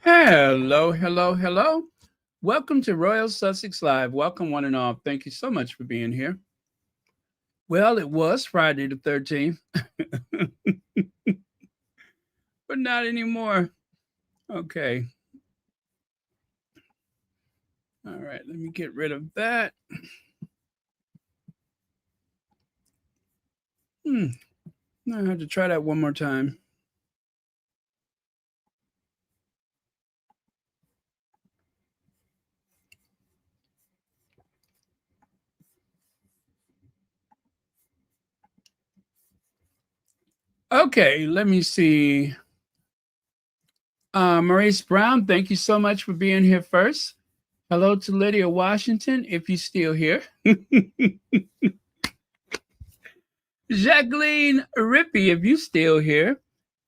Hello, hello, hello. Welcome to Royal Sussex Live. Welcome, one and all. Thank you so much for being here. Well, it was Friday the 13th, but not anymore. Okay. All right. Let me get rid of that. I have to try that one more time. Okay. Let me see. Maurice Brown, thank you so much for being here first. Hello to Lydia Washington, if you're still here. Jacqueline Rippey, if you still here.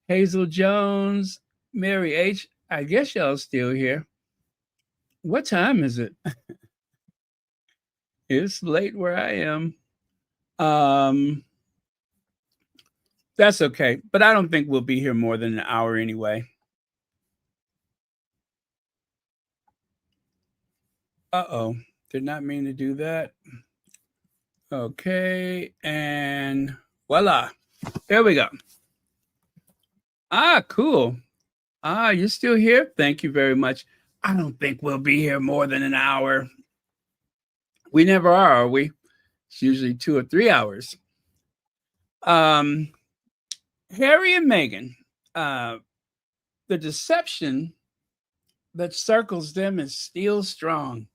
Hazel Jones, Mary H. I guess y'all still here. What time is it? It's late where I am. Um, that's okay, but I don't think we'll be here more than an hour anyway. Uh-oh, did not mean to do that. Okay, and voila, there we go. Cool. You're still here? Thank you very much. I don't think we'll be here more than an hour. We never are we? It's usually 2 or 3 hours. Um, Harry and Meghan, uh, the deception that circles them is still strong.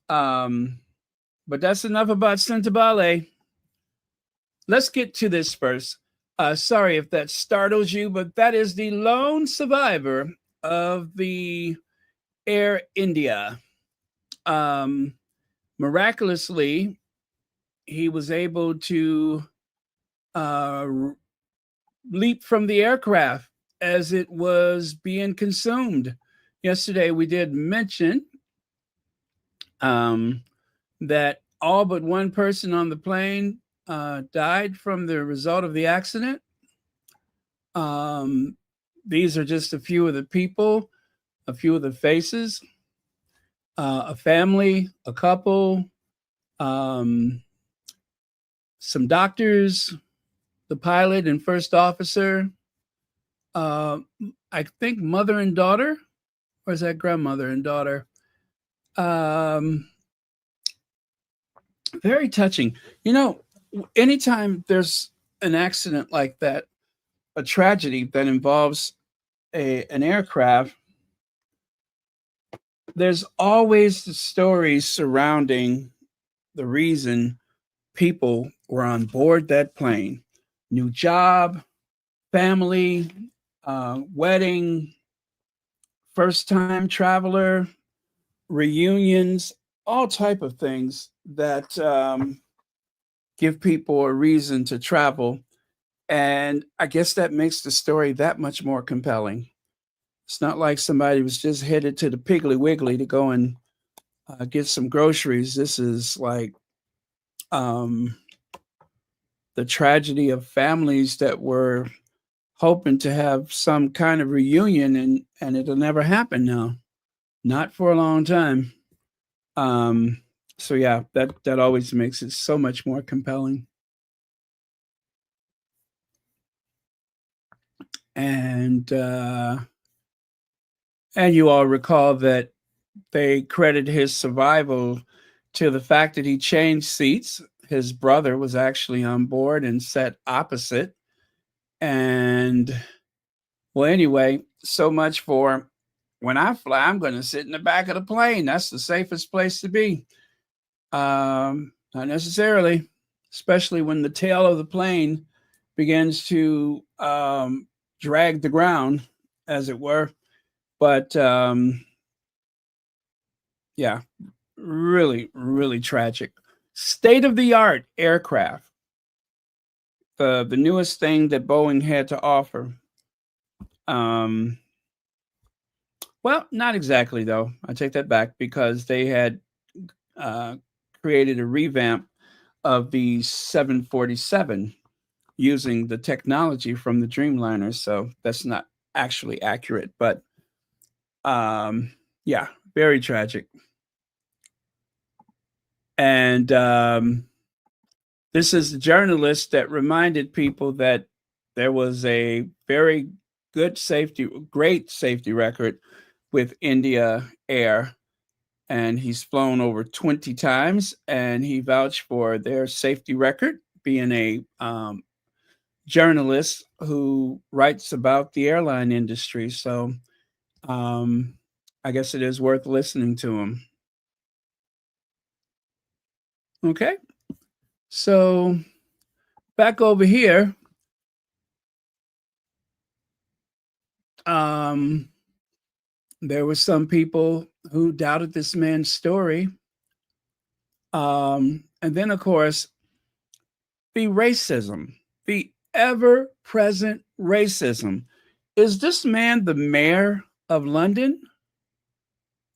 But that's enough about Sentebale. Let's get to this first. Sorry if that startles you, but that is the lone survivor of the Air India. Miraculously, he was able to uh, leap from the aircraft as it was being consumed. Yesterday, we did mention that all but one person on the plane died from the result of the accident. These are just a few of the people, a few of the faces, a family, a couple, some doctors, the pilot and first officer, I think mother and daughter, or is that grandmother and daughter? Very touching. You know, anytime there's an accident like that, a tragedy that involves an aircraft, there's always the stories surrounding the reason people were on board that plane. New job, family, wedding, first time traveler, reunions, all type of things that give people a reason to travel. And I guess that makes the story that much more compelling. It's not like somebody was just headed to the Piggly Wiggly to go and get some groceries. This is like um, the tragedy of families that were hoping to have some kind of reunion, and it'll never happen now, not for a long time. So yeah, that always makes it so much more compelling. And and you all recall that they credit his survival to the fact that he changed seats. His brother was actually on board and sat opposite. And well, anyway, so much for when I fly, I'm going to sit in the back of the plane. That's the safest place to be. Not necessarily, especially when the tail of the plane begins to drag the ground, as it were. But yeah, really, really tragic. State of the art aircraft, the newest thing that Boeing had to offer. Um, well, not exactly though. I take that back because they had uh, created a revamp of the 747 using the technology from the Dreamliner. So that's not actually accurate, but Yeah, very tragic. And this is a journalist that reminded people that there was a very great safety record with India Air, and he's flown over 20 times, and he vouched for their safety record, being a journalist who writes about the airline industry. So um, I guess it is worth listening to him. Okay, so back over here. Um, there were some people who doubted this man's story. And then, of course, the racism, the ever present racism. Is this man the mayor of London?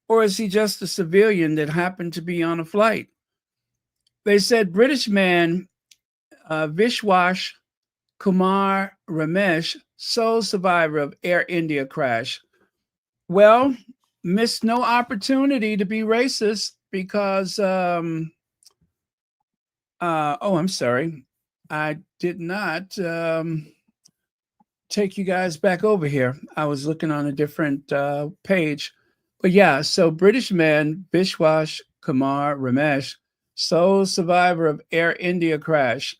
Or is he just a civilian that happened to be on a flight? They said British man Vishwash Kumar Ramesh, sole survivor of Air India crash. Well, missed no opportunity to be racist because, I'm sorry. I did not take you guys back over here. I was looking on a different page. But yeah, so British man Vishwash Kumar Ramesh, sole survivor of Air India crash.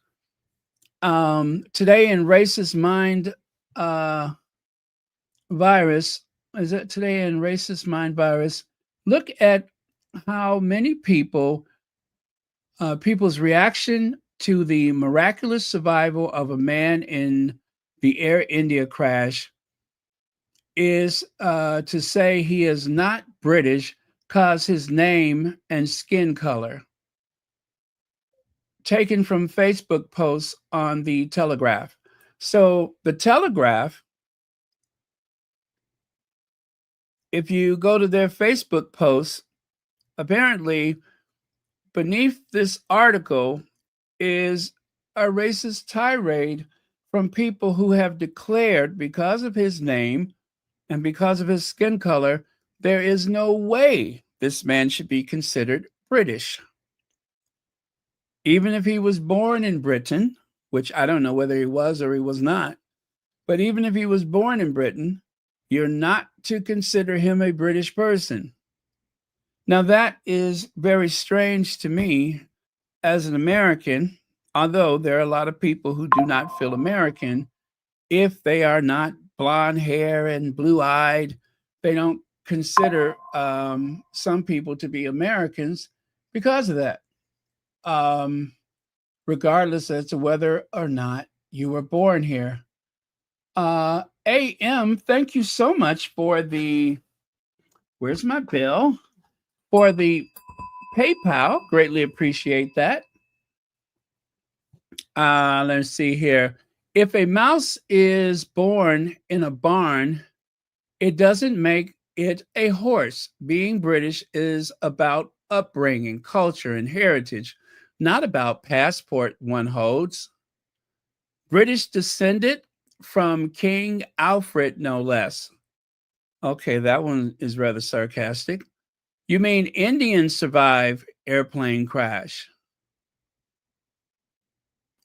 Today in Racist Mind Virus, is it today in Racist Mind Virus? Look at how many people's reaction to the miraculous survival of a man in the Air India crash is to say he is not British because his name and skin color. Taken from Facebook posts on the Telegraph. So the Telegraph, if you go to their Facebook posts, apparently beneath this article is a racist tirade from people who have declared because of his name and because of his skin color, there is no way this man should be considered British. Even if he was born in Britain, which I don't know whether he was or he was not, but even if he was born in Britain, you're not to consider him a British person. Now, that is very strange to me as an American, although there are a lot of people who do not feel American if they are not blonde hair and blue eyed. They don't consider some people to be Americans because of that, um, regardless as to whether or not you were born here. AM, thank you so much for where's my bill? For the PayPal. Greatly appreciate that. Let's see here. If a mouse is born in a barn, it doesn't make it a horse. Being British is about upbringing, culture, and heritage, not about passport one holds. British descended from King Alfred, no less. Okay, that one is rather sarcastic. You mean Indians survive airplane crash?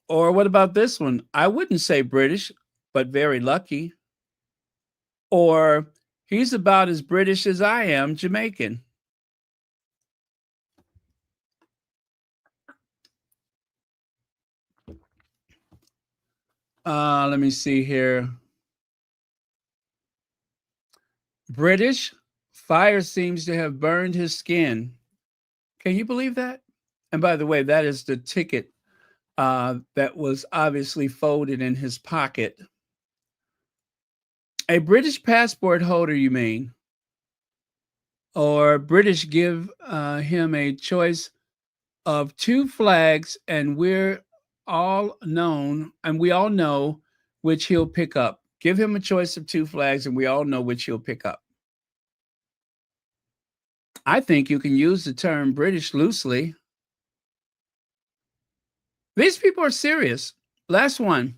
Or what about this one? I wouldn't say British, but very lucky. Or he's about as British as I am Jamaican. Let me see here. British, fire seems to have burned his skin. Can you believe that? And by the way, that is the ticket that was obviously folded in his pocket. A British passport holder, you mean? Or British give him a choice of two flags, and we all know which he'll pick up. Give him a choice of two flags, and we all know which he'll pick up. I think you can use the term British loosely. These people are serious. Last one.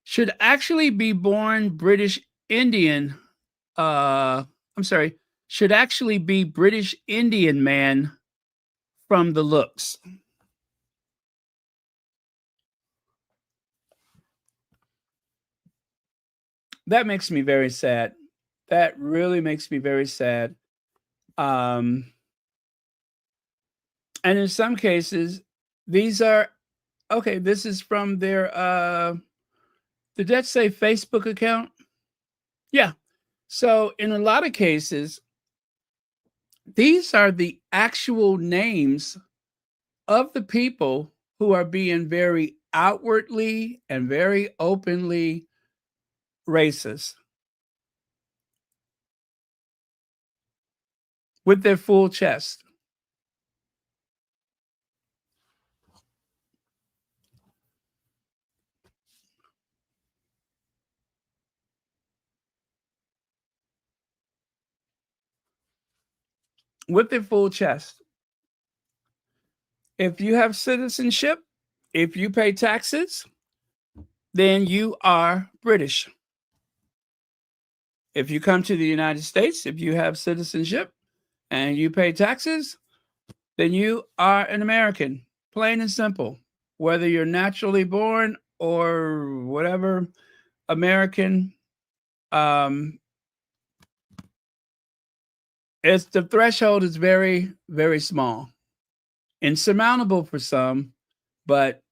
Should actually be born British Indian. I'm sorry. should actually be British Indian man from the looks. That makes me very sad. That really makes me very sad. Um, and in some cases, these are okay. This is from their did that say Facebook account? Yeah. So in a lot of cases, these are the actual names of the people who are being very outwardly and very openly racist with their full chest. With their full chest. If you have citizenship, if you pay taxes, then you are British. If you come to the United States, if you have citizenship and you pay taxes, then you are an American, plain and simple. Whether you're naturally born or whatever American, um, it's the threshold is very, very small, insurmountable for some, but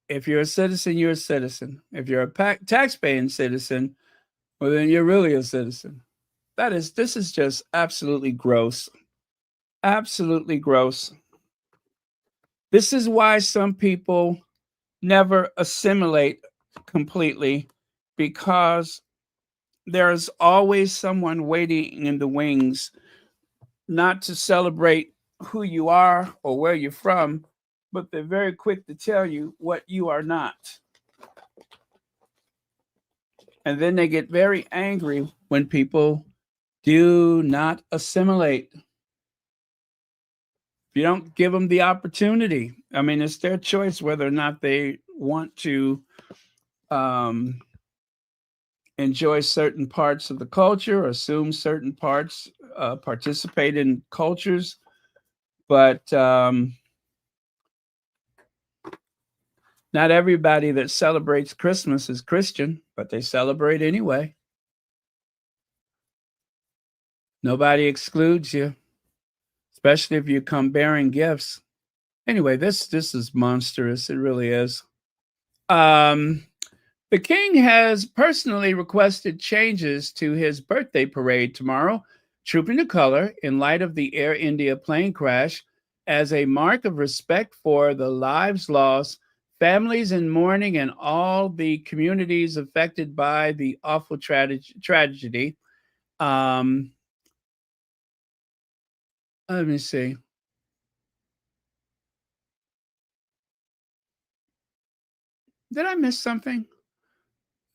if you're a citizen, you're a citizen. If you're a tax-paying citizen, well, then you're really a citizen. This is just absolutely gross. Absolutely gross. This is why some people never assimilate completely because there's always someone waiting in the wings not to celebrate who you are or where you're from, but they're very quick to tell you what you are not. And then they get very angry when people do not assimilate. If you don't give them the opportunity, I mean, it's their choice whether or not they want to um, enjoy certain parts of the culture, assume certain parts, participate in cultures. But not everybody that celebrates Christmas is Christian, but they celebrate anyway. Nobody excludes you, especially if you come bearing gifts. Anyway, this is monstrous. It really is. Um, the king has personally requested changes to his birthday parade tomorrow, trooping the color in light of the Air India plane crash as a mark of respect for the lives lost, families in mourning, and all the communities affected by the awful tragedy. Um, Let me see. Did I miss something?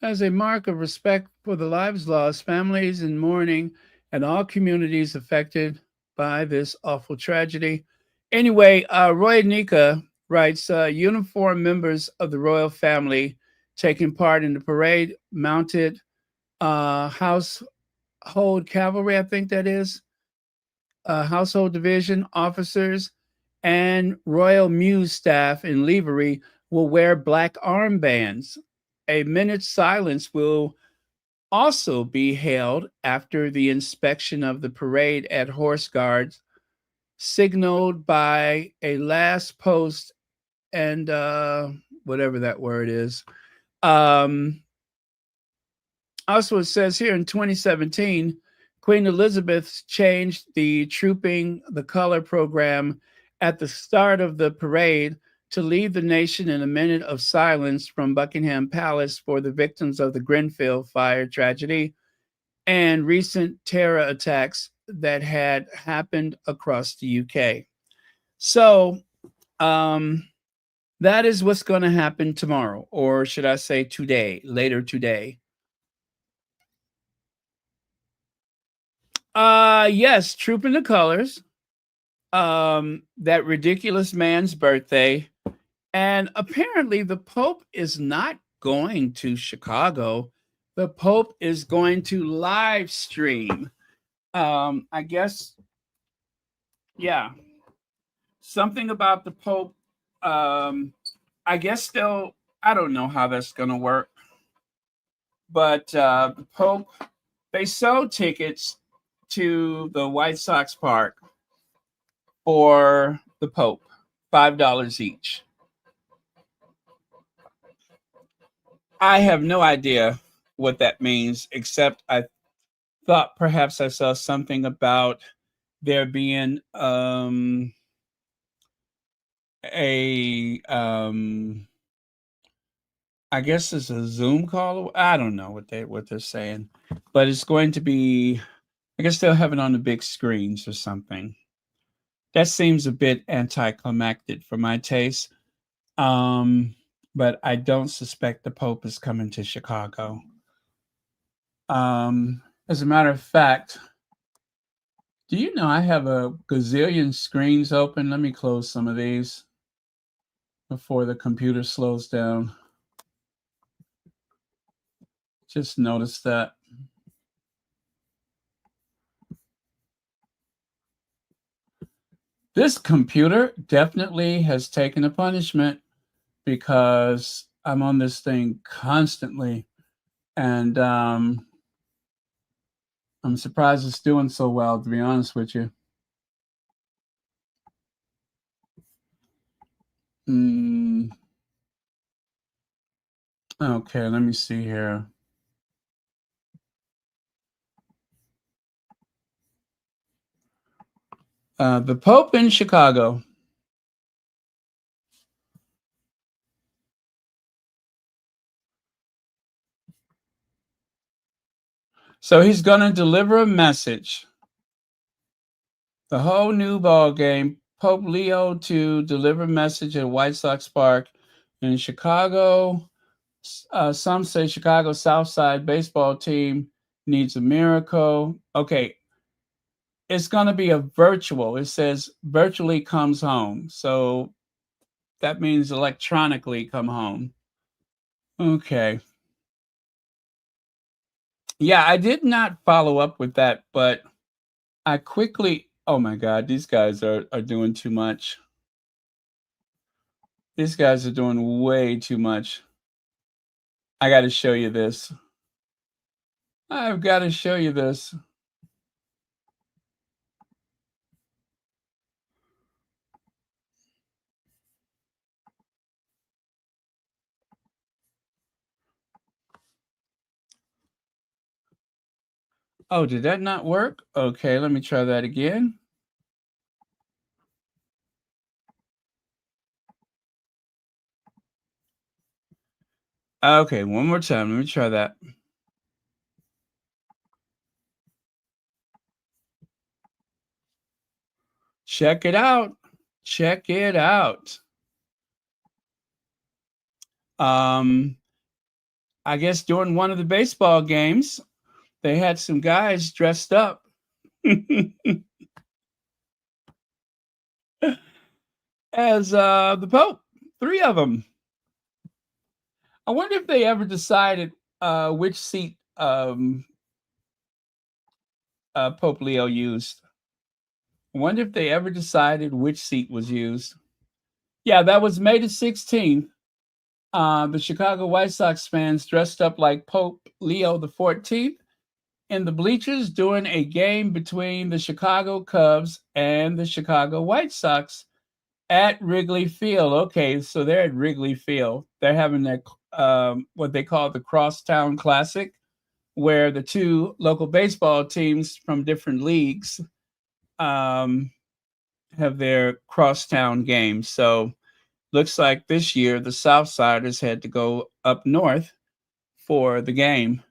As a mark of respect for the lives lost, families in mourning, and all communities affected by this awful tragedy. Anyway, Roy Nika writes uniformed members of the royal family taking part in the parade, mounted household cavalry, I think that is, household division officers, and Royal Mews staff in livery will wear black armbands. A minute's silence will also be held after the inspection of the parade at Horse Guards, signaled by a last post and whatever that word is. Also, it says here in 2017, Queen Elizabeth changed the Trooping the Color program at the start of the parade to leave the nation in a minute of silence from Buckingham Palace for the victims of the Grenfell fire tragedy and recent terror attacks that had happened across the UK. So, that is what's going to happen tomorrow, or should I say today, later today. Yes, Trooping the Colors. That ridiculous man's birthday. And apparently the Pope is not going to Chicago. The Pope is going to live stream I guess, yeah, something about the Pope. I guess still, I don't know how that's going to work, but the Pope, they sold tickets to the White Sox Park for the Pope, $5 each. I have no idea what that means, except I thought perhaps I saw something about there being a I guess it's a Zoom call. I don't know what they're saying, but it's going to be. I guess they'll have it on the big screens or something. That seems a bit anticlimactic for my taste. Um, but I don't suspect the Pope is coming to Chicago. As a matter of fact, do you know I have a gazillion screens open? Let me close some of these before the computer slows down. Just notice that. This computer definitely has taken a punishment because I'm on this thing constantly. And I'm surprised it's doing so well, to be honest with you. Mm, okay, let me see here. The Pope in Chicago. So he's going to deliver a message. The whole new ball game. Pope Leo to deliver a message at White Sox Park in Chicago. Some say Chicago Southside baseball team needs a miracle. Okay, it's going to be a virtual. It says virtually comes home. So that means electronically come home. Okay. Yeah, I did not follow up with that, but I quickly, oh my God, these guys are doing too much. These guys are doing way too much. I got to show you this. I've got to show you this. Oh, did that not work? Okay, let me try that again. Okay, one more time. Let me try that. Check it out. Check it out. Um, I guess during one of the baseball games, they had some guys dressed up as the Pope. 3 of them. I wonder if they ever decided which seat Pope Leo used. I wonder if they ever decided which seat was used. Yeah, that was May the 16th. The Chicago White Sox fans dressed up like Pope Leo the 14th in the bleachers during a game between the Chicago Cubs and the Chicago White Sox at Wrigley Field. Okay, so they're at Wrigley Field. They're having their what they call the Crosstown Classic, where the two local baseball teams from different leagues um, have their crosstown games. So looks like this year the Southsiders had to go up north for the game.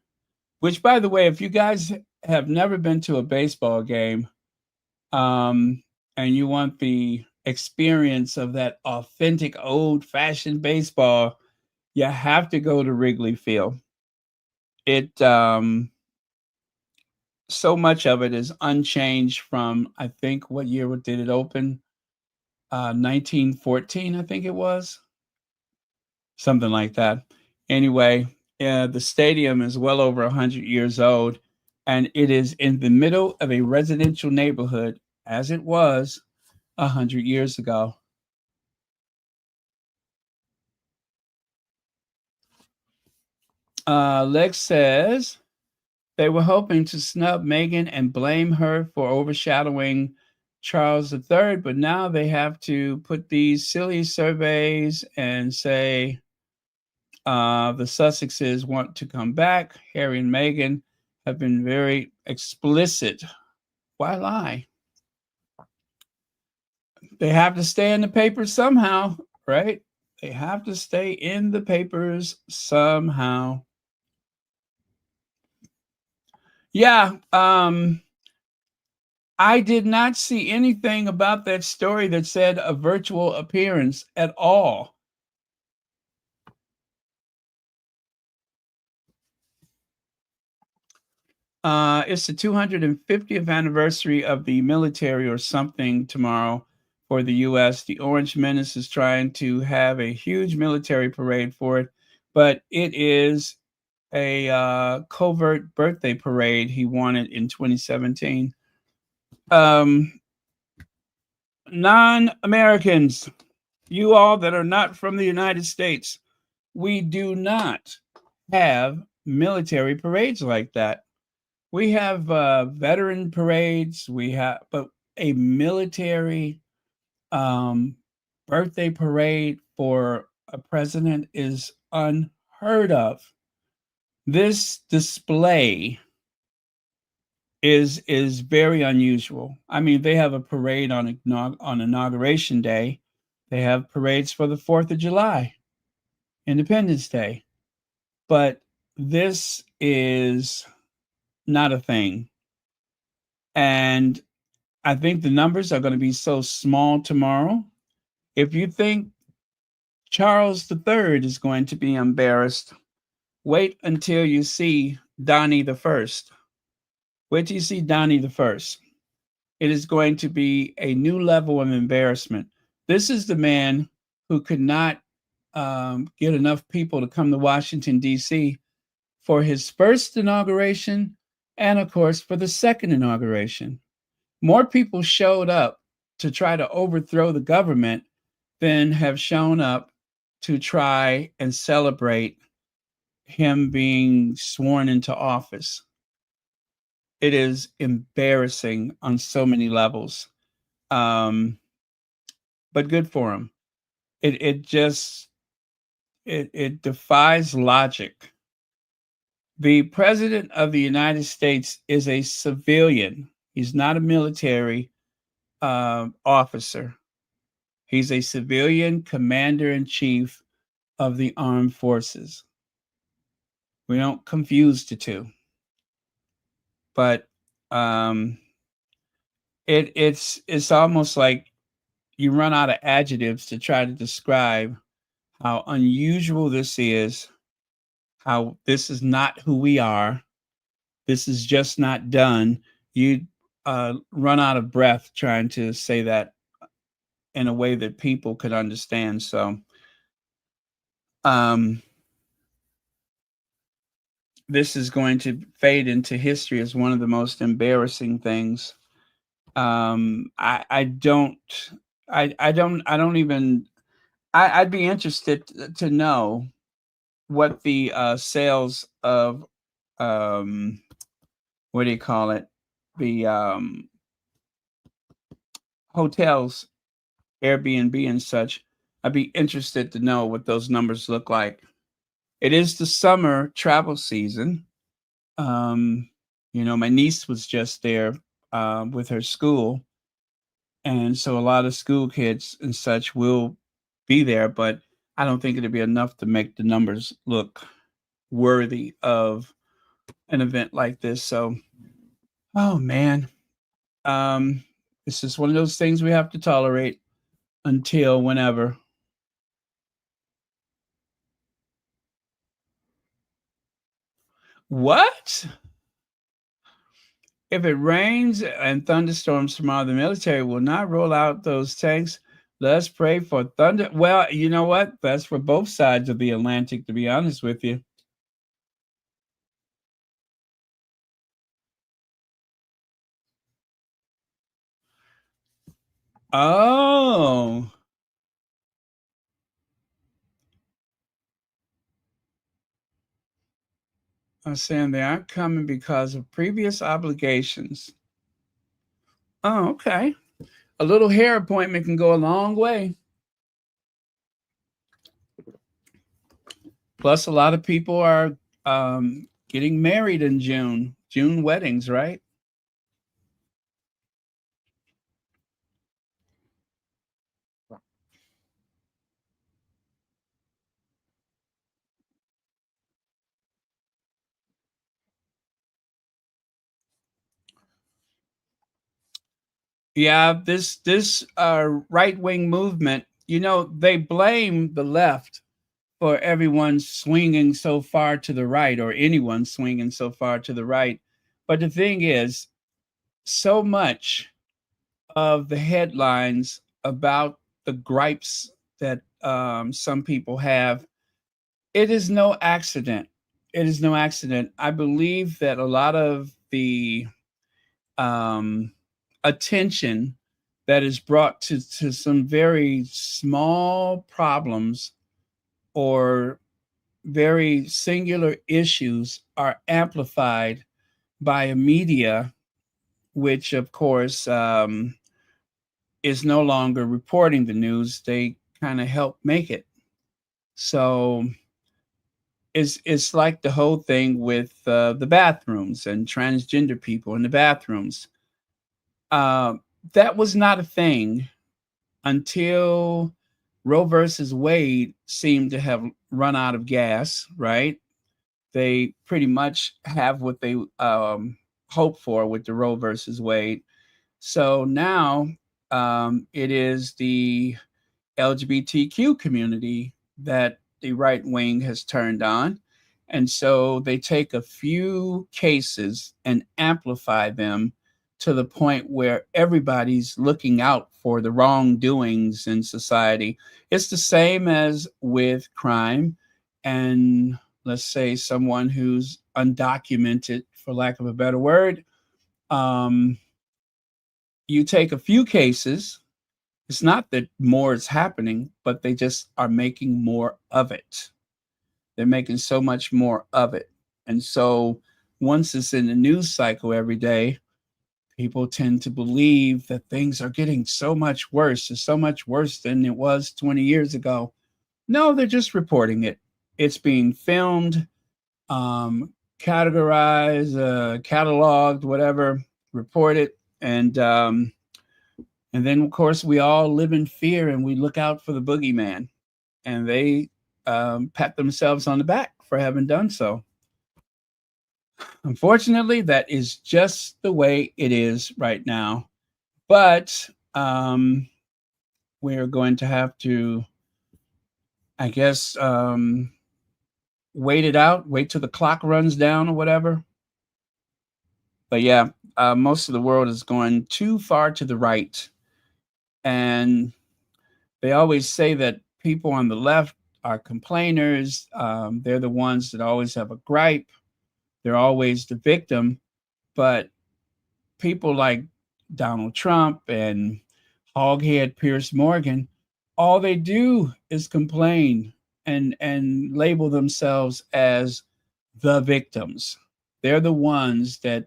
Which, by the way, if you guys have never been to a baseball game, and you want the experience of that authentic old-fashioned baseball, you have to go to Wrigley Field. It so much of it is unchanged from, I think, what year did it open? 1914, I think it was, something like that. Anyway, the stadium is well over 100 years old, and it is in the middle of a residential neighborhood, as it was 100 years ago. Lex says they were hoping to snub Meghan and blame her for overshadowing Charles III, but now they have to put these silly surveys and say the Sussexes want to come back. Harry and Meghan have been very explicit. Why lie? They have to stay in the papers somehow, right? They have to stay in the papers somehow. Yeah, I did not see anything about that story that said a virtual appearance at all. It's the 250th anniversary of the military or something tomorrow for the U.S. The Orange Menace is trying to have a huge military parade for it, but it is a covert birthday parade he wanted in 2017. Um, Non-Americans, you all that are not from the United States, we do not have military parades like that. We have veteran parades. But a military um, birthday parade for a president is unheard of. This display is very unusual. I mean, they have a parade on inauguration day. They have parades for the 4th of July, Independence Day. But this is not a thing. And I think the numbers are going to be so small tomorrow. If you think Charles III is going to be embarrassed, wait until you see Donnie the First. Wait till you see Donnie the First. It is going to be a new level of embarrassment. This is the man who could not get enough people to come to Washington, D.C. for his first inauguration and, of course, for the second inauguration. More people showed up to try to overthrow the government than have shown up to try and celebrate him being sworn into office. It is embarrassing on so many levels. But good for him. It just it defies logic. The president of the United States is a civilian. He's not a military officer. He's a civilian commander in chief of the armed forces. We don't confuse the two. But it's almost like you run out of adjectives to try to describe how unusual this is, how this is not who we are. This is just not done. You run out of breath trying to say that in a way that people could understand. So, this is going to fade into history as one of the most embarrassing things. I don't, I don't even. I'd be interested to know what the sales of what do you call it? The hotels, Airbnb and such. I'd be interested to know what those numbers look like. It is the summer travel season. My niece was just there with her school, and so a lot of school kids and such will be there, but I don't think it'll be enough to make the numbers look worthy of an event like this. So, oh man, it's just one of those things we have to tolerate until whenever. What? If it rains and thunderstorms tomorrow, the military will not roll out those tanks. Let's pray for thunder. Well, you know what? That's for both sides of the Atlantic, to be honest with you. Oh, I'm saying they aren't coming because of previous obligations. Oh, okay. A little hair appointment can go a long way. Plus, a lot of people are getting married in June. June weddings, right? Yeah, this right wing movement. They blame the left for everyone swinging so far to the right, or anyone swinging so far to the right. But the thing is, so much of the headlines about the gripes that some people have, it is no accident. It is no accident. I believe that a lot of the um, attention that is brought to some very small problems or very singular issues are amplified by a media, which, of course, is no longer reporting the news. They kind of help make it. So it's like the whole thing with the bathrooms and transgender people in the bathrooms. Uh, that was not a thing until Roe versus Wade seemed to have run out of gas, right? They pretty much have what they hope for with the Roe versus Wade. So now it is the LGBTQ community that the right wing has turned on. And so they take a few cases and amplify them to the point where everybody's looking out for the wrongdoings in society. It's the same as with crime and, let's say, someone who's undocumented, for lack of a better word. Um, you take a few cases. It's not that more is happening, but they just are making more of it. They're making so much more of it. And so once it's in the news cycle every day, people tend to believe that things are getting so much worse. It's so much worse than it was 20 years ago. No, they're just reporting it. It's being filmed, um, categorized, cataloged, whatever, reported, and then, of course, we all live in fear and we look out for the boogeyman, and they pat themselves on the back for having done so. Unfortunately, that is just the way it is right now. But we're going to have to, I guess, wait it out, wait till the clock runs down or whatever. But yeah, most of the world is going too far to the right. And they always say that people on the left are complainers. They're the ones that always have a gripe. They're always the victim. But people like Donald Trump and hoghead Pierce Morgan, all they do is complain and label themselves as the victims. They're the ones that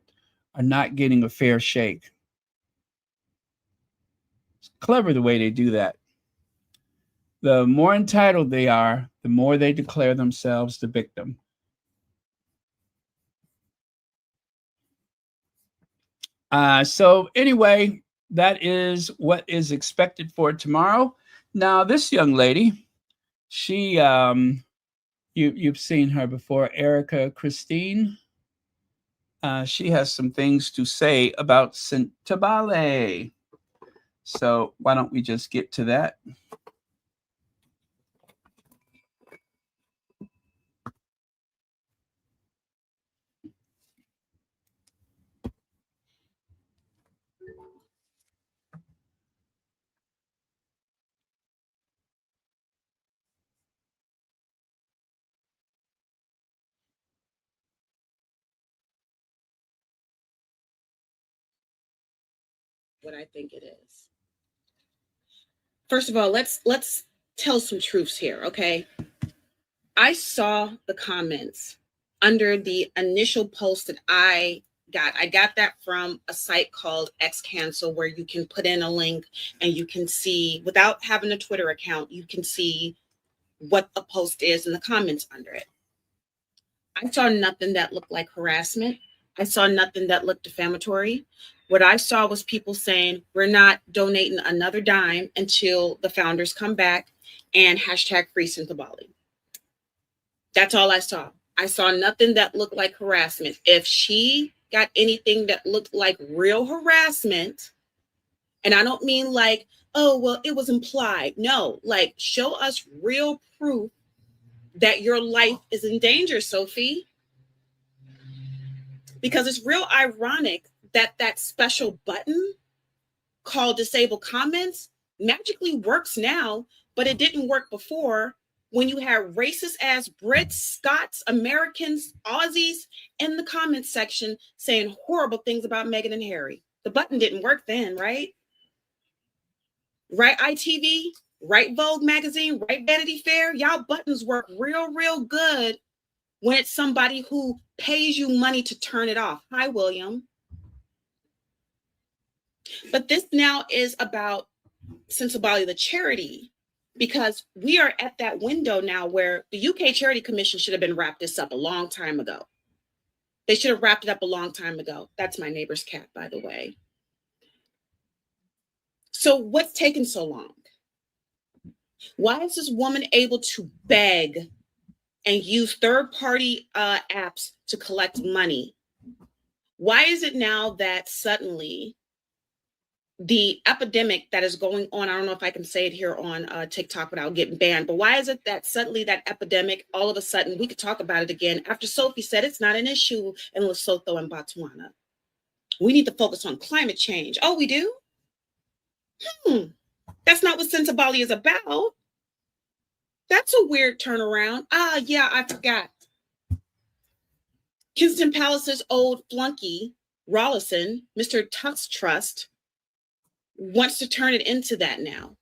are not getting a fair shake. It's clever the way they do that. The more entitled they are, the more they declare themselves the victim. So anyway, that is what is expected for tomorrow. Now, this young lady, she you've seen her before, Erica Christine. She has some things to say about Sentebale. So why don't we just get to that? what I think it is. First of all, let's tell some truths here, okay? I saw the comments under the initial post that I got. I got that from a site called X Cancel, where you can put in a link and you can see, without having a Twitter account, you can see what the post is and the comments under it. I saw nothing that looked like harassment. I saw nothing that looked defamatory. What I saw was people saying, we're not donating another dime until the founders come back, and hashtag free Sentebale. That's all I saw. I saw nothing that looked like harassment. If she got anything that looked like real harassment, and I don't mean like, oh, well, it was implied. No, like, show us real proof that your life is in danger, Sophie. Because it's real ironic that that special button called disable comments magically works now, but it didn't work before, when you had racist ass Brits, Scots, Americans, Aussies in the comments section saying horrible things about Meghan and Harry. The button didn't work then, right? Right, ITV, right, Vogue magazine, right, Vanity Fair. Y'all buttons work real good when it's somebody who pays you money to turn it off. Hi, William. But this now is about Sentebale, the charity, because we are at that window now where the UK Charity Commission should have been wrapped this up a long time ago. They should have wrapped it up a long time ago. That's my neighbor's cat, by the way. So what's taken so long? Why is this woman able to beg and use third-party apps to collect money? Why is it now that suddenly the epidemic that is going on, I don't know if I can say it here on TikTok without getting banned, but why is it that suddenly that epidemic, all of a sudden, we could talk about it again after Sophie said it's not an issue in Lesotho and Botswana? We need to focus on climate change. Oh, we do? That's not what Sentebale is about. That's a weird turnaround. Yeah, I forgot. Kensington Palace's old flunky, Rollison, Mr. Tuck's Trust, wants to turn it into that now.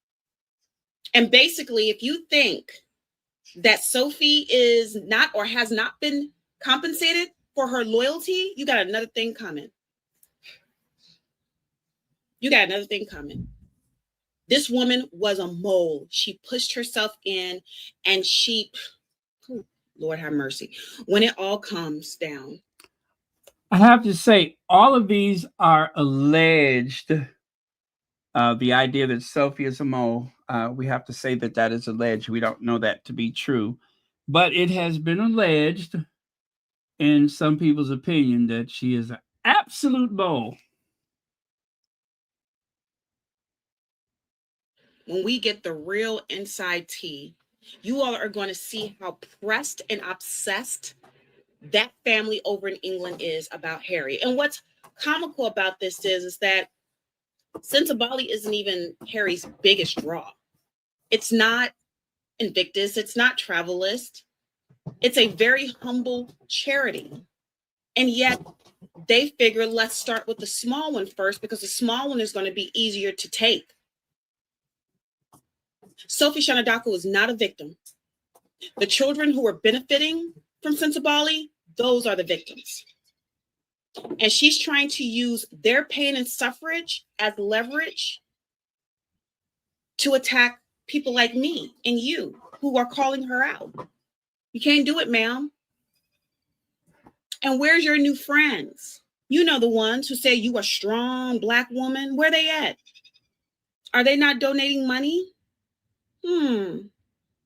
And basically, if you think that Sophie is not or has not been compensated for her loyalty, you got another thing coming. You got another thing coming. This woman was a mole. She pushed herself in, and she, oh, Lord have mercy, when it all comes down. I have to say, all of these are alleged. The idea that Sophie is a mole, we have to say that that is alleged. We don't know that to be true, but it has been alleged in some people's opinion that she is an absolute mole. When we get the real inside tea, you all are going to see how pressed and obsessed that family over in England is about Harry. And what's comical about this is that Sentebale isn't even Harry's biggest draw. It's not Invictus. It's not Travelist. It's a very humble charity. And yet they figure, let's start with the small one first, because the small one is going to be easier to take. Sophie Shanadaku is not a victim. The children who are benefiting from Sentebale, those are the victims. And she's trying to use their pain and suffrage as leverage to attack people like me and you who are calling her out. You can't do it, ma'am. And where's your new friends? You know, the ones who say you a strong Black woman. Where they at? Are they not donating money?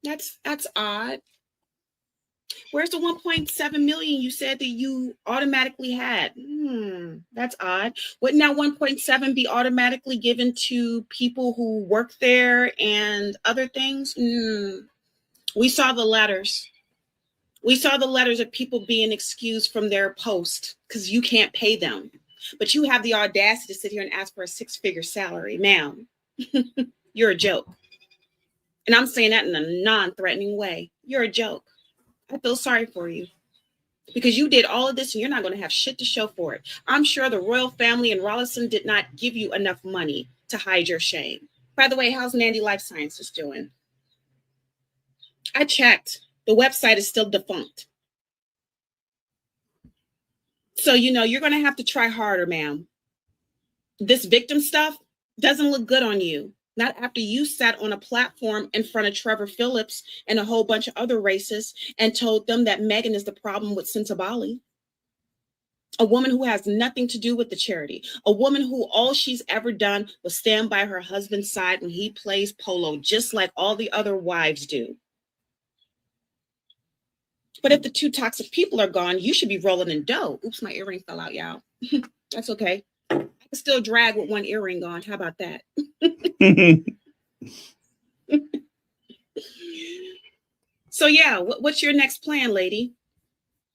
That's odd. Where's the 1.7 million you said that you automatically had? That's odd. Wouldn't that 1.7 be automatically given to people who work there and other things? We saw the letters. We saw the letters of people being excused from their post because you can't pay them. But you have the audacity to sit here and ask for a 6-figure salary. Ma'am, you're a joke. And I'm saying that in a non-threatening way. You're a joke. I feel sorry for you because you did all of this and you're not going to have shit to show for it. I'm sure the royal family in Rollison did not give you enough money to hide your shame. By the way, how's Mandy Life Sciences doing? I checked. The website is still defunct. So, you're going to have to try harder, ma'am. This victim stuff doesn't look good on you. Not after you sat on a platform in front of Trevor Phillips and a whole bunch of other racists and told them that Meghan is the problem with Sentebale. A woman who has nothing to do with the charity. A woman who all she's ever done was stand by her husband's side when he plays polo, just like all the other wives do. But if the two toxic people are gone, you should be rolling in dough. Oops, my earring fell out, y'all. That's okay. I can still drag with one earring on. How about that? So yeah, what's your next plan, lady?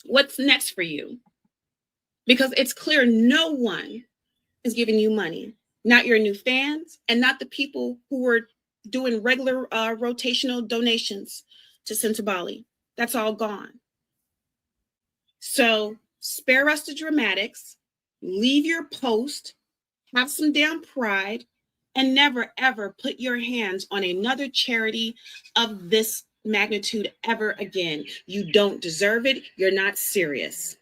What's next for you? Because it's clear no one is giving you money. Not your new fans and not the people who were doing regular rotational donations to Sentebale. That's all gone. So spare us the dramatics, leave your post, have some damn pride, and never, ever put your hands on another charity of this magnitude ever again. You don't deserve it. You're not serious.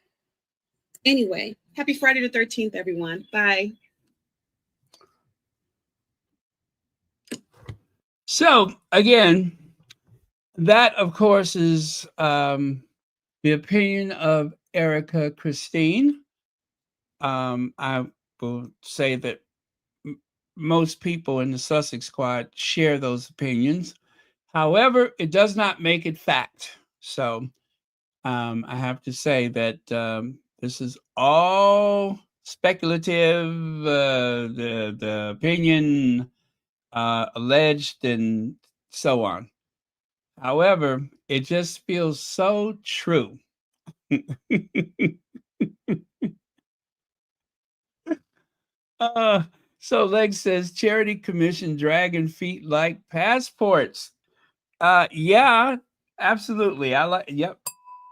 Anyway, happy Friday the 13th, everyone. Bye. So, again, that, of course, is the opinion of Erica Christine. I will say that most people in the Sussex squad share those opinions. However, it does not make it fact. So I have to say that this is all speculative, the opinion alleged and so on. However, it just feels so true. So Leg says charity commission dragon feet like passports. Yeah, absolutely. Yep,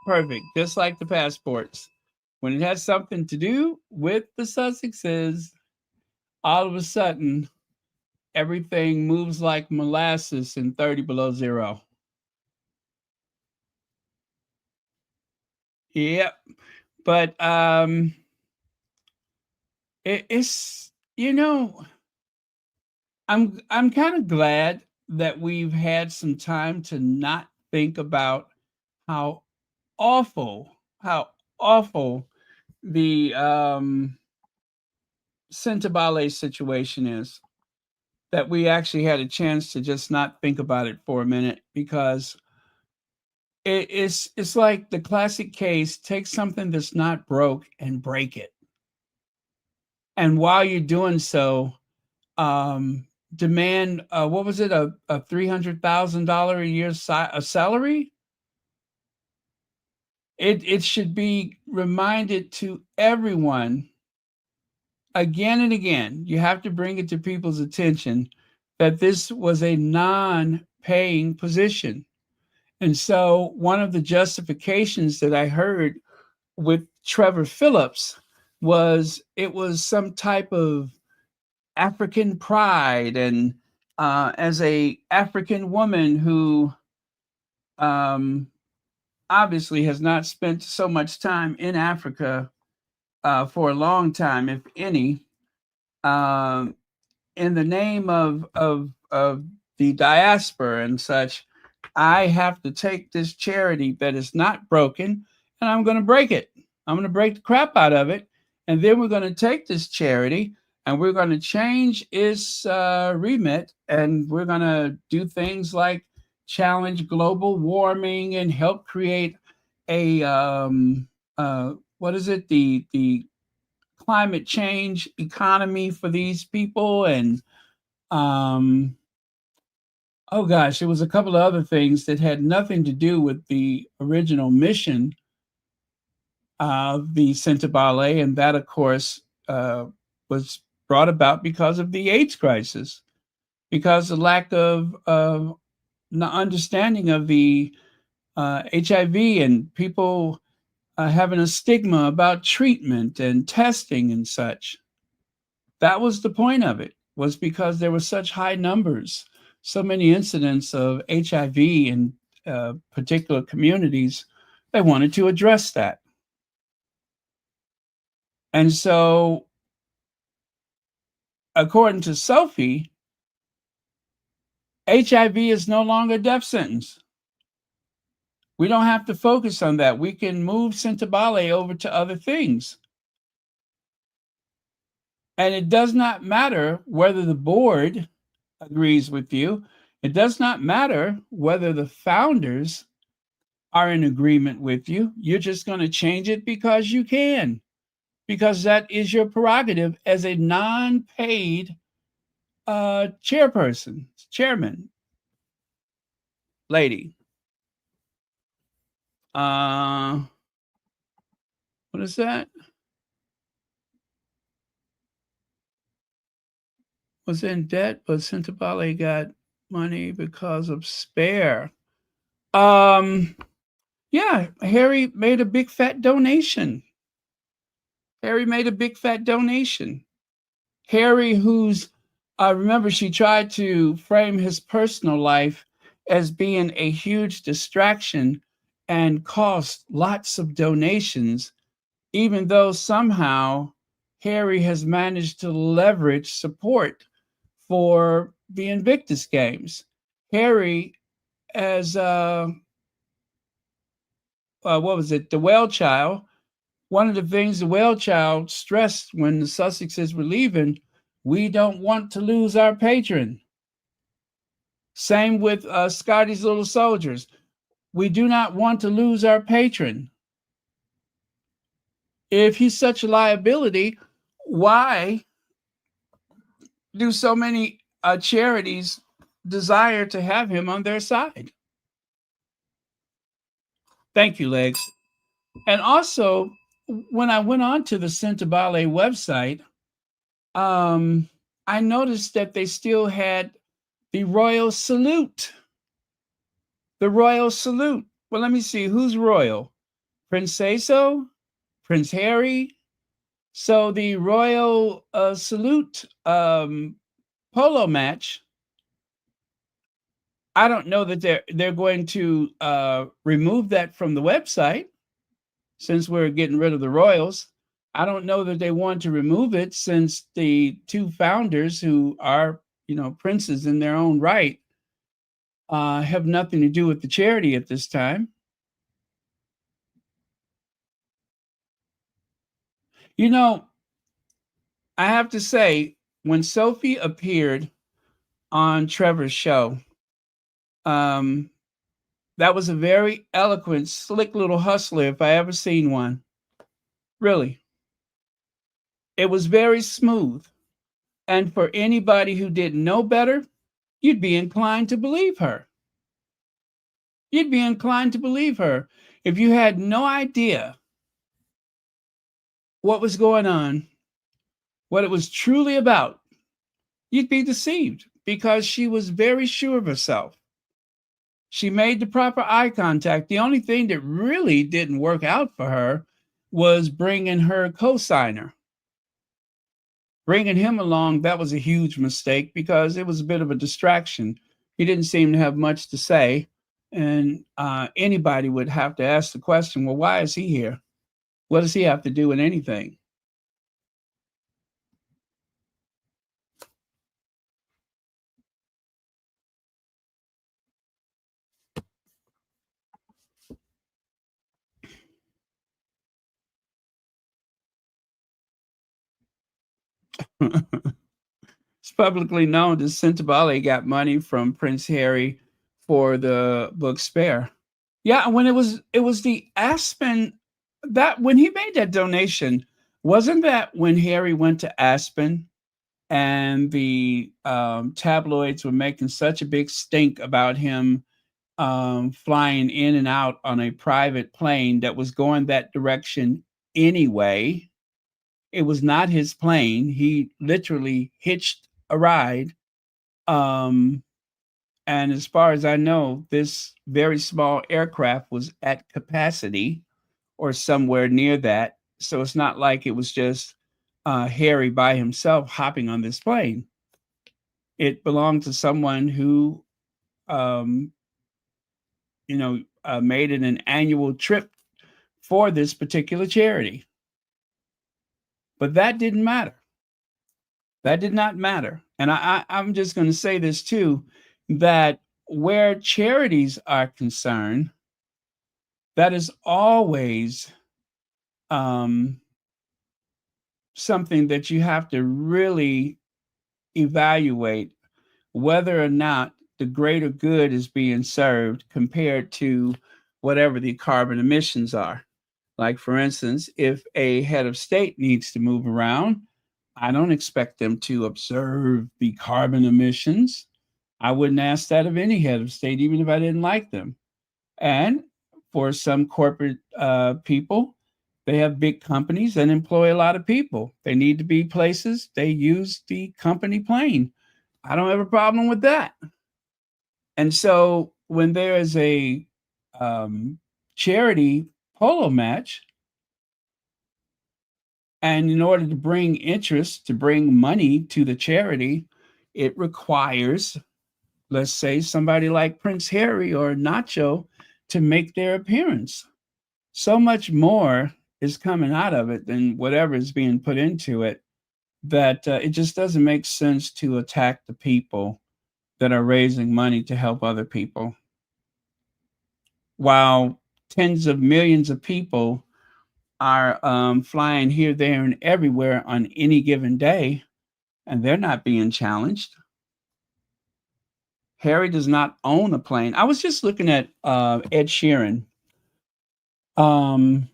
perfect. Just like the passports. When it has something to do with the Sussexes, all of a sudden everything moves like molasses in 30 below zero. Yep. But it's I'm kind of glad that we've had some time to not think about how awful the Sentebale situation is. That we actually had a chance to just not think about it for a minute, because it's like the classic case: take something that's not broke and break it. And while you're doing so, demand what was it, a $300,000 a year a salary? It should be reminded to everyone again and again. You have to bring it to people's attention that this was a non-paying position. And so one of the justifications that I heard with Trevor Phillips was it was some type of African pride, and as a African woman who obviously has not spent so much time in Africa for a long time, if any, in the name of the diaspora and such, I have to take this charity that is not broken, and I'm going to break it. I'm going to break the crap out of it, and then we're going to take this charity and we're going to change its remit, and we're going to do things like challenge global warming and help create a what is it, the climate change economy for these people. And oh gosh, there was a couple of other things that had nothing to do with the original mission of the Sentebale, and that, of course, was brought about because of the AIDS crisis, because the lack of understanding of the HIV, and people having a stigma about treatment and testing and such. That was the point of it. was because there were such high numbers, so many incidents of HIV in particular communities. They wanted to address that. And so, according to Sophie, HIV is no longer a death sentence. We don't have to focus on that. We can move Sentebale over to other things. And it does not matter whether the board agrees with you. It does not matter whether the founders are in agreement with you. You're just going to change it because you can, because that is your prerogative as a non-paid chairman, lady. What is that? Was in debt, but Sentebale got money because of spare. Yeah, Harry made a big fat donation. Harry, who's, I remember she tried to frame his personal life as being a huge distraction and cost lots of donations, even though somehow Harry has managed to leverage support for the Invictus games. Harry, as what was it, the Whale Child, one of the things the Whale Child stressed when the Sussexes were leaving, we don't want to lose our patron. Same with Scotty's Little Soldiers. We do not want to lose our patron. If he's such a liability, why do so many charities desire to have him on their side? Thank you, Legs. And also, when I went on to the Sentebale website, I noticed that they still had the royal salute. The royal salute. Well, let me see. Who's royal? Princeso? Prince Harry? So the royal salute polo match, I don't know that they're going to remove that from the website since we're getting rid of the royals. I don't know that they want to remove it since the two founders, who are, princes in their own right, have nothing to do with the charity at this time. I have to say, when Sophie appeared on Trevor's show, that was a very eloquent, slick little hustler if I ever seen one. Really. It was very smooth. And for anybody who didn't know better, you'd be inclined to believe her. You'd be inclined to believe her. If you had no idea what was going on, what it was truly about, you'd be deceived because she was very sure of herself. She made the proper eye contact. The only thing that really didn't work out for her was bringing her co-signer. Bringing him along, that was a huge mistake because it was a bit of a distraction. He didn't seem to have much to say. And anybody would have to ask the question, well, why is he here? What does he have to do with anything? It's publicly known that Sentebale got money from Prince Harry for the book Spare. Yeah, when it was the Aspen, that when he made that donation, wasn't that when Harry went to Aspen and the tabloids were making such a big stink about him flying in and out on a private plane that was going that direction anyway? It was not his plane. He literally hitched a ride. And as far as I know, this very small aircraft was at capacity or somewhere near that. So it's not like it was just Harry by himself hopping on this plane. It belonged to someone who, um, made it an annual trip for this particular charity. But that didn't matter. That did not matter. And I'm just going to say this too, that where charities are concerned, that is always um, something that you have to really evaluate whether or not the greater good is being served compared to whatever the carbon emissions are. Like, for instance, if a head of state needs to move around, I don't expect them to observe the carbon emissions. I wouldn't ask that of any head of state, even if I didn't like them. And for some corporate people, they have big companies and employ a lot of people. They need to be places, they use the company plane. I don't have a problem with that. And so when there is a charity polo match, and in order to bring interest, to bring money to the charity, it requires, let's say, somebody like Prince Harry or Nacho to make their appearance. So much more is coming out of it than whatever is being put into it, that it just doesn't make sense to attack the people that are raising money to help other people, while tens of millions of people are flying here, there, and everywhere on any given day, and they're not being challenged. Harry does not own a plane. I was just looking at Ed Sheeran, um,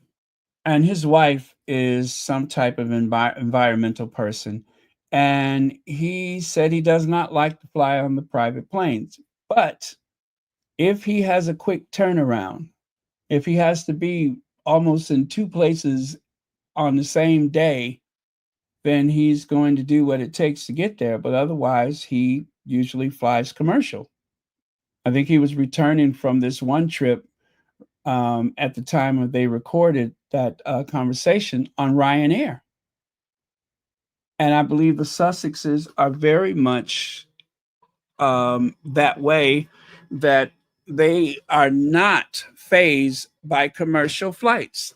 and his wife is some type of environmental person. And he said he does not like to fly on the private planes. But if he has a quick turnaround, if he has to be almost in two places on the same day, then he's going to do what it takes to get there. But otherwise, he usually flies commercial. I think he was returning from this one trip at the time when they recorded that conversation on Ryanair. And I believe the Sussexes are very much that way, that they are not phased by commercial flights.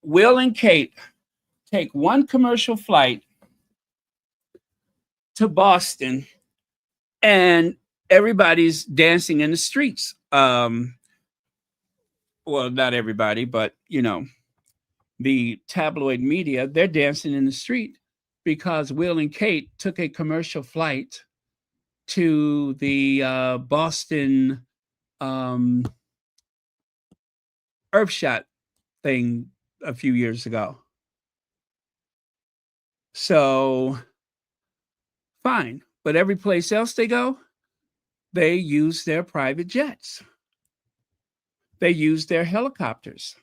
Will and Kate take one commercial flight to Boston, and everybody's dancing in the streets. Well, not everybody, but the tabloid media, they're dancing in the street because Will and Kate took a commercial flight to the Boston um, Earthshot thing a few years ago. So, fine. But every place else they go, they use their private jets. They use their helicopters.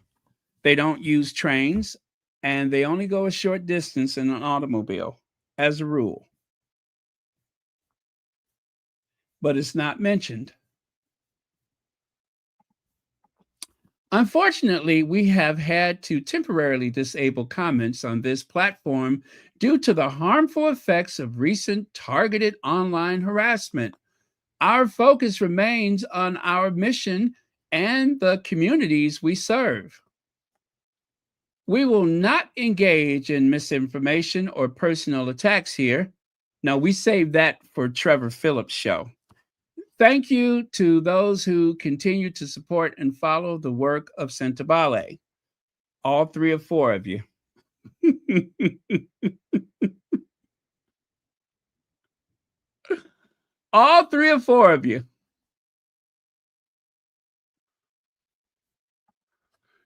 They don't use trains, and they only go a short distance in an automobile, as a rule. But it's not mentioned. Unfortunately, we have had to temporarily disable comments on this platform due to the harmful effects of recent targeted online harassment. Our focus remains on our mission and the communities we serve. We will not engage in misinformation or personal attacks here. Now, we save that for Trevor Phillips' show. Thank you to those who continue to support and follow the work of Sentebale. All three or four of you. All three or four of you.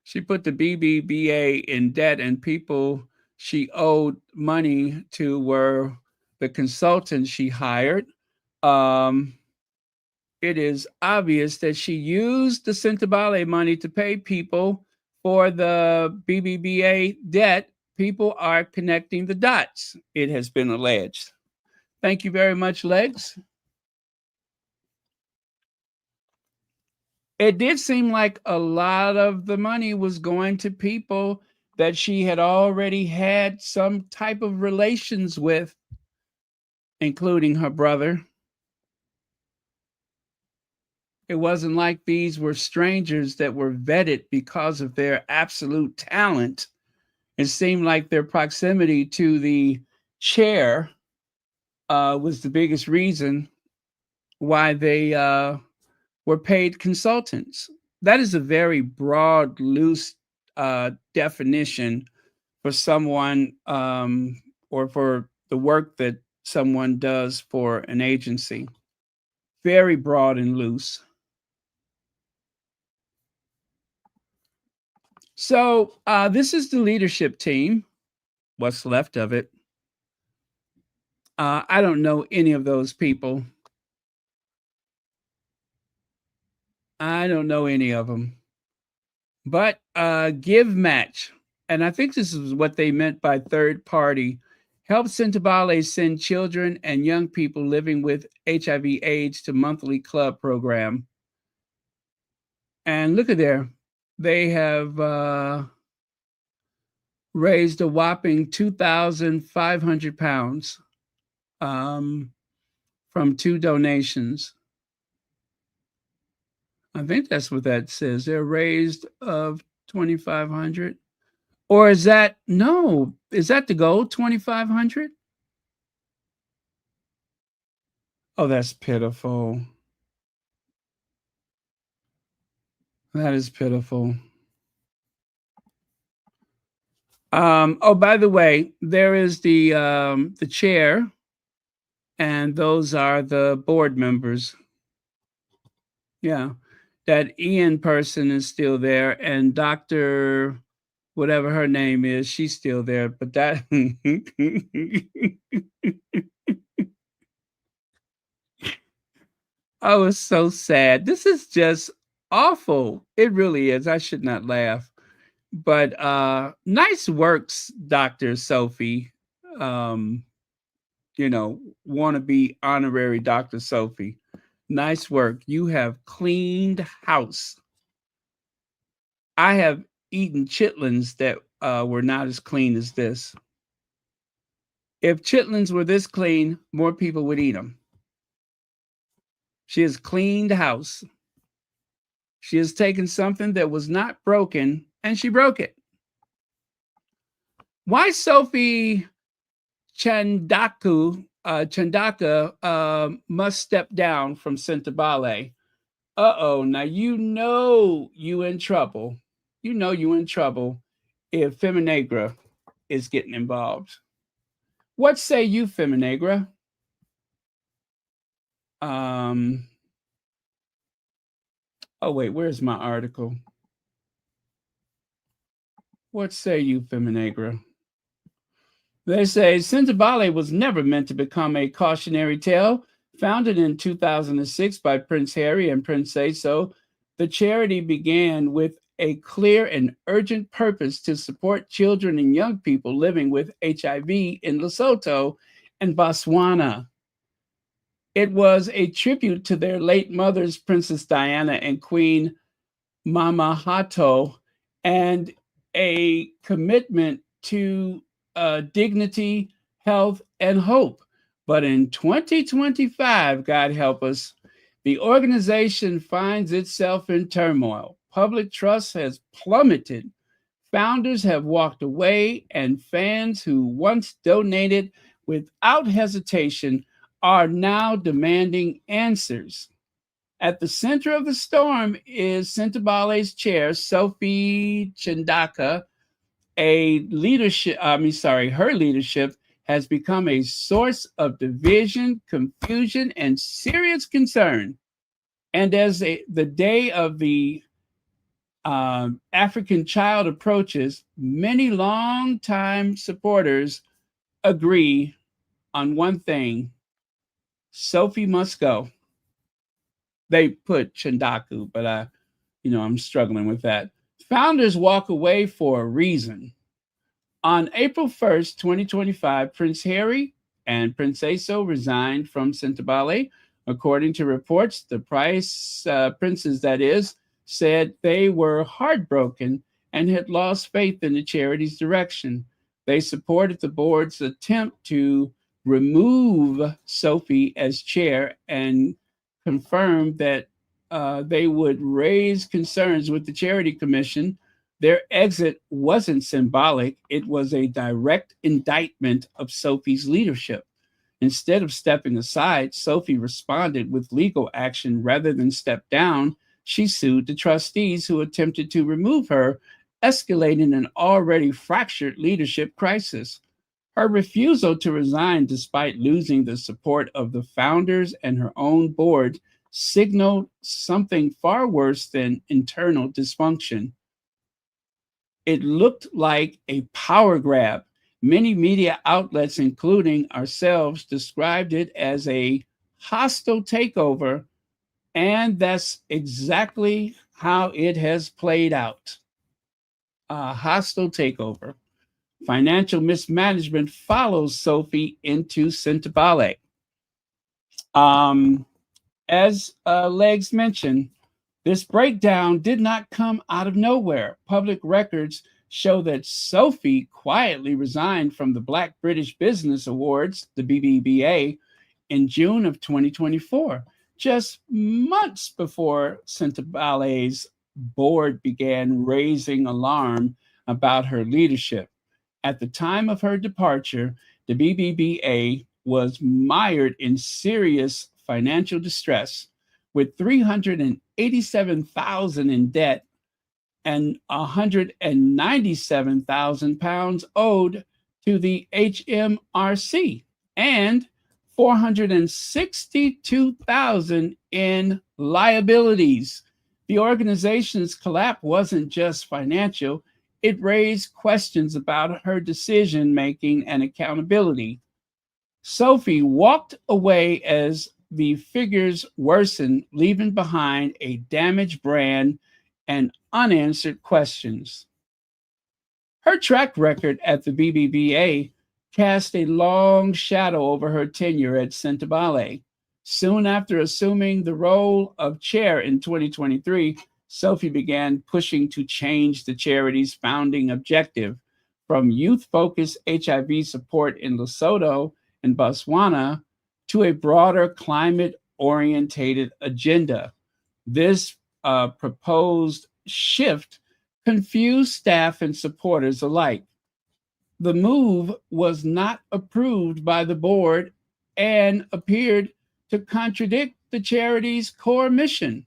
She put the BBBA in debt, and people she owed money to were the consultants she hired. It is obvious that she used the Sentebale money to pay people for the BBBA debt. People are connecting the dots, it has been alleged. Thank you very much, Legs. It did seem like a lot of the money was going to people that she had already had some type of relations with, including her brother. It wasn't like these were strangers that were vetted because of their absolute talent. It seemed like their proximity to the chair was the biggest reason why they were paid consultants. That is a very broad, loose definition for someone or for the work that someone does for an agency. Very broad and loose. So this is the leadership team, what's left of it. I don't know any of those people. I don't know any of them. But give match, and I think this is what they meant by third party, help Sentebale send children and young people living with HIV/AIDS to monthly club program. And look at there, they have raised a whopping £2,500 from 2 donations. I think that's what that says. They're raised of 2,500. Or is that no? Is that the goal? 2,500? Oh, that's pitiful. That is pitiful. Oh, by the way, there is the chair, and those are the board members. Yeah, that Ian person is still there, and Dr. whatever her name is, she's still there. But that oh, it's so sad. This is just awful. It really is. I should not laugh. But nice works, Dr. Sophie. Um, want to be honorary Dr. Sophie. Nice work. You have cleaned house. I have eaten chitlins that were not as clean as this. If chitlins were this clean, more people would eat them. She has cleaned house. She has taken something that was not broken and she broke it. Why Sophie Chandaka must step down from Sentebale? Now you in trouble. You know you in trouble if Feminegra is getting involved. What say you, Feminegra? Oh wait, where's my article? What say you, Feminegra? They say Sentebale was never meant to become a cautionary tale. Founded in 2006 by Prince Harry and Princess So, the charity began with a clear and urgent purpose to support children and young people living with HIV in Lesotho and Botswana. It was a tribute to their late mothers, Princess Diana and Queen Mamahato, and a commitment to dignity, health, and hope. But in 2025, God help us, the organization finds itself in turmoil. Public trust has plummeted. Founders have walked away, and fans who once donated without hesitation are now demanding answers. At the center of the storm is Sentebale's chair, Sophie Chandaka. Her leadership has become a source of division, confusion, and serious concern. And as the day of the African child approaches, many longtime supporters agree on one thing: Sophie must go. They put Chandaku, but I'm struggling with that. Founders walk away for a reason. On April 1st, 2025, Prince Harry and Princess So resigned from Sentebale. According to reports, the princes, that is, said they were heartbroken and had lost faith in the charity's direction. They supported the board's attempt to remove Sophie as chair and confirmed that they would raise concerns with the Charity Commission. Their exit wasn't symbolic, it was a direct indictment of Sophie's leadership. Instead of stepping aside, Sophie responded with legal action rather than step down. She sued the trustees who attempted to remove her, escalating an already fractured leadership crisis. Her refusal to resign despite losing the support of the founders and her own board signaled something far worse than internal dysfunction. It looked like a power grab. Many media outlets, including ourselves, described it as a hostile takeover, and that's exactly how it has played out. A hostile takeover. Financial mismanagement follows Sophie into Sentebale. As Legs mentioned, this breakdown did not come out of nowhere. Public records show that Sophie quietly resigned from the Black British Business Awards, the BBBA, in June of 2024, just months before Sentebale's board began raising alarm about her leadership. At the time of her departure, the BBBA was mired in serious financial distress with 387,000 in debt and 197,000 pounds owed to the HMRC and 462,000 in liabilities. The organization's collapse wasn't just financial, it raised questions about her decision making and accountability. Sophie walked away as the figures worsened, leaving behind a damaged brand and unanswered questions. Her track record at the BBBA cast a long shadow over her tenure at Sentebale. Soon after assuming the role of chair in 2023, Sophie began pushing to change the charity's founding objective from youth-focused HIV support in Lesotho and Botswana to a broader climate-orientated agenda. This proposed shift confused staff and supporters alike. The move was not approved by the board and appeared to contradict the charity's core mission.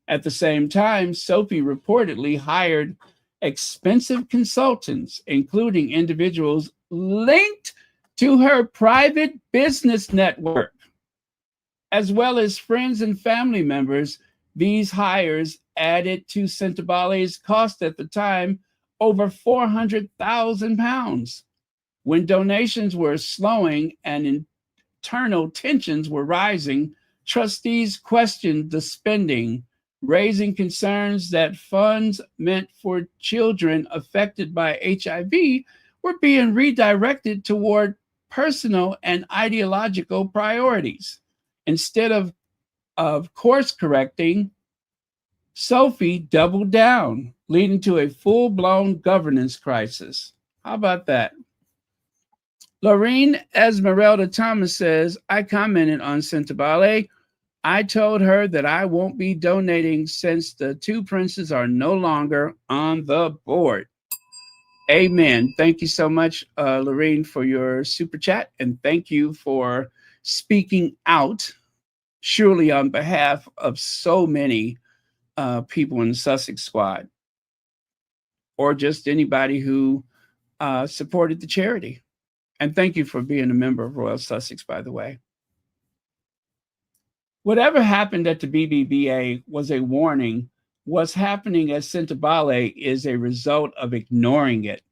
At the same time, Sophie reportedly hired expensive consultants, including individuals linked to her private business network, as well as friends and family members. These hires added to Sentebale's cost at the time over 400,000 pounds. When donations were slowing and internal tensions were rising, trustees questioned the spending, raising concerns that funds meant for children affected by HIV were being redirected toward personal and ideological priorities. Instead of course correcting, Sophie doubled down, leading to a full-blown governance crisis. How about that? Lorene Esmeralda Thomas says, I commented on Sentebale. I told her that I won't be donating since the two princes are no longer on the board. Amen. Thank you so much, Lorene, for your super chat. And thank you for speaking out, surely on behalf of so many people in the Sussex squad, or just anybody who supported the charity. And thank you for being a member of Royal Sussex, by the way. Whatever happened at the BBBA was a warning. What's happening at Sentebale is a result of ignoring it.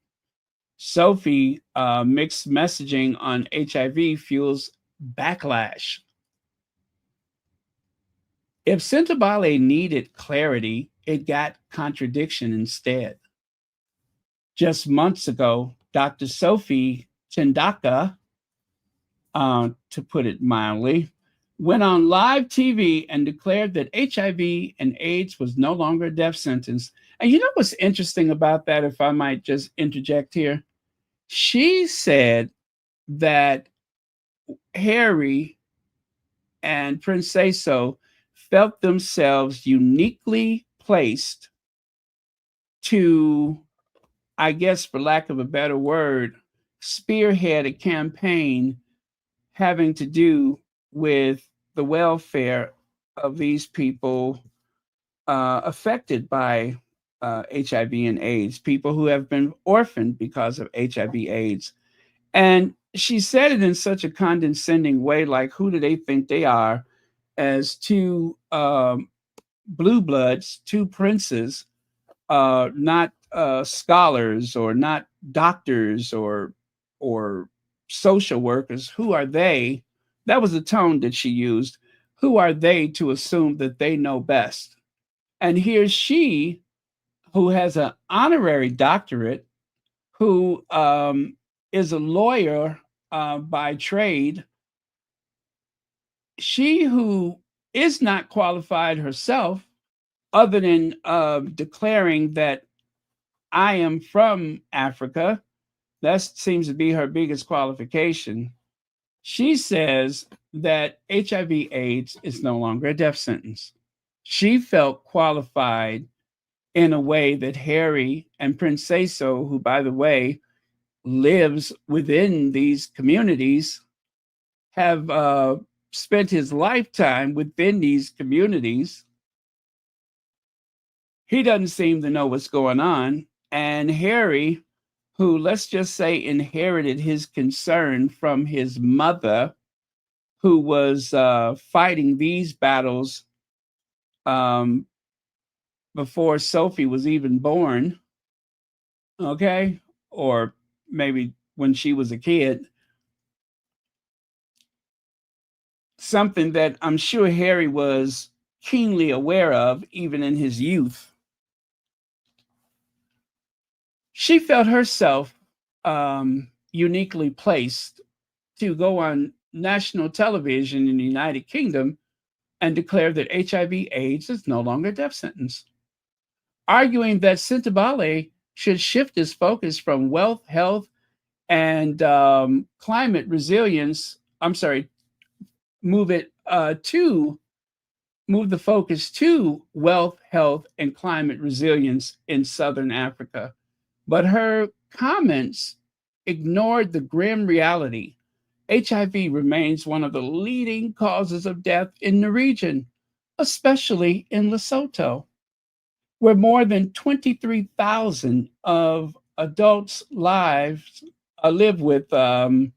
Sophie mixed messaging on HIV fuels backlash. If Sentebale needed clarity, it got contradiction instead. Just months ago, Dr. Sophie Chandaka, to put it mildly, went on live TV and declared that HIV and AIDS was no longer a death sentence. And you know what's interesting about that, if I might just interject here? She said that Harry and Prince felt themselves uniquely placed to, I guess, for lack of a better word, spearhead a campaign having to do with the welfare of these people affected by HIV and AIDS, people who have been orphaned because of HIV/AIDS. And she said it in such a condescending way, like, who do they think they are, as two blue bloods, two princes, not scholars or not doctors or social workers. Who are they? That was the tone that she used. Who are they to assume that they know best? And here's she, who has an honorary doctorate, who is a lawyer by trade. She, who is not qualified herself, other than declaring that I am from Africa. That seems to be her biggest qualification. She says that HIV/AIDS is no longer a death sentence. She felt qualified in a way that Harry and Prince who, by the way, lives within these communities, have spent his lifetime within these communities. He doesn't seem to know what's going on. And Harry, who, let's just say, inherited his concern from his mother, who was fighting these battles um, before Sophie was even born, okay? Or maybe when she was a kid. Something that I'm sure Harry was keenly aware of, even in his youth. She felt herself uniquely placed to go on national television in the United Kingdom and declare that HIV/AIDS is no longer a death sentence, arguing that Sentebale should shift its focus from wealth, health, and climate resilience. I'm sorry, move it to move the focus to wealth, health, and climate resilience in Southern Africa. But her comments ignored the grim reality. HIV remains one of the leading causes of death in the region, especially in Lesotho, where more than 23,000 of adults' lives live with the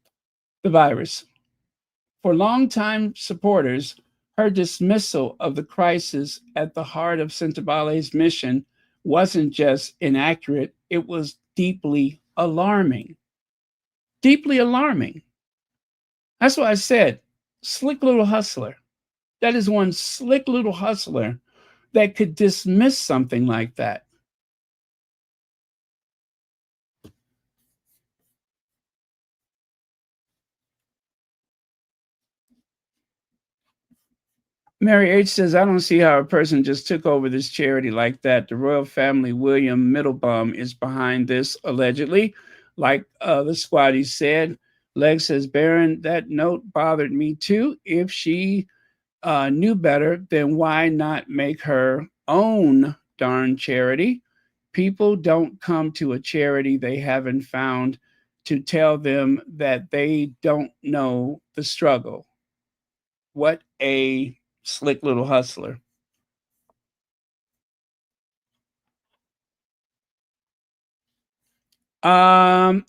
virus. For longtime supporters, her dismissal of the crisis at the heart of Sentebale's mission wasn't just inaccurate, it was deeply alarming. Deeply alarming. That's why I said, slick little hustler. That is one slick little hustler that could dismiss something like that. Mary H says, I don't see how a person just took over this charity like that. The royal family, William Middleton, is behind this, allegedly. Like the squatty said, Leg says, Baron, that note bothered me too. If she knew better, then why not make her own darn charity? People don't come to a charity they haven't found to tell them that they don't know the struggle. What a slick little hustler. I'm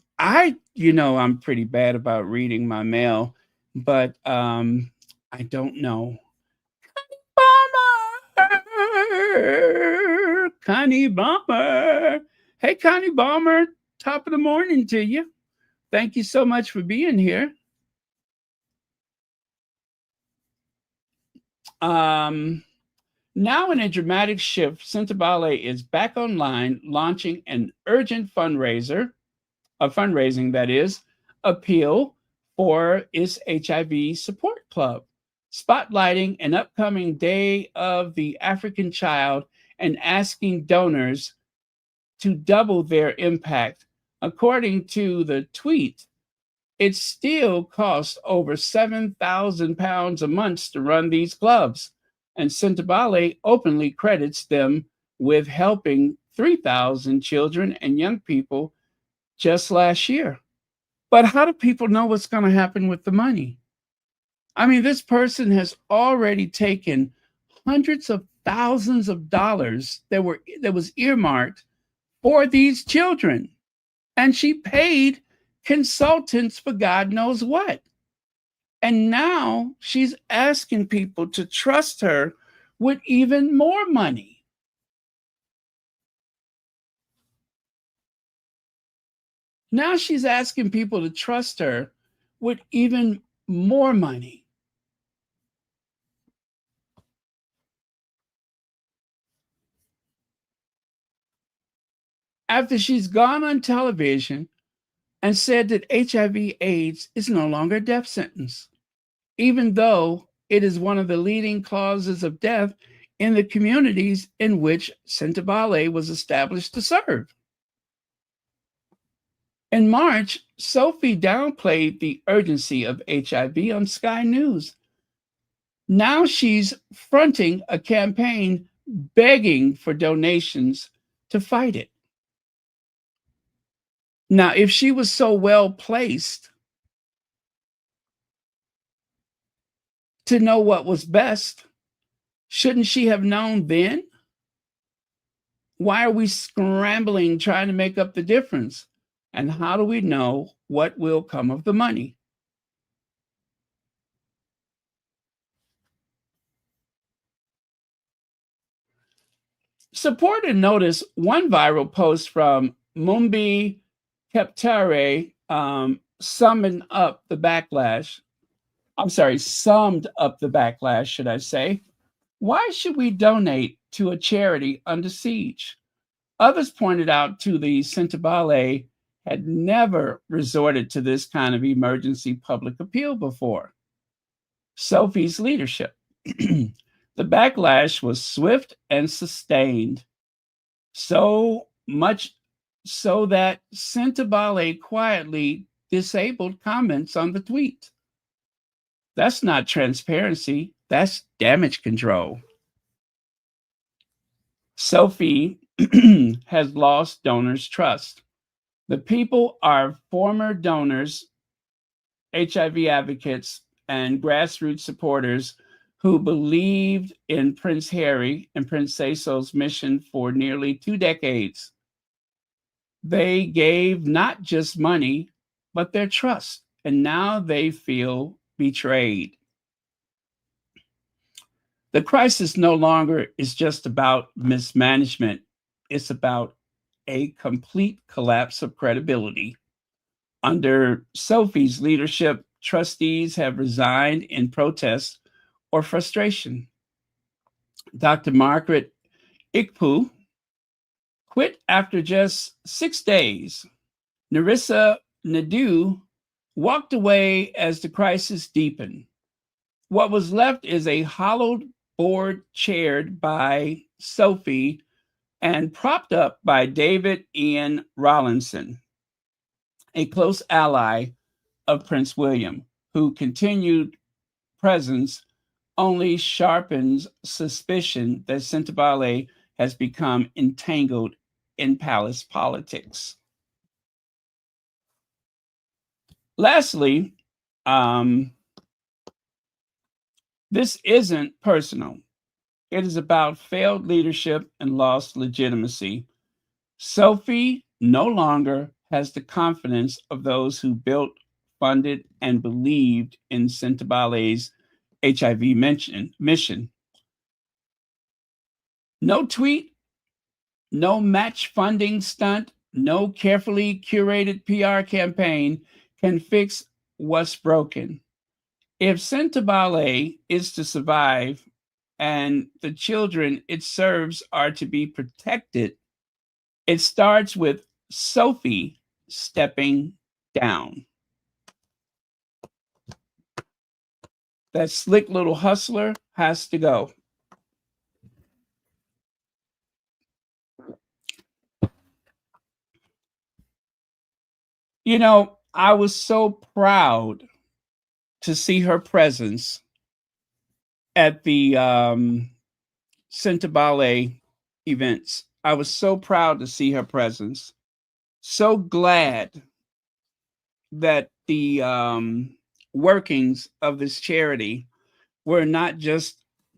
pretty bad about reading my mail, but I don't know. Bomber, Connie Bomber. Hey, Connie Bomber. Top of the morning to you. Thank you so much for being here. Now, in a dramatic shift, Sentebale is back online, launching an urgent fundraising that is, appeal for its HIV support club. spotlighting an upcoming Day of the African Child and asking donors to double their impact. According to the tweet, it still costs over £7,000 a month to run these clubs, and Sentebale openly credits them with helping 3,000 children and young people just last year. But how do people know what's going to happen with the money? I mean, this person has already taken hundreds of thousands of dollars that was earmarked for these children, and she paid consultants for God knows what. And now she's asking people to trust her with even more money. Now she's asking people to trust her with even more money. After she's gone on television and said that HIV/AIDS is no longer a death sentence, even though it is one of the leading causes of death in the communities in which Sentebale was established to serve. In March, Sophie downplayed the urgency of HIV on Sky News. Now she's fronting a campaign begging for donations to fight it. Now, if she was so well placed to know what was best, shouldn't she have known then? Why are we scrambling trying to make up the difference? And how do we know what will come of the money? Support and notice one viral post from Mumbi Keptare summed up the backlash. Summed up the backlash, should I say. Why should we donate to a charity under siege? Others pointed out to the Sentebale had never resorted to this kind of emergency public appeal before. Sophie's leadership. The backlash was swift and sustained, so much so that Sentebale quietly disabled comments on the tweet. That's not transparency, that's damage control. Sophie has lost donors' trust. The people are former donors, HIV advocates, and grassroots supporters who believed in Prince Harry and Prince Cecil's mission for nearly 2 decades. They gave not just money, but their trust, and now they feel betrayed. The crisis no longer is just about mismanagement. It's about a complete collapse of credibility. Under Sophie's leadership, trustees have resigned in protest or frustration. Dr. Margaret Ikpu quit after just 6 days. Narissa Nadu walked away as the crisis deepened. What was left is a hollowed board chaired by Sophie and propped up by David Ian Rawlinson, a close ally of Prince William, whose continued presence only sharpens suspicion that Sentebale has become entangled in palace politics. Lastly, this isn't personal. It is about failed leadership and lost legitimacy. Sophie no longer has the confidence of those who built, funded, and believed in Sentebale's HIV mission. No tweet, no match funding stunt, no carefully curated PR campaign can fix what's broken. If Sentebale is to survive and the children it serves are to be protected, it starts with Sophie stepping down. That slick little hustler has to go. You know, I was so proud to see her presence at the Sentebale events. I was so proud to see her presence. So glad that the workings of this charity were not just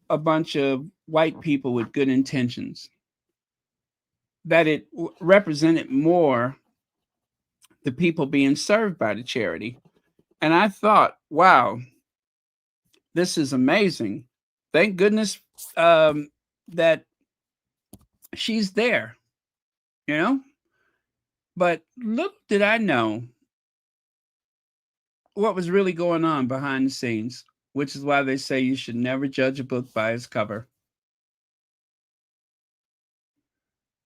a bunch of white people with good intentions, that it represented more the people being served by the charity. And I thought, wow, this is amazing. Thank goodness that she's there, you know? But little did I know what was really going on behind the scenes, which is why they say you should never judge a book by its cover.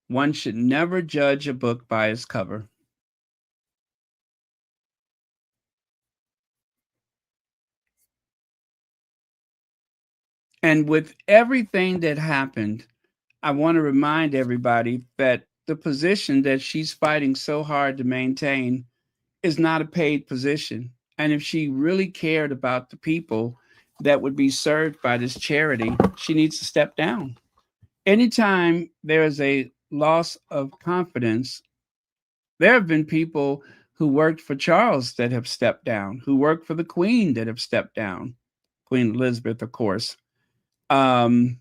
One should never judge a book by its cover. And with everything that happened, I want to remind everybody that the position that she's fighting so hard to maintain is not a paid position. And if she really cared about the people that would be served by this charity, she needs to step down. Anytime there is a loss of confidence, there have been people who worked for Charles that have stepped down, who worked for the Queen that have stepped down, Queen Elizabeth, of course. Um,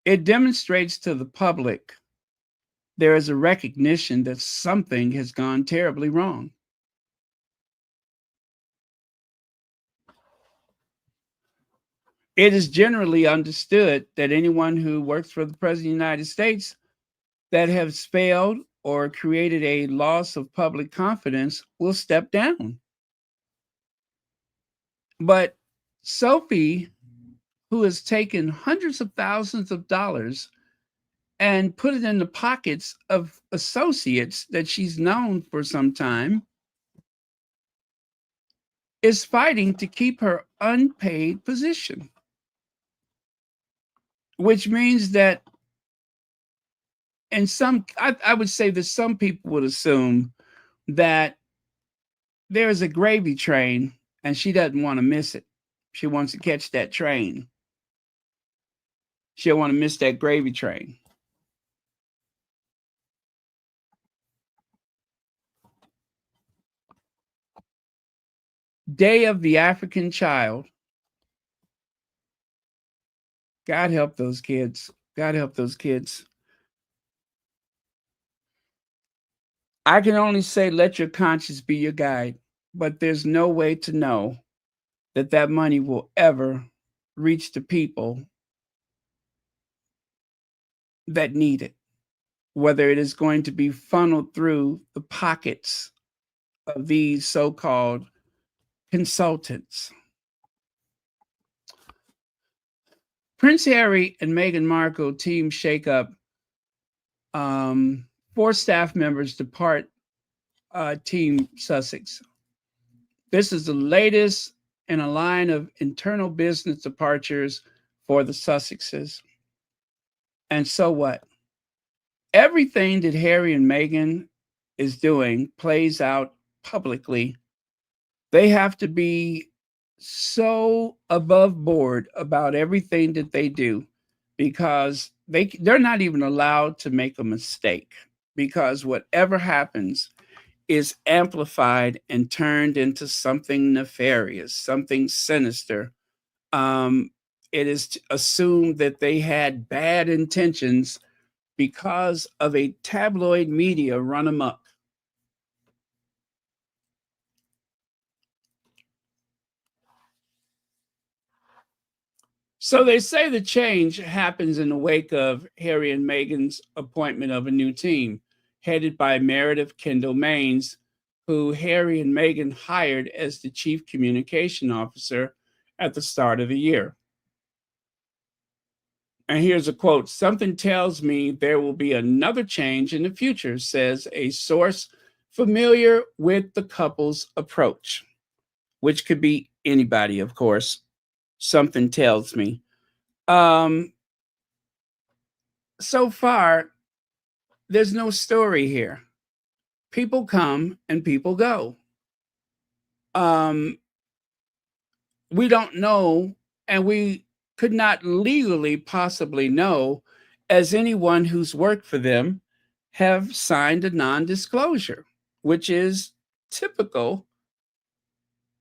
it demonstrates to the public there is a recognition that something has gone terribly wrong. It is generally understood that anyone who works for the President of the United States that has failed or created a loss of public confidence will step down. But Sophie, who has taken hundreds of thousands of dollars and put it in the pockets of associates that she's known for some time, is fighting to keep her unpaid position, which means that I would say that some people would assume that there's a gravy train and she doesn't want to miss it. She wants to catch that train. She don't want to miss that gravy train. Day of the African Child. God help those kids. God help those kids. I can only say let your conscience be your guide, but there's no way to know that that money will ever reach the people that need it, whether it is going to be funneled through the pockets of these so-called consultants. Prince Harry and Meghan Markle team shakeup. 4 staff members depart Team Sussex. This is the latest in a line of internal business departures for the Sussexes. And so what? Everything that Harry and Meghan is doing plays out publicly. They have to be so above board about everything that they do because they're not even allowed to make a mistake, because whatever happens is amplified and turned into something nefarious, something sinister. Um, it is assumed that they had bad intentions because of a tabloid media run amok. So they say the change happens in the wake of Harry and Meghan's appointment of a new team, headed by Meredith Kendall Maines, who Harry and Meghan hired as the chief communication officer at the start of the year. And here's a quote: "Something tells me there will be another change in the future," says a source familiar with the couple's approach, which could be anybody, of course. something tells me. Um, so far, there's no story here. People come and people go. Um, we don't know, and we could not legally possibly know, as anyone who's worked for them have signed a non disclosure, which is typical,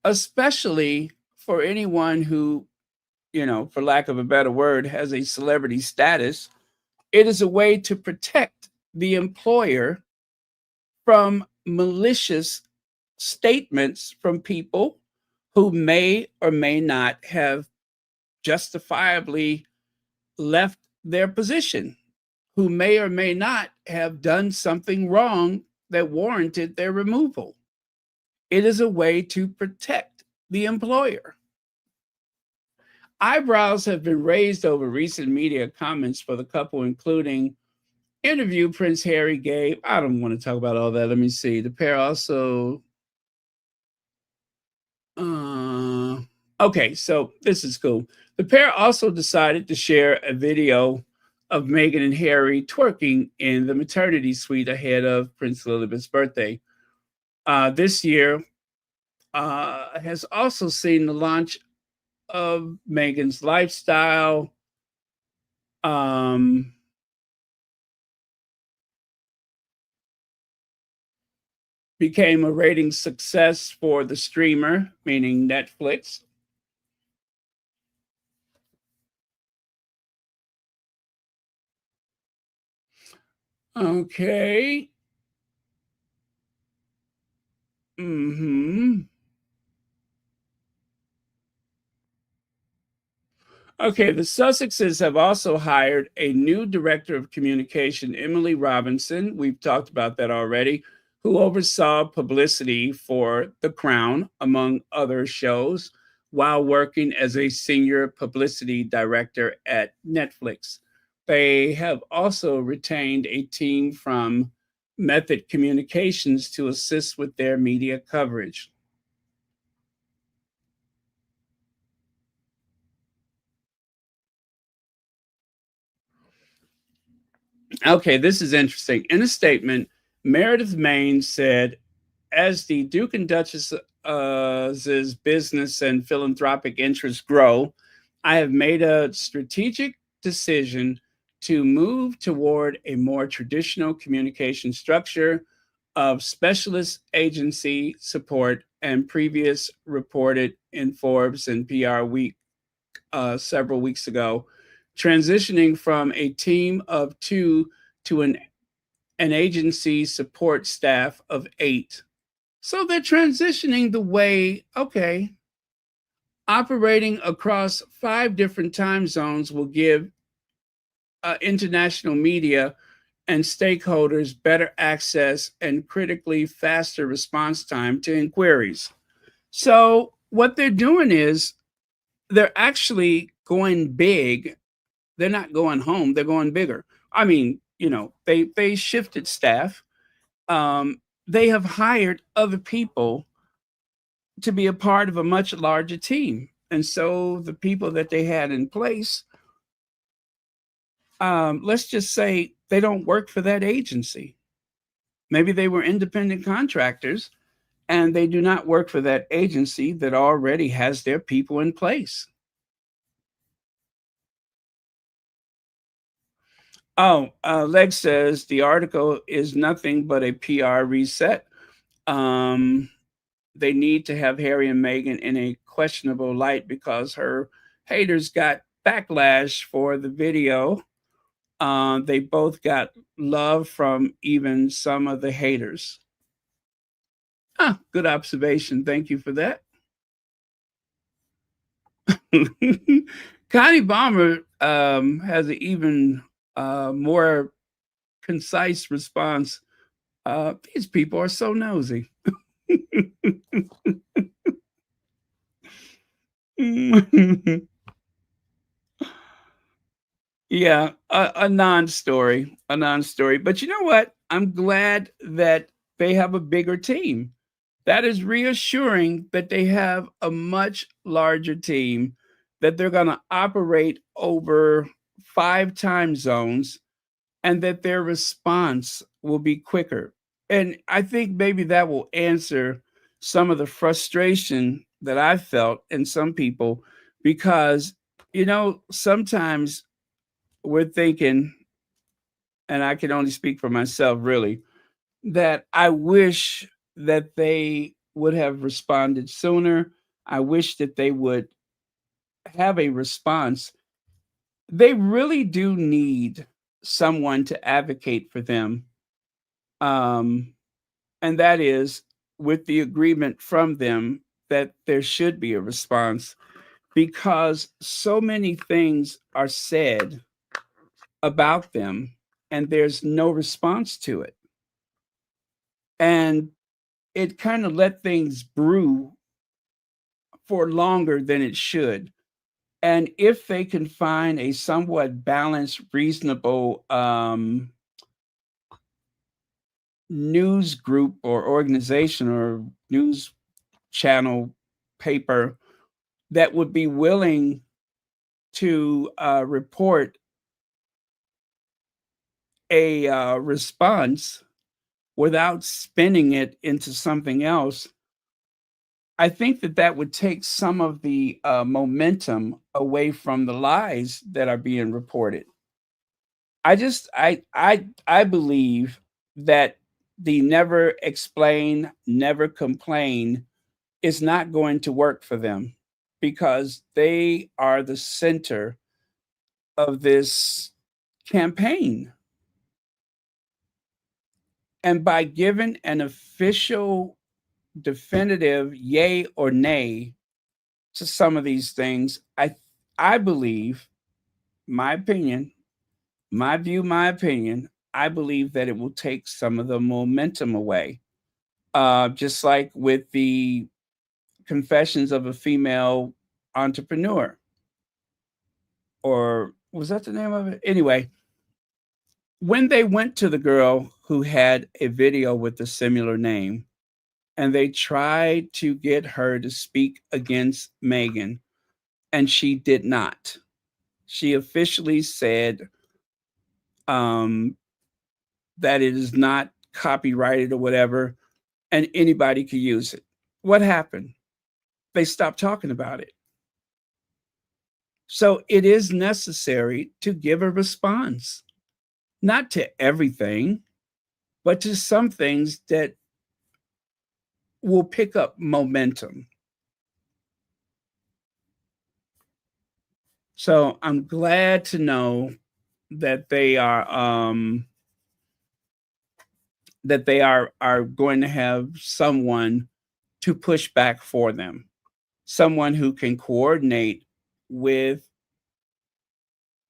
especially for anyone who, for lack of a better word, has a celebrity status. It is a way to protect the employer from malicious statements from people who may or may not have justifiably left their position, who may or may not have done something wrong that warranted their removal. It is a way to protect the employer. Eyebrows have been raised over recent media comments for the couple, including interview Prince Harry gave. I don't want to talk about all that. Let me see. The pair also. Okay, so this is cool. The pair also decided to share a video of Meghan and Harry twerking in the maternity suite ahead of Prince Elizabeth's birthday. This year has also seen the launch of Meghan's lifestyle. Became a rating success for the streamer, meaning Netflix. Okay. Mm-hmm. Okay, the Sussexes have also hired a new director of communication, Emily Robinson. We've talked about that already, who oversaw publicity for The Crown, among other shows, while working as a senior publicity director at Netflix. They have also retained a team from Method Communications to assist with their media coverage. Okay, this is interesting. In a statement, Meredith Main said, as the Duke and Duchess's business and philanthropic interests grow, I have made a strategic decision to move toward a more traditional communication structure of specialist agency support and previous reported in Forbes and PR Week several weeks ago, transitioning from a team of two to an agency support staff of 8. So they're transitioning the way, okay, operating across 5 different time zones will give international media and stakeholders better access and critically faster response time to inquiries. So what they're doing is they're actually going big. They're not going home, they're going bigger. I mean, they shifted staff. They have hired other people to be a part of a much larger team. And so the people that they had in place, let's just say they don't work for that agency. Maybe they were independent contractors and they do not work for that agency that already has their people in place. Oh, Leg says the article is nothing but a PR reset. Um, they need to have Harry and Meghan in a questionable light because her haters got backlash for the video. They both got love from even some of the haters. Good observation. Thank you for that. Connie Bomber has an even more concise response. These people are so nosy. Yeah, a non-story, a non-story. But you know what? I'm glad that they have a bigger team. That is reassuring that they have a much larger team that they're going to operate over 5 time zones, and that their response will be quicker. And I think maybe that will answer some of the frustration that I felt in some people, because, sometimes we're thinking, and I can only speak for myself really, that I wish that they would have responded sooner. I wish that they would have a response. They really do need someone to advocate for them. Um, and that is with the agreement from them that there should be a response, because so many things are said about them and there's no response to it. And it kind of let things brew for longer than it should. And if they can find a somewhat balanced, reasonable news group or organization or news channel, paper, that would be willing to report a response without spinning it into something else, I think that that would take some of the momentum away from the lies that are being reported. I believe that the never explain, never complain is not going to work for them, because they are the center of this campaign. And by giving an official, definitive yay or nay to some of these things, I believe, my opinion, my view, my opinion, I believe that it will take some of the momentum away. Just like with the confessions of a female entrepreneur, or was that the name of it? Anyway, when they went to the girl who had a video with a similar name, and they tried to get her to speak against Meghan, and she did not. She officially said um, that it is not copyrighted or whatever, and anybody could use it. What happened? They stopped talking about it. So it is necessary to give a response, not to everything, but to some things that will pick up momentum. So I'm glad to know that they are going to have someone to push back for them, someone who can coordinate with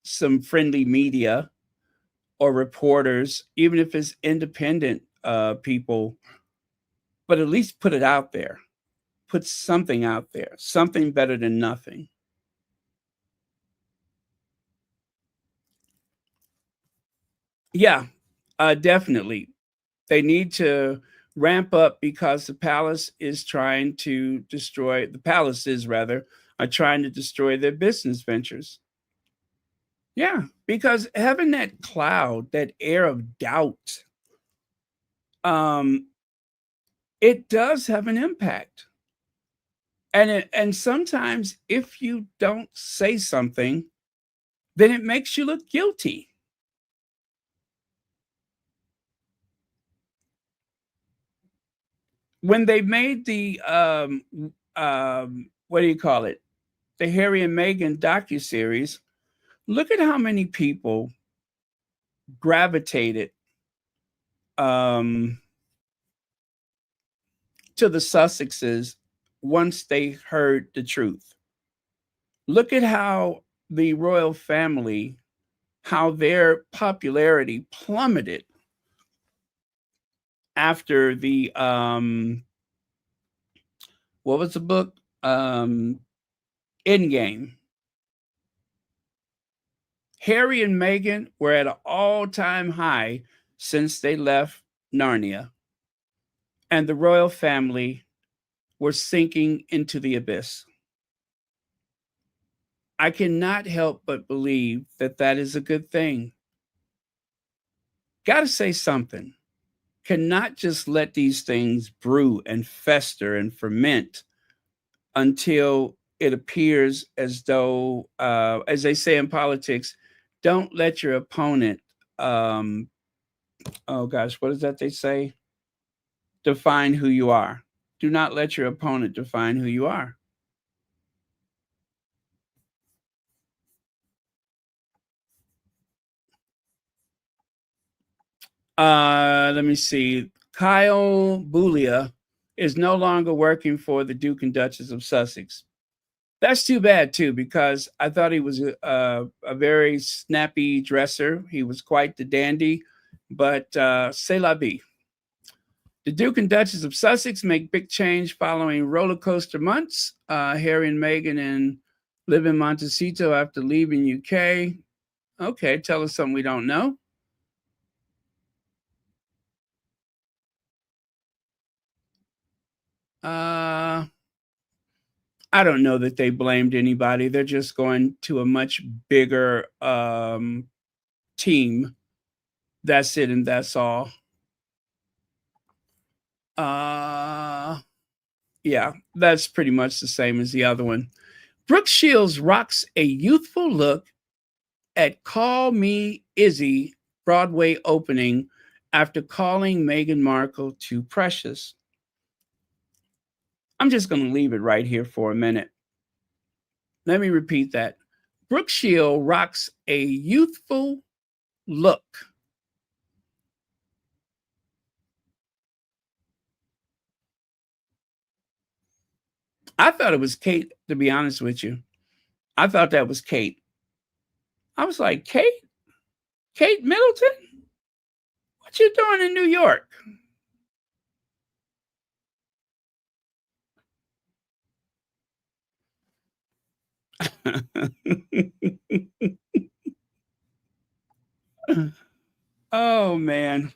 some friendly media or reporters, even if it's independent people, but at least put it out there, put something out there, something better than nothing. Yeah, definitely. They need to ramp up, because the palaces rather, are trying to destroy their business ventures. Yeah, because having that cloud, that air of doubt, um, it does have an impact. And sometimes if you don't say something, then it makes you look guilty. When they made the what do you call it? The Harry and Meghan docuseries, look at how many people gravitated um to the Sussexes once they heard the truth. Look at how the royal family, how their popularity plummeted after the what was the book? Endgame. Harry and Meghan were at an all-time high since they left Narnia, and the royal family were sinking into the abyss. I cannot help but believe that that is a good thing. Got to say something. Cannot just let these things brew and fester and ferment until it appears as though, as they say in politics, don't let your opponent, um, oh gosh, what is that they say? Define who you are. Do not let your opponent define who you are. Let me see. Kyle Boulia is no longer working for the Duke and Duchess of Sussex. That's too bad too, because I thought he was a very snappy dresser. He was quite the dandy, but c'est la vie. The Duke and Duchess of Sussex make big change following roller coaster months. Harry and Meghan and live in Montecito after leaving UK. Okay, tell us something we don't know. I don't know that they blamed anybody. They're just going to a much bigger team. That's it, and that's all. Yeah, that's pretty much the same as the other one. Brooke Shields rocks a youthful look at Call Me Izzy Broadway opening after calling Meghan Markle too precious. I'm just going to leave it right here for a minute. Let me repeat that. Brooke Shields rocks a youthful look. I thought it was Kate, to be honest with you. I thought that was Kate. I was like, Kate? Kate Middleton? What you doing in New York? Oh, man.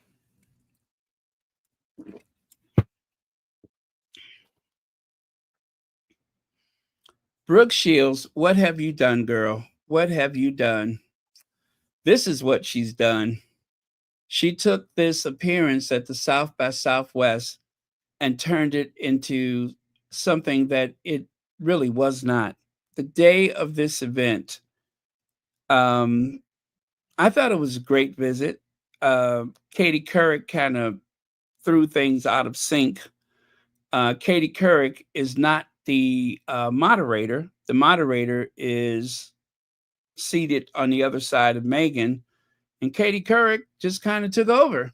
Brooke Shields, what have you done, girl? What have you done? This is what she's done. She took this appearance at the South by Southwest and turned it into something that it really was not. The day of this event, um, I thought it was a great visit. Katie Couric kind of threw things out of sync. Katie Couric is not the moderator. The moderator is seated on the other side of Meghan, and Katie Couric just kind of took over,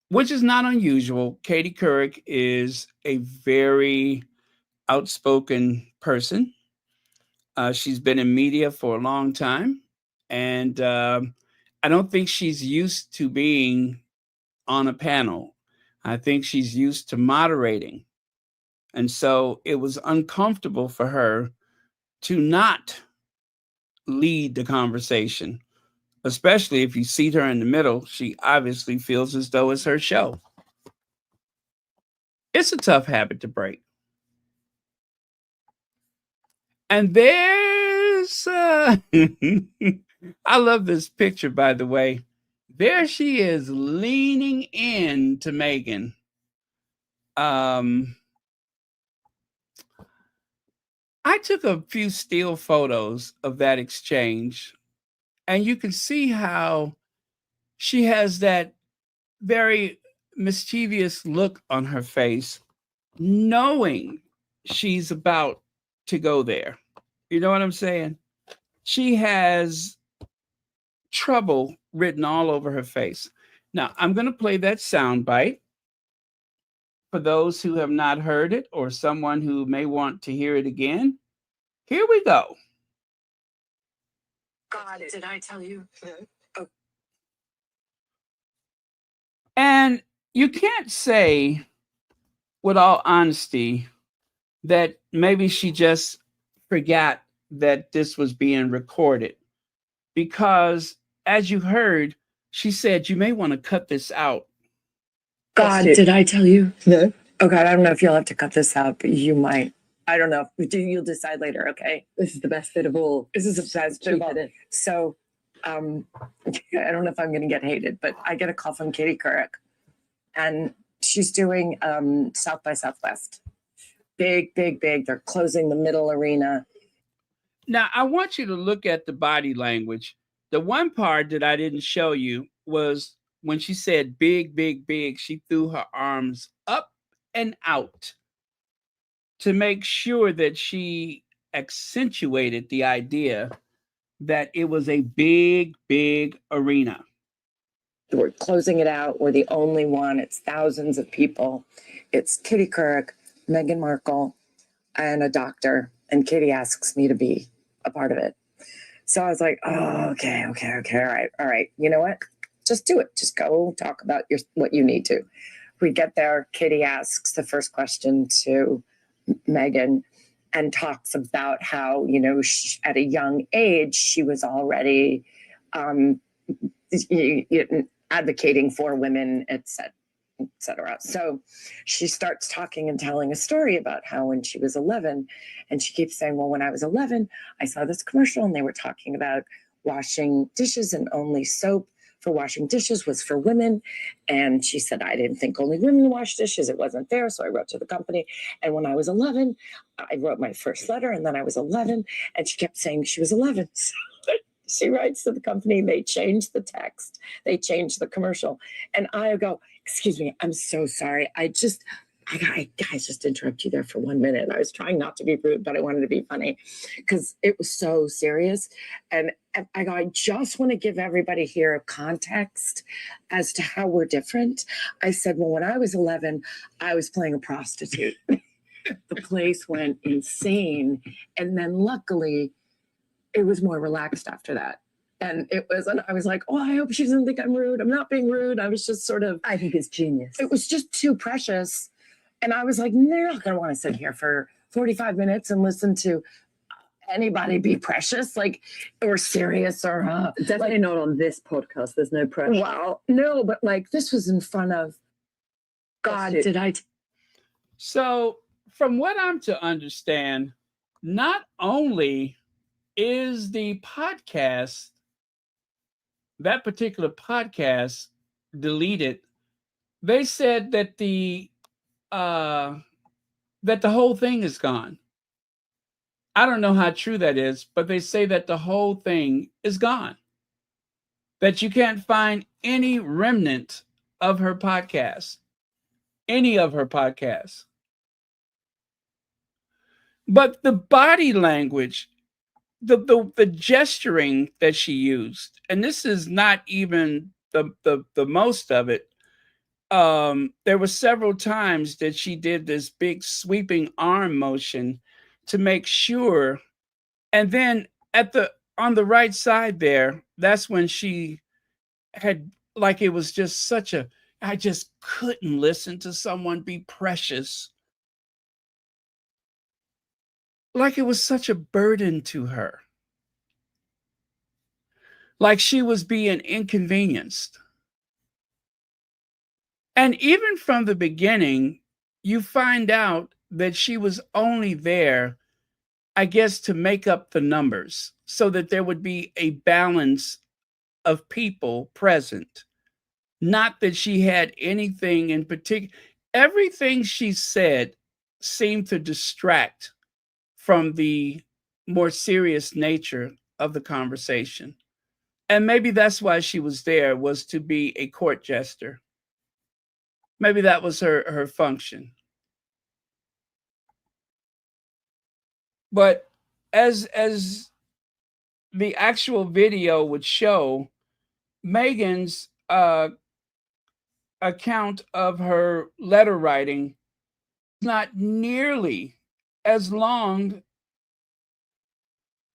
which is not unusual. Katie Couric is a very outspoken person. She's been in media for a long time, and I don't think she's used to being on a panel. I think she's used to moderating. And so it was uncomfortable for her to not lead the conversation, especially if you seat her in the middle. She obviously feels as though it's her show. It's a tough habit to break. And there's, I love this picture, by the way. There she is leaning in to Meghan. I took a few still photos of that exchange, and you can see how she has that very mischievous look on her face, knowing she's about to go there. You know what I'm saying? She has trouble written all over her face. Now, I'm going to play that sound bite for those who have not heard it or someone who may want to hear it again. Here we go. God, did I tell you? Oh. And you can't say, with all honesty, that maybe she just forgot that this was being recorded. Because, as you heard, she said, you may want to cut this out. God, did I tell you? No. Oh God, I don't know if you'll have to cut this out, but you might. I don't know. You'll decide later, okay? This is the best bit of all. This is the best bit of all. Keep it in. So, I don't know if I'm going to get hated, but I get a call from Katie Couric, and she's doing South by Southwest. Big. They're closing the middle arena. Now, I want you to look at the body language. The one part that I didn't show you was when she said big, she threw her arms up and out to make sure that she accentuated the idea that it was a big arena. We're closing it out. We're the only one. It's thousands of people. It's Katie Couric, Meghan Markle, and a doctor. And Katie asks me to be a part of it. So I was like, oh, okay. All right. You know what? Just do it. Just go talk about what you need to. We get there. Katie asks the first question to Meghan and talks about how, at a young age, she was already advocating for women, etc. So she starts talking and telling a story about how when she was 11, and she keeps saying, well, when I was 11, I saw this commercial and they were talking about washing dishes, and only soap for washing dishes was for women. And she said, I didn't think only women wash dishes. It wasn't fair. So I wrote to the company. And when I was 11, I wrote my first letter, and then I was 11, and she kept saying she was 11. So she writes to the company. They changed the text. They changed the commercial. And I go, excuse me, I'm so sorry. I guys, just interrupt you there for 1 minute. I was trying not to be rude, but I wanted to be funny because it was so serious. And I go, I just want to give everybody here a context as to how we're different. I said, well, when I was 11, I was playing a prostitute. The place went insane. And then luckily, it was more relaxed after that. And I was like, oh, I hope she doesn't think I'm rude. I'm not being rude. I was just sort of. I think it's genius. It was just too precious. And I was like, they're not going to want to sit here for 45 minutes and listen to anybody be precious, or serious, or. Definitely not on this podcast. There's no pressure. Well, no, but this was in front of God. Did I? So, from what I'm to understand, not only is the podcast, that particular podcast, deleted, they said that the whole thing is gone. I don't know how true that is, but they say that the whole thing is gone. That you can't find any remnant of her podcast, any of her podcasts. But the body language, the gesturing that she used, and this is not even the most of it. There were several times that she did this big sweeping arm motion to make sure, and then on the right side there, that's when she had, it was just I just couldn't listen to someone be precious. Like it was such a burden to her. Like she was being inconvenienced. And even from the beginning, you find out that she was only there, I guess, to make up the numbers so that there would be a balance of people present. Not that she had anything in particular. Everything she said seemed to distract from the more serious nature of the conversation. And maybe that's why she was there, was to be a court jester. Maybe that was her function. But as the actual video would show, Meghan's account of her letter writing is not nearly as long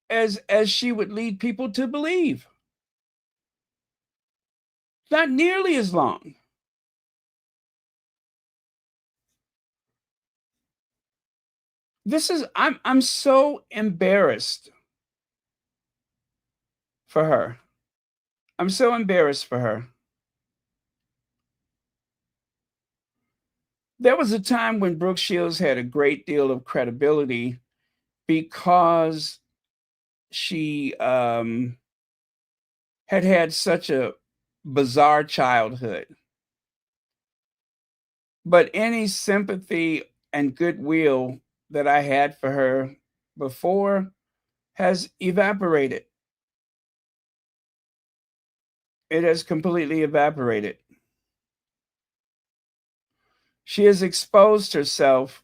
as she would lead people to believe. Not nearly as long. I'm so embarrassed for her. I'm so embarrassed for her. there was a time when Brooke Shields had a great deal of credibility because she had had such a bizarre childhood. But any sympathy and goodwill that I had for her before has evaporated. It has completely evaporated. She has exposed herself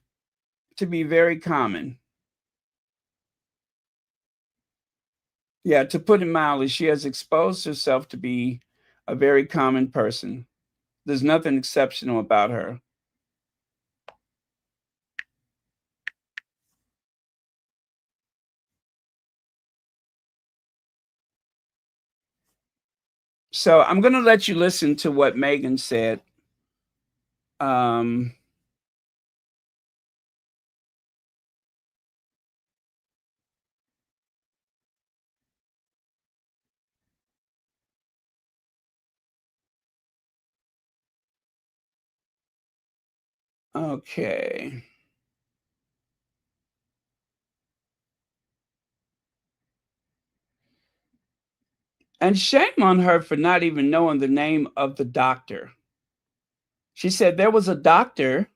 to be very common. Yeah, to put it mildly, she has exposed herself to be a very common person. There's nothing exceptional about her. So I'm going to let you listen to what Meghan said. Um, okay. And shame on her for not even knowing the name of the doctor. She said there was a doctor.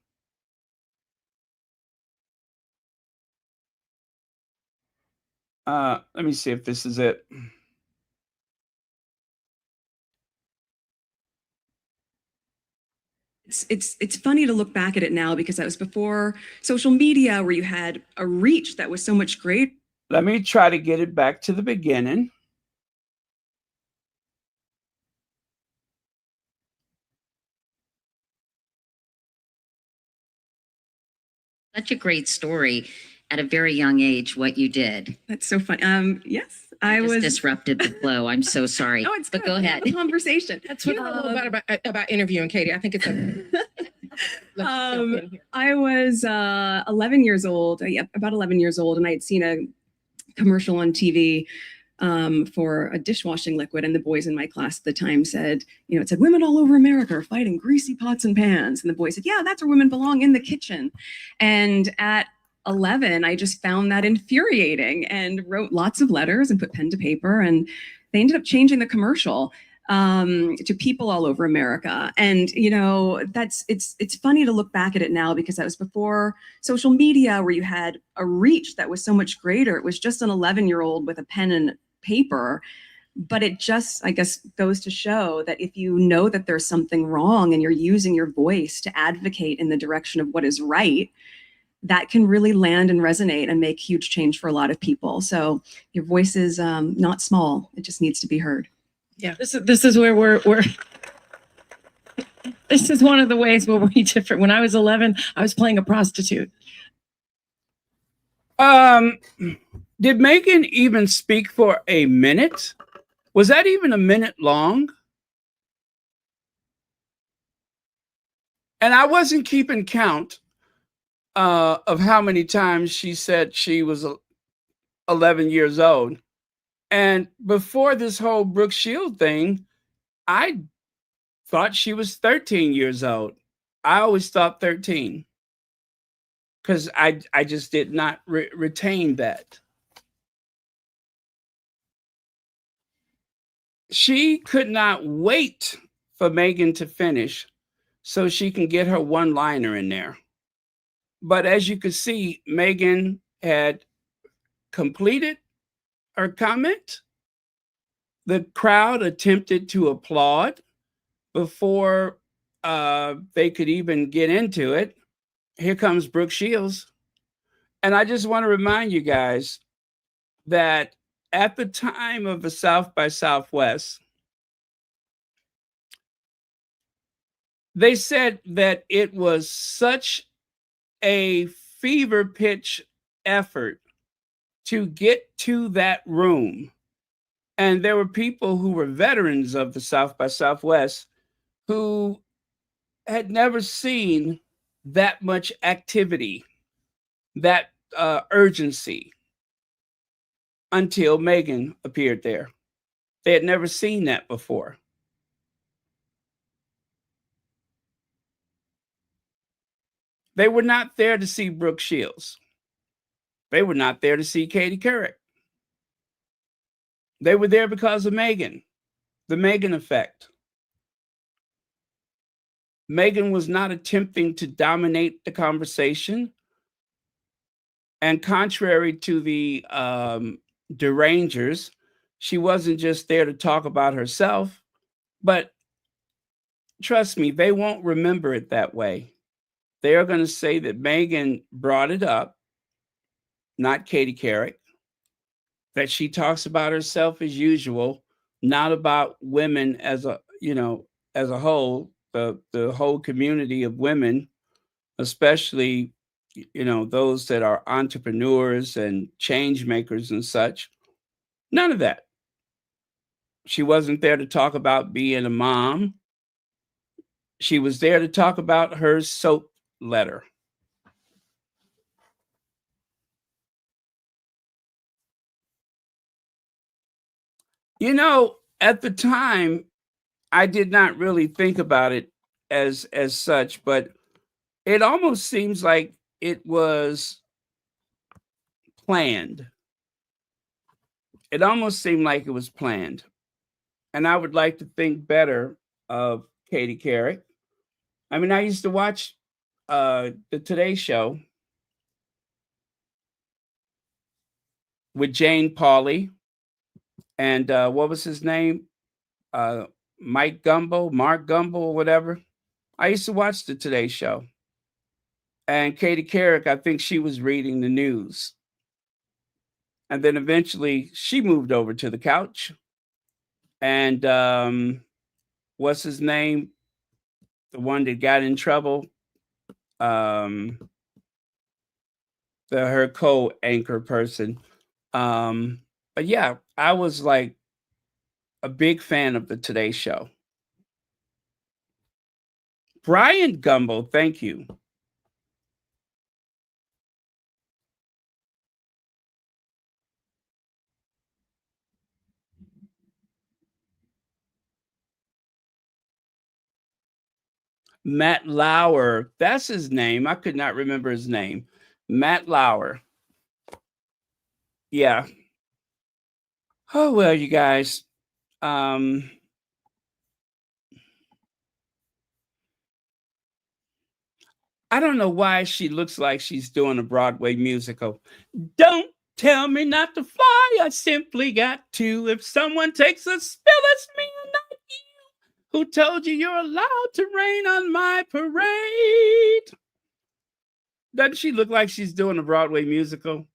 Let me see if this is it. It's funny to look back at it now because that was before social media where you had a reach that was so much greater. Let me try to get it back to the beginning. Such a great story at a very young age, what you did. That's so funny. Yes, I just disrupted the flow. I'm so sorry. No, it's but good. go ahead. Have a conversation. That's what I love about interviewing Katie. I think it's I was 11 years old, about 11 years old, and I had seen a commercial on TV for a dishwashing liquid, and the boys in my class at the time said, it said women all over America are fighting greasy pots and pans, and the boys said, yeah, that's where women belong, in the kitchen. And at 11, I just found that infuriating and wrote lots of letters and put pen to paper, and they ended up changing the commercial to people all over America. And it's funny to look back at it now because that was before social media where you had a reach that was so much greater. It was just an 11-year-old with a pen and paper. But it just, I guess, goes to show that if you know that there's something wrong and you're using your voice to advocate in the direction of what is right, that can really land and resonate and make huge change for a lot of people. So your voice is not small. It just needs to be heard. Yeah, this is where we're this is one of the ways where we're different. When I was 11, I was playing a prostitute. Did Meghan even speak for a minute? Was that even a minute long? And I wasn't keeping count of how many times she said she was 11 years old. And before this whole Brooke Shields thing, I thought she was 13 years old. I always thought 13 because I just did not retain that. She could not wait for Meghan to finish so she can get her one-liner in there. But as you can see, Meghan had completed her comment. The crowd attempted to applaud before they could even get into it. Here comes Brooke Shields. And I just want to remind you guys that at the time of the South by Southwest, they said that it was such a fever pitch effort to get to that room. And there were people who were veterans of the South by Southwest who had never seen that much activity, that urgency, until Meghan appeared there. They had never seen that before. They were not there to see Brooke Shields. They were not there to see Katie Couric. They were there because of Meghan, the Meghan effect. Meghan was not attempting to dominate the conversation. And contrary to the derangers, she wasn't just there to talk about herself, but trust me, they won't remember it that way. They are going to say that Meghan brought it up, not Katie Couric, that she talks about herself as usual, not about women as a, as a whole, the whole community of women, especially, those that are entrepreneurs and change makers and such. None of that. She wasn't there to talk about being a mom. She was there to talk about her soap letter. At the time, I did not really think about it as such, but it almost seems like it was planned. It almost seemed like it was planned. And I would like to think better of Katie Couric. I mean, I used to watch the Today Show with Jane Pauley and what was his name? Mark Gumbo, or whatever. I used to watch the Today Show. And Katie Couric, I think she was reading the news. And then eventually she moved over to the couch. And what's his name? The one that got in trouble. Her co-anchor person. But yeah, I was like a big fan of the Today Show. Brian Gumbo, thank you. Matt Lauer, that's his name. I could not remember his name. Matt Lauer. Yeah. Oh, well, you guys. I don't know why she looks like she's doing a Broadway musical. Don't tell me not to fly. I simply got to. If someone takes a spill, it's me and not you. Who told you you're allowed to rain on my parade? Doesn't she look like she's doing a Broadway musical?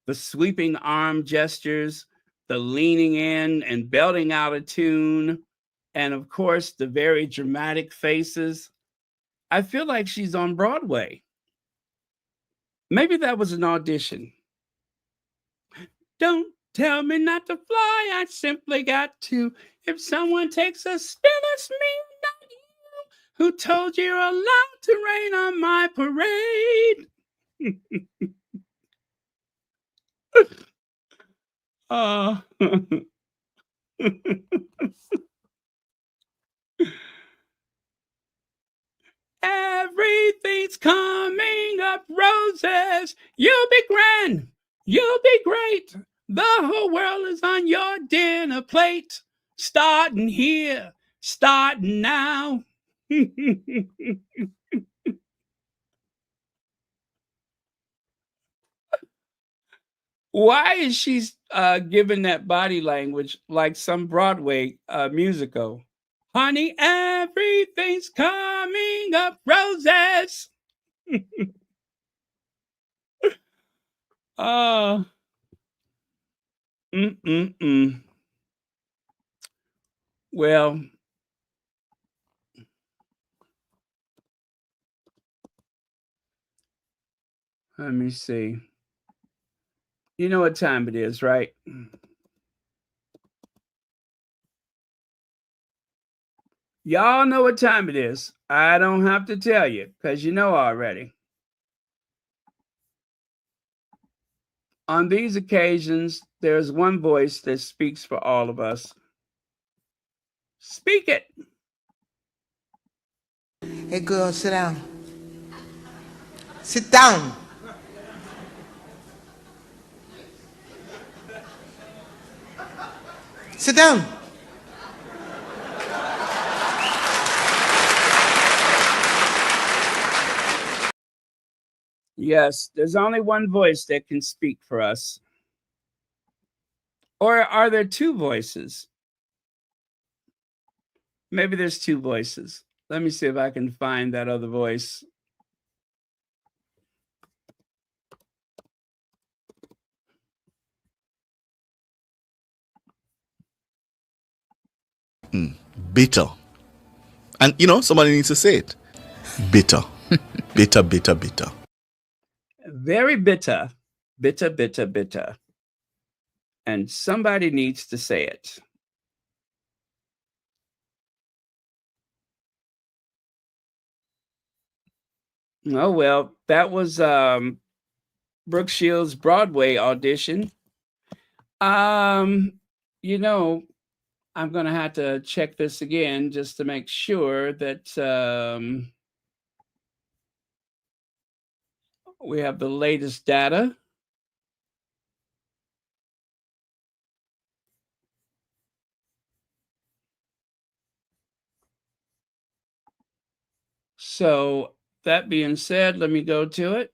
The sweeping arm gestures, the leaning in and belting out a tune, and of course, the very dramatic faces. I feel like she's on Broadway. Maybe that was an audition. Don't tell me not to fly. I simply got to. If someone takes a spin, it's me, not you. Who told you you're allowed to rain on my parade? Everything's coming up roses. You'll be grand. You'll be great. The whole world is on your dinner plate. Starting here, starting now. Why is she giving that body language like some Broadway musical? Honey, everything's coming up roses. Oh. Well, let me see. You know what time it is, right? Y'all know what time it is. I don't have to tell you because you know already. On these occasions, there's one voice that speaks for all of us. Speak it. Hey, girl, sit down. Sit down. Sit down. Yes, there's only one voice that can speak for us. Or are there two voices? Maybe there's two voices. Let me see if I can find that other voice. Bitter. And you know, somebody needs to say it. Bitter. Bitter, bitter, bitter. Very bitter. Bitter, bitter, bitter. And somebody needs to say it. Oh, well, that was Brooke Shields' Broadway audition. You know, I'm going to have to check this again just to make sure that we have the latest data. So that being said, let me go to it.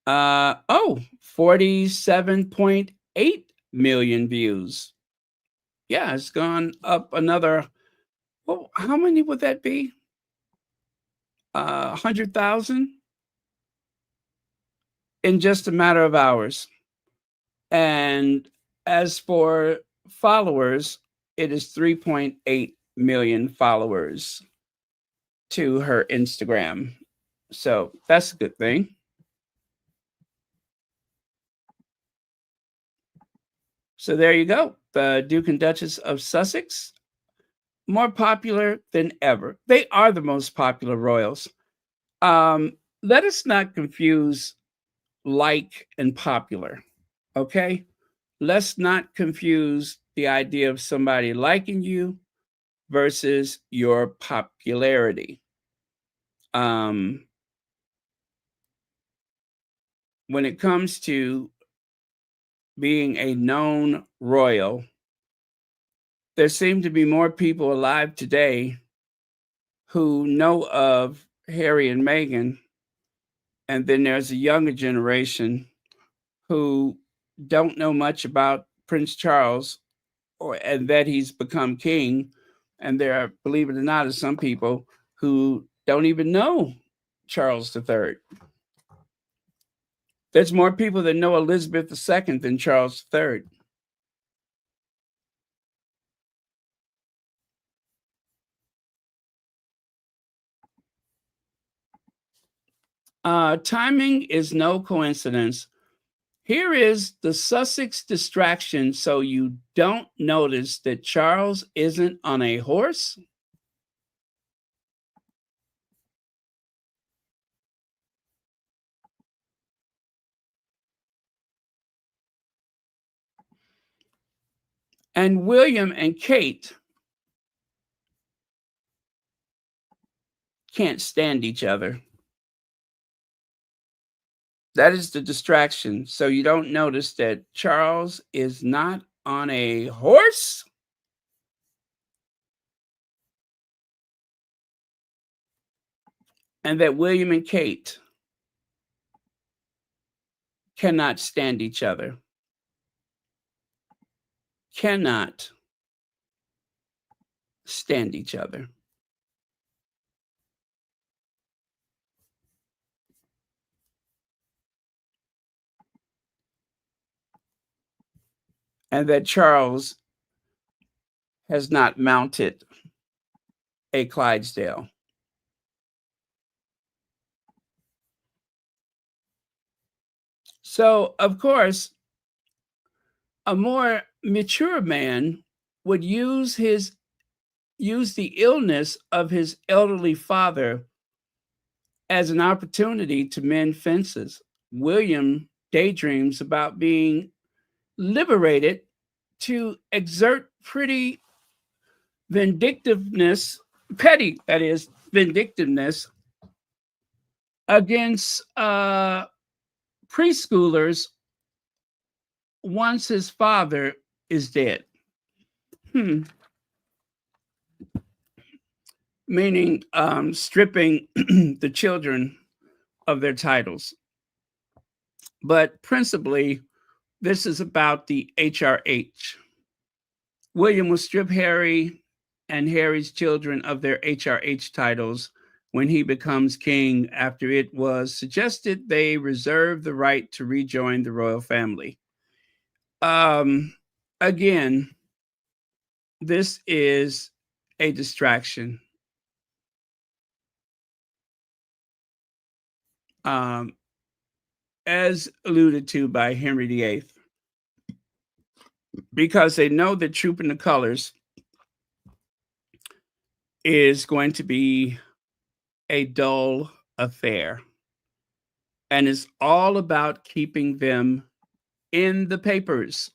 47.8 million views. Yeah, it's gone up another. Well, how many would that be? 100,000 in just a matter of hours. And as for followers, it is 3.8 million followers to her Instagram. So that's a good thing. So there you go. The Duke and Duchess of Sussex, more popular than ever. They are the most popular royals. Let us not confuse like and popular, okay? Let's not confuse the idea of somebody liking you versus your popularity. When it comes to being a known royal, there seem to be more people alive today who know of Harry and Meghan, and then there's a younger generation who don't know much about Prince Charles and that he's become king. And there are, believe it or not, some people who don't even know Charles III. There's more people that know Elizabeth II than Charles III. Timing is no coincidence. Here is the Sussex distraction so you don't notice that Charles isn't on a horse. And William and Kate can't stand each other. That is the distraction. So you don't notice that Charles is not on a horse. And that William and Kate cannot stand each other. Cannot stand each other. And that Charles has not mounted a Clydesdale. So, of course, a more mature man would use the illness of his elderly father as an opportunity to mend fences. William daydreams about being liberated to exert petty vindictiveness against preschoolers once his father is dead. Meaning stripping the children of their titles. But principally, this is about the HRH. William will strip Harry and Harry's children of their HRH titles when he becomes king, after it was suggested they reserve the right to rejoin the royal family. Again, this is a distraction. As alluded to by Henry VIII, because they know that trooping the colors is going to be a dull affair. And it's all about keeping them in the papers.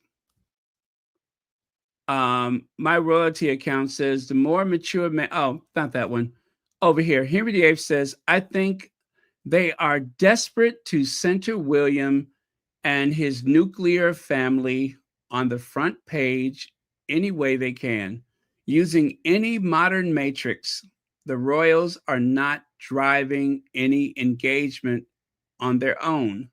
My royalty account says the more mature man, oh, not that one. Over here, Henry VIII says, I think they are desperate to center William and his nuclear family on the front page any way they can, using any modern matrix. The royals are not driving any engagement on their own.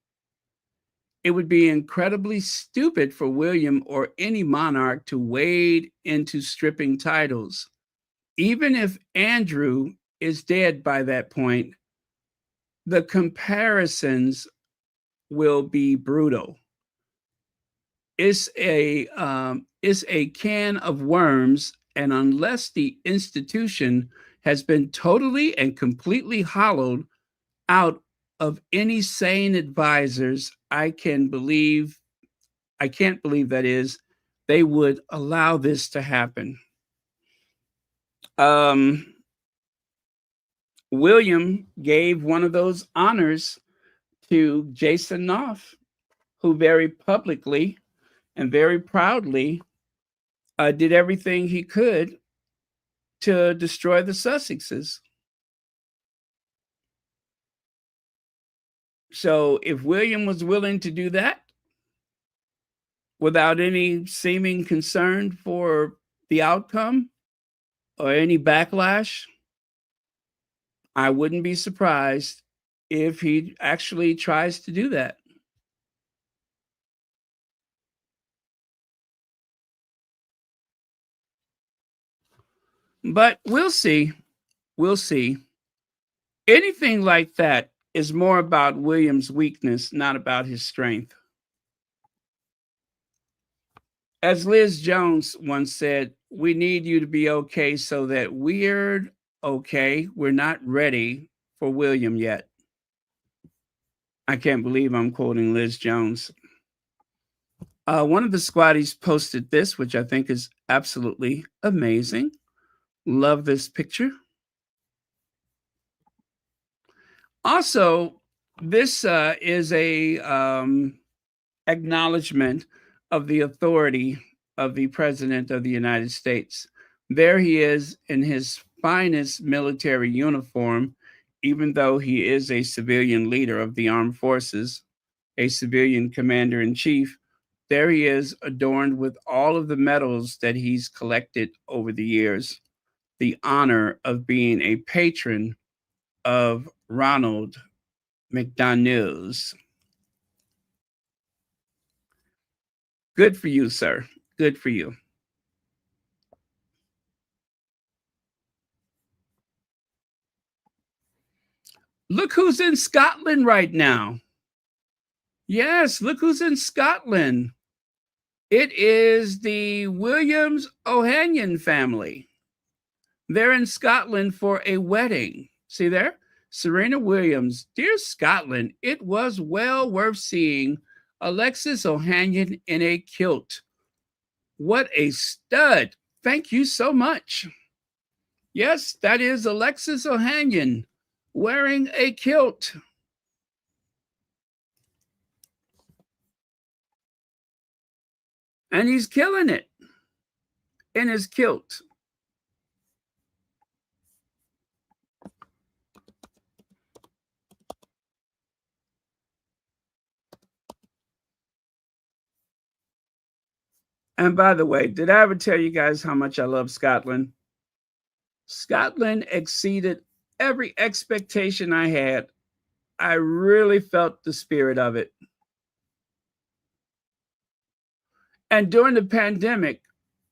It would be incredibly stupid for William or any monarch to wade into stripping titles. Even if Andrew is dead by that point, the comparisons will be brutal. It's a can of worms, and unless the institution has been totally and completely hollowed out of any sane advisors, I can't believe that is, they would allow this to happen. William gave one of those honors to Jason Knopf, who very publicly and very proudly did everything he could to destroy the Sussexes. So if William was willing to do that without any seeming concern for the outcome or any backlash, I wouldn't be surprised if he actually tries to do that. But we'll see. We'll see. Anything like that is more about William's weakness, not about his strength. As Liz Jones once said, we need you to be okay so that we're okay. We're not ready for William yet. I can't believe I'm quoting Liz Jones. One of the squatties posted this, which I think is absolutely amazing. Love this picture. Also, this is a acknowledgement of the authority of the President of the United States. There he is in his finest military uniform, even though he is a civilian leader of the armed forces, a civilian commander-in-chief. There he is, adorned with all of the medals that he's collected over the years. The honor of being a patron of Ronald McDonald's. Good for you, sir. Good for you. Look who's in Scotland right now. Yes, look who's in Scotland. It is the Williams O'Hanion family. They're in Scotland for a wedding. See there? Serena Williams. Dear Scotland, it was well worth seeing Alexis Ohanian in a kilt. What a stud. Thank you so much. Yes, that is Alexis Ohanian wearing a kilt. And he's killing it in his kilt. And by the way, did I ever tell you guys how much I love Scotland? Scotland exceeded every expectation I had. I really felt the spirit of it. And during the pandemic,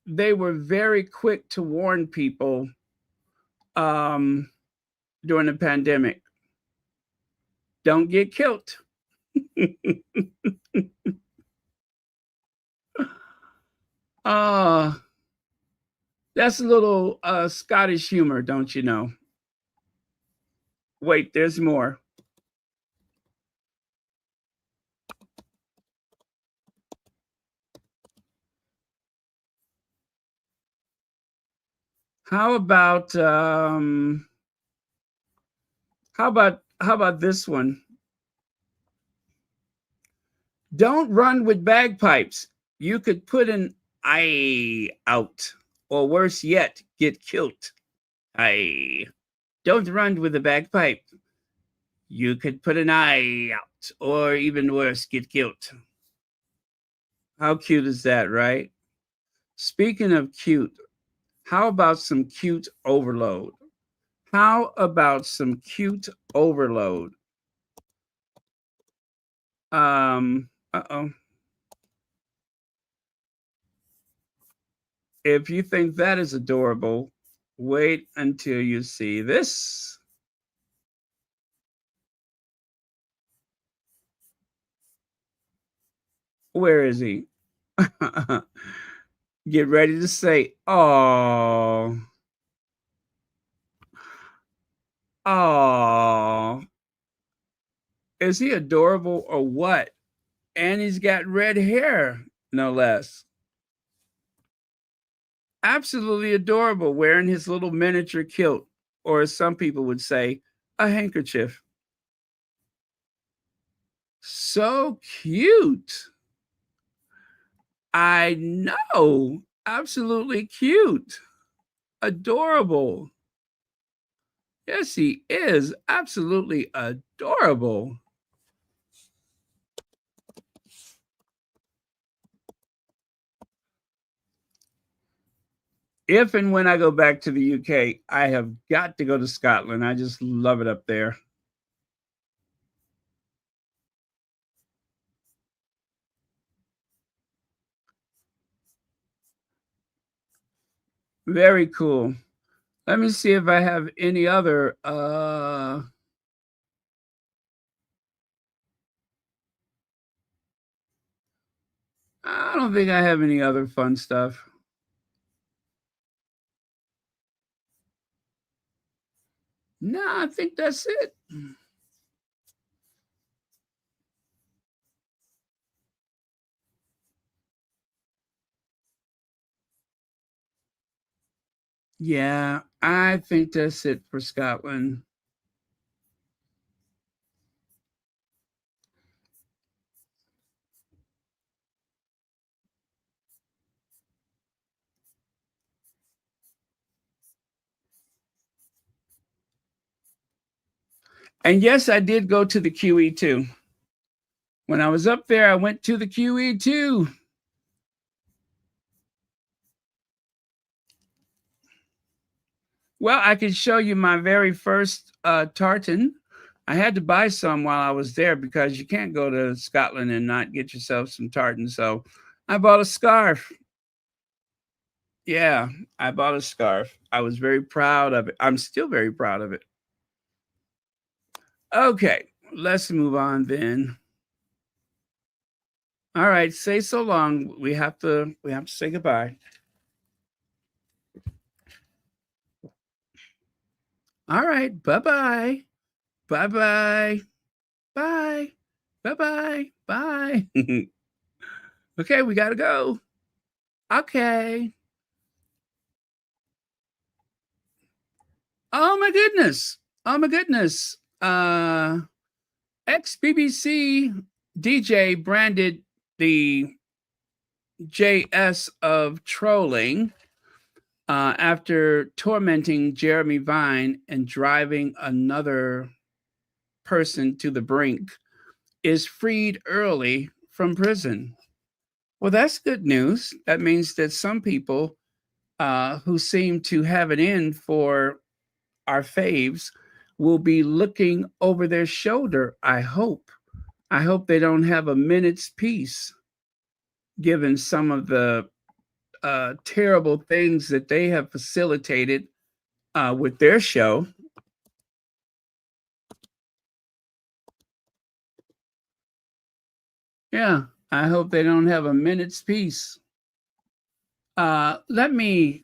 they were very quick to warn people during the pandemic. Don't get killed. That's a little Scottish humor, don't you know? Wait, there's more. How about this one? Don't run with bagpipes. You could put an eye out, or worse yet, get killed. Aye. Don't run with a bagpipe. You could put an eye out, or even worse, get killed. How cute is that, right? Speaking of cute, how about some cute overload? How about some cute overload? Uh-oh. If you think that is adorable, wait until you see this. Where is he? Get ready to say, oh. Oh. Is he adorable or what? And he's got red hair, no less. Absolutely adorable, wearing his little miniature kilt, or as some people would say, a handkerchief. So cute. I know. Absolutely cute. Adorable. Yes, he is. Absolutely adorable. If and when I go back to the UK, I have got to go to Scotland. I just love it up there. Very cool. Let me see if I have any other I don't think I have any other fun stuff. No, I think that's it. Yeah, I think that's it for Scotland. And yes, I did go to the QE too. When I was up there, I went to the QE too. Well, I can show you my very first tartan. I had to buy some while I was there because you can't go to Scotland and not get yourself some tartan. So I bought a scarf. Yeah, I bought a scarf. I was very proud of it. I'm still very proud of it. Okay, let's move on then. All right, say so long. We have to say goodbye. All right, bye-bye. Bye-bye. Bye. Bye-bye. Bye. Okay, we got to go. Okay. Oh my goodness. Oh my goodness. Ex-BBC DJ branded the JS of trolling after tormenting Jeremy Vine and driving another person to the brink, is freed early from prison. Well, that's good news. That means that some people who seem to have it in for our faves will be looking over their shoulder, I hope. I hope they don't have a minute's peace given some of the terrible things that they have facilitated with their show. Yeah, I hope they don't have a minute's peace. Let me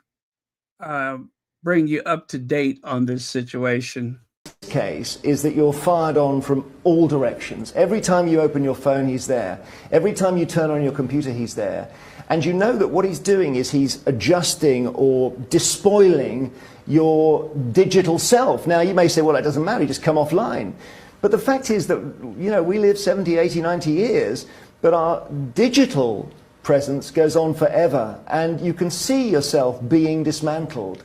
bring you up to date on this situation. Case is that you're fired on from all directions. Every time you open your phone, he's there. Every time you turn on your computer, he's there. And you know that what he's doing is he's adjusting or despoiling your digital self. Now, you may say, well, it doesn't matter, you just come offline. But the fact is that, you know, we live 70, 80, 90 years, but our digital presence goes on forever. And you can see yourself being dismantled.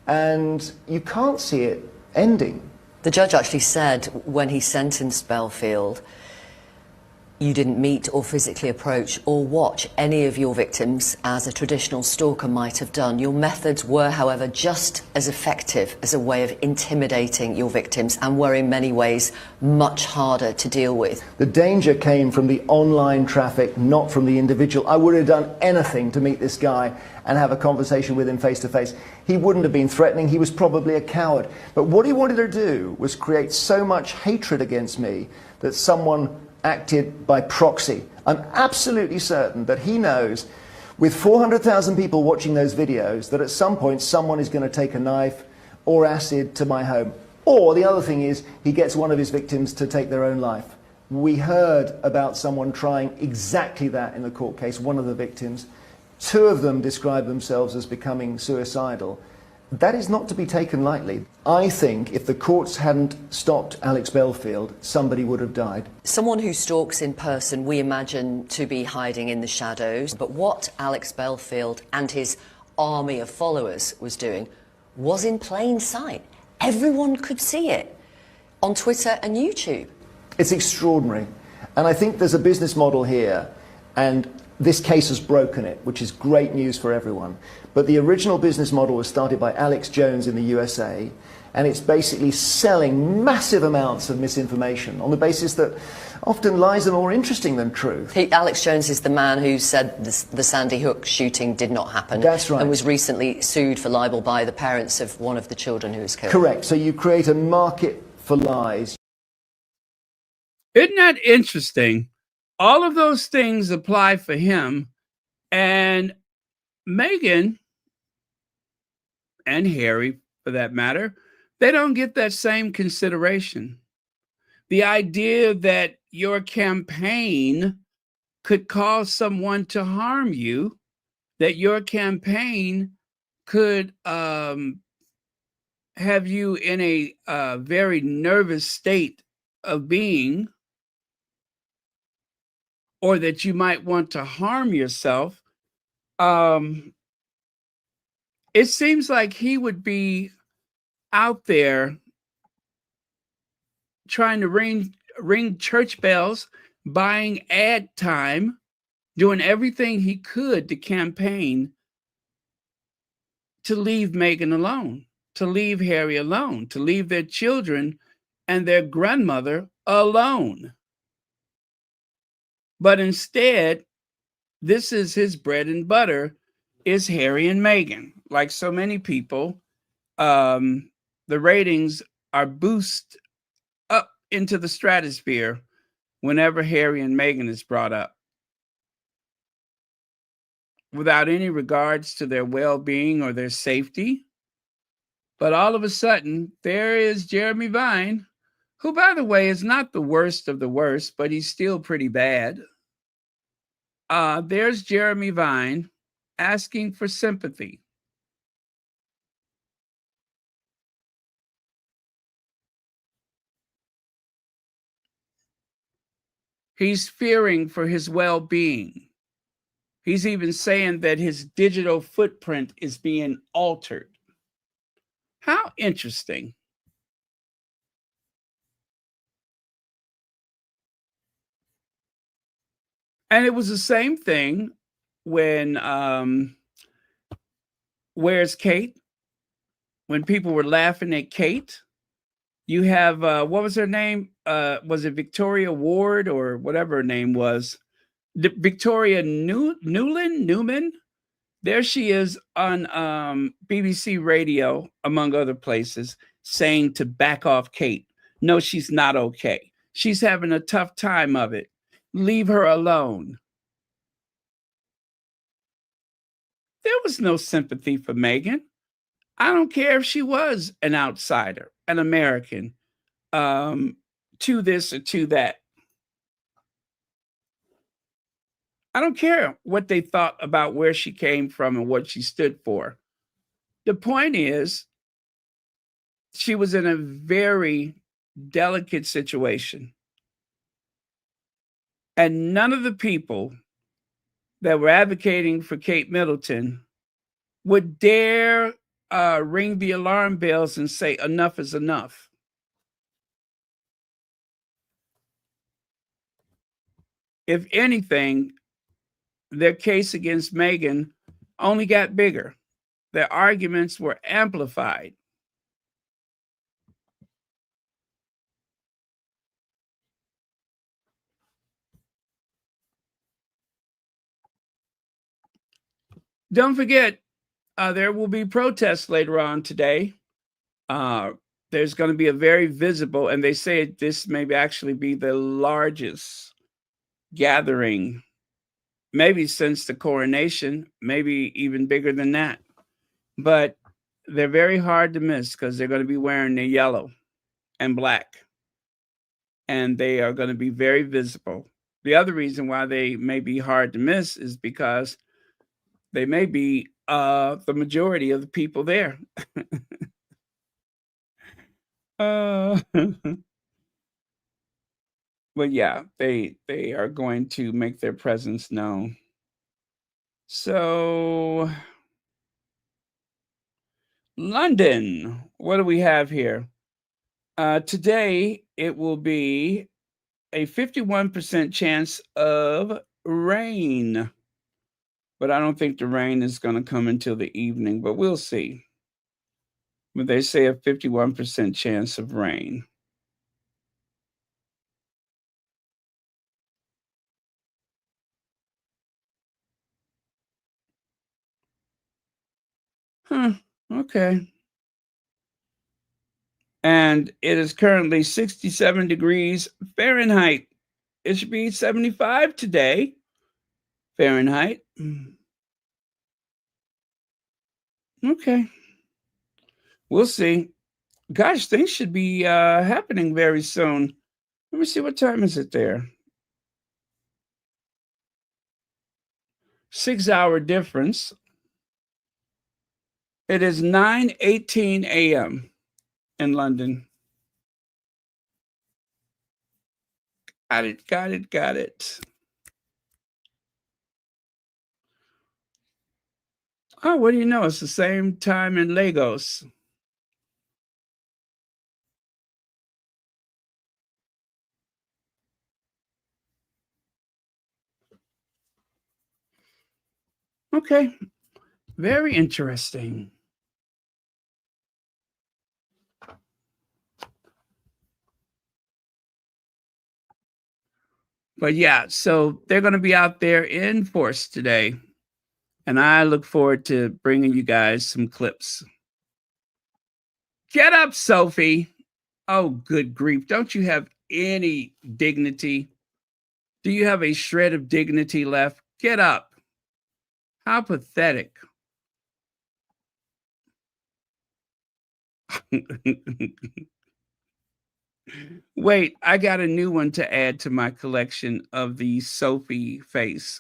And you can't see it ending. The judge actually said when he sentenced Belfield, you didn't meet or physically approach or watch any of your victims as a traditional stalker might have done. Your methods were, however, just as effective as a way of intimidating your victims and were in many ways much harder to deal with. The danger came from the online traffic, not from the individual. I would have done anything to meet this guy and have a conversation with him face to face. He wouldn't have been threatening. He was probably a coward. But what he wanted to do was create so much hatred against me that someone acted by proxy. I'm absolutely certain that he knows, with 400,000 people watching those videos, that at some point someone is going to take a knife or acid to my home. Or the other thing is, he gets one of his victims to take their own life. We heard about someone trying exactly that in the court case, one of the victims. 2 of them described themselves as becoming suicidal. That is not to be taken lightly. I think if the courts hadn't stopped Alex Belfield, somebody would have died. Someone who stalks in person, we imagine to be hiding in the shadows. But what Alex Belfield and his army of followers was doing was in plain sight. Everyone could see it on Twitter and YouTube. It's extraordinary. And I think there's a business model here, and this case has broken it, which is great news for everyone. But the original business model was started by Alex Jones in the USA, and it's basically selling massive amounts of misinformation on the basis that often lies are more interesting than truth. Alex Jones is the man who said the Sandy Hook shooting did not happen. That's right. And was recently sued for libel by the parents of one of the children who was killed. Correct. So you create a market for lies. Isn't that interesting? All of those things apply for him, and Meghan and Harry, for that matter, they don't get that same consideration. The idea that your campaign could cause someone to harm you, that your campaign could have you in a very nervous state of being, or that you might want to harm yourself, it seems like he would be out there trying to ring church bells, buying ad time, doing everything he could to campaign to leave Meghan alone, to leave Harry alone, to leave their children and their grandmother alone. But instead, this is his bread and butter, is Harry and Meghan. Like so many people, the ratings are boosted up into the stratosphere whenever Harry and Meghan is brought up, without any regards to their well-being or their safety. But all of a sudden, there is Jeremy Vine, who, by the way, is not the worst of the worst, but he's still pretty bad. There's Jeremy Vine asking for sympathy. He's fearing for his well-being. He's even saying that his digital footprint is being altered. How interesting. And it was the same thing when Where's Kate? When people were laughing at Kate, you have what was her name? Was it Victoria Ward or whatever her name was? Victoria Newman. There she is on BBC Radio, among other places, saying to back off Kate. No, she's not okay. She's having a tough time of it. Leave her alone. There was no sympathy for Meghan. I don't care if she was an outsider, an American, to this or to that. I don't care what they thought about where she came from and what she stood for. The point is, she was in a very delicate situation. And none of the people that were advocating for Kate Middleton would dare ring the alarm bells and say enough is enough. If anything, their case against Meghan only got bigger. Their arguments were amplified. Don't forget, there will be protests later on today. There's going to be a very visible, and they say this may actually be the largest gathering, maybe since the coronation, maybe even bigger than that. But they're very hard to miss because they're going to be wearing their yellow and black, and they are going to be very visible. The other reason why they may be hard to miss is because they may be the majority of the people there. But yeah, they are going to make their presence known. So, London, what do we have here? Today, it will be a 51% chance of rain. But I don't think the rain is going to come until the evening, but we'll see. But they say a 51% chance of rain. Okay. And it is currently 67 degrees Fahrenheit. It should be 75 today, Fahrenheit. Okay. We'll see. Gosh, things should be happening very soon. Let me see, what time is it there? 6-hour difference. It is 9:18 a.m. in London. Got it. Oh, what do you know? It's the same time in Lagos. Okay. Very interesting. But yeah, so they're going to be out there in force today. And I look forward to bringing you guys some clips. Get up, Sophie. Oh, good grief. Don't you have any dignity? Do you have a shred of dignity left? Get up. How pathetic. Wait, I got a new one to add to my collection of the Sophie face.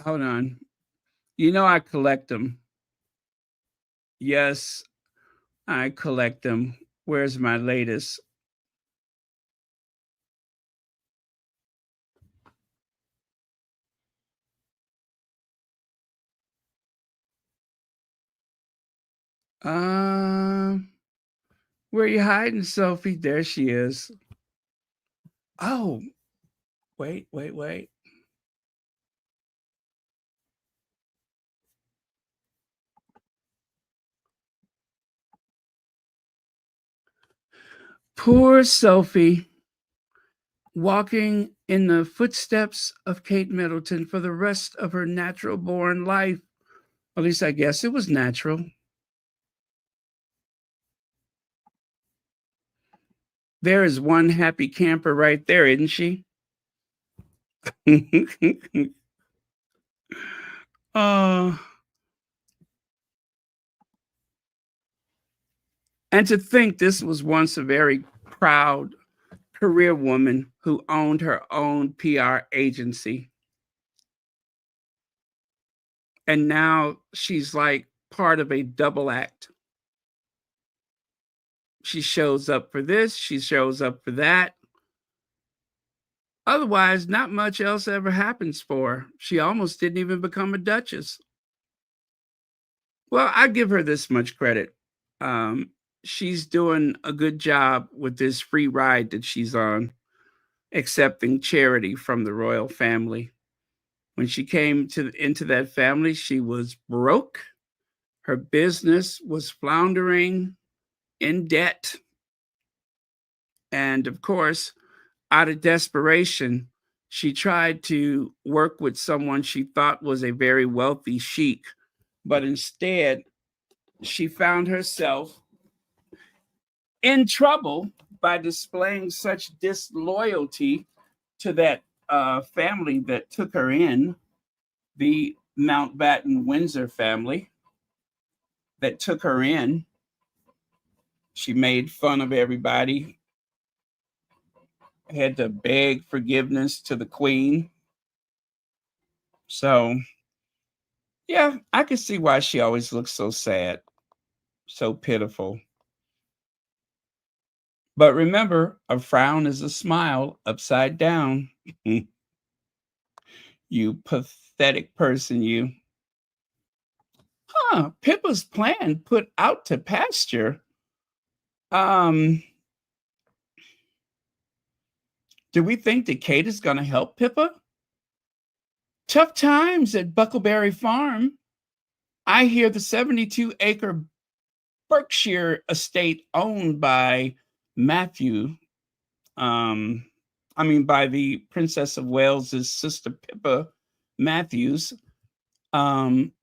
Hold on. You know I collect them. Yes, I collect them. Where's my latest? Where are you hiding, Sophie? There she is. Oh, Wait. Poor Sophie, walking in the footsteps of Kate Middleton for the rest of her natural born life. At least I guess it was natural. There is one happy camper right there, isn't she? And to think this was once a very proud career woman who owned her own PR agency. And now she's like part of a double act. She shows up for this, she shows up for that. Otherwise, not much else ever happens for her. She almost didn't even become a Duchess. Well, I give her this much credit. She's doing a good job with this free ride that she's on, accepting charity from the royal family. When she came into that family, she was broke. Her business was floundering, in debt. And of course, out of desperation, she tried to work with someone she thought was a very wealthy sheik, but instead, she found herself in trouble by displaying such disloyalty to that family that took her in, the Mountbatten-Windsor family that took her in. She made fun of everybody, had to beg forgiveness to the queen. So, yeah, I can see why she always looks so sad, so pitiful. But remember, a frown is a smile upside down. You pathetic person, you. Pippa's plan put out to pasture. Do we think that Kate is going to help Pippa? Tough times at Buckleberry Farm. I hear the 72-acre Berkshire estate owned by by the Princess of Wales's sister Pippa Matthews, and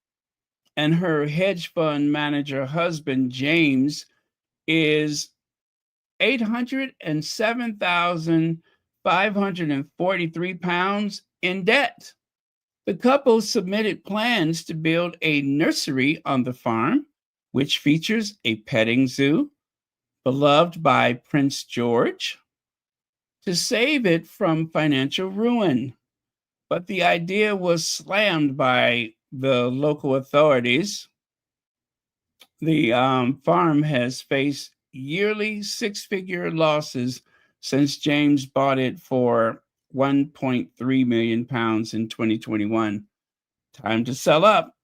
her hedge fund manager husband James is £807,543 in debt. The couple submitted plans to build a nursery on the farm, which features a petting zoo, beloved by Prince George, to save it from financial ruin. But the idea was slammed by the local authorities. The farm has faced yearly six-figure losses since James bought it for £1.3 million in 2021. Time to sell up.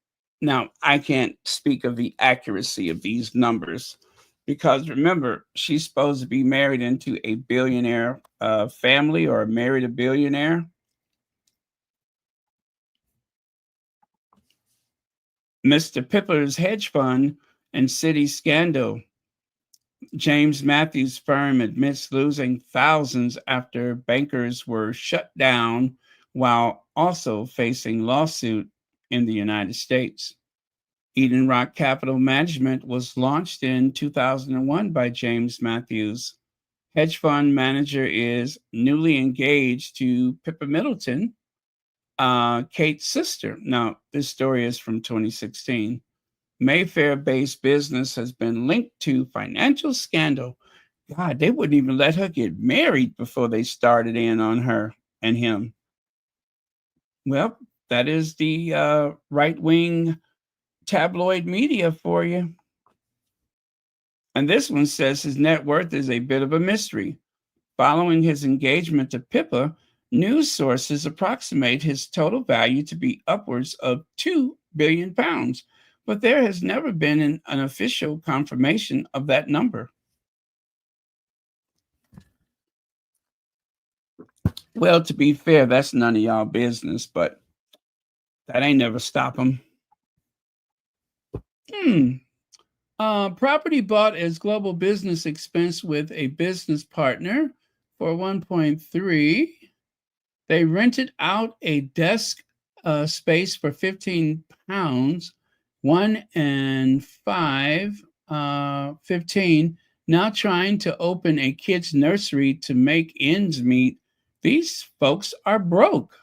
Now, I can't speak of the accuracy of these numbers because remember, she's supposed to be married into a billionaire family or married a billionaire. Mr. Pippa's hedge fund and city scandal. James Matthews' firm admits losing thousands after bankers were shut down while also facing lawsuit in the United States. Eden Rock Capital Management was launched in 2001 by James Matthews. Hedge fund manager is newly engaged to Pippa Middleton, Kate's sister. Now, this story is from 2016. Mayfair-based business has been linked to financial scandal. God, they wouldn't even let her get married before they started in on her and him. Well, that is the right-wing tabloid media for you. And this one says his net worth is a bit of a mystery. Following his engagement to Pippa, news sources approximate his total value to be upwards of £2 billion. But there has never been an official confirmation of that number. Well, to be fair, that's none of y'all business, but that ain't never stop them. Property bought as global business expense with a business partner for 1.3. They rented out a desk space for £15. 1 and 5, 15. Now trying to open a kids' nursery to make ends meet. These folks are broke.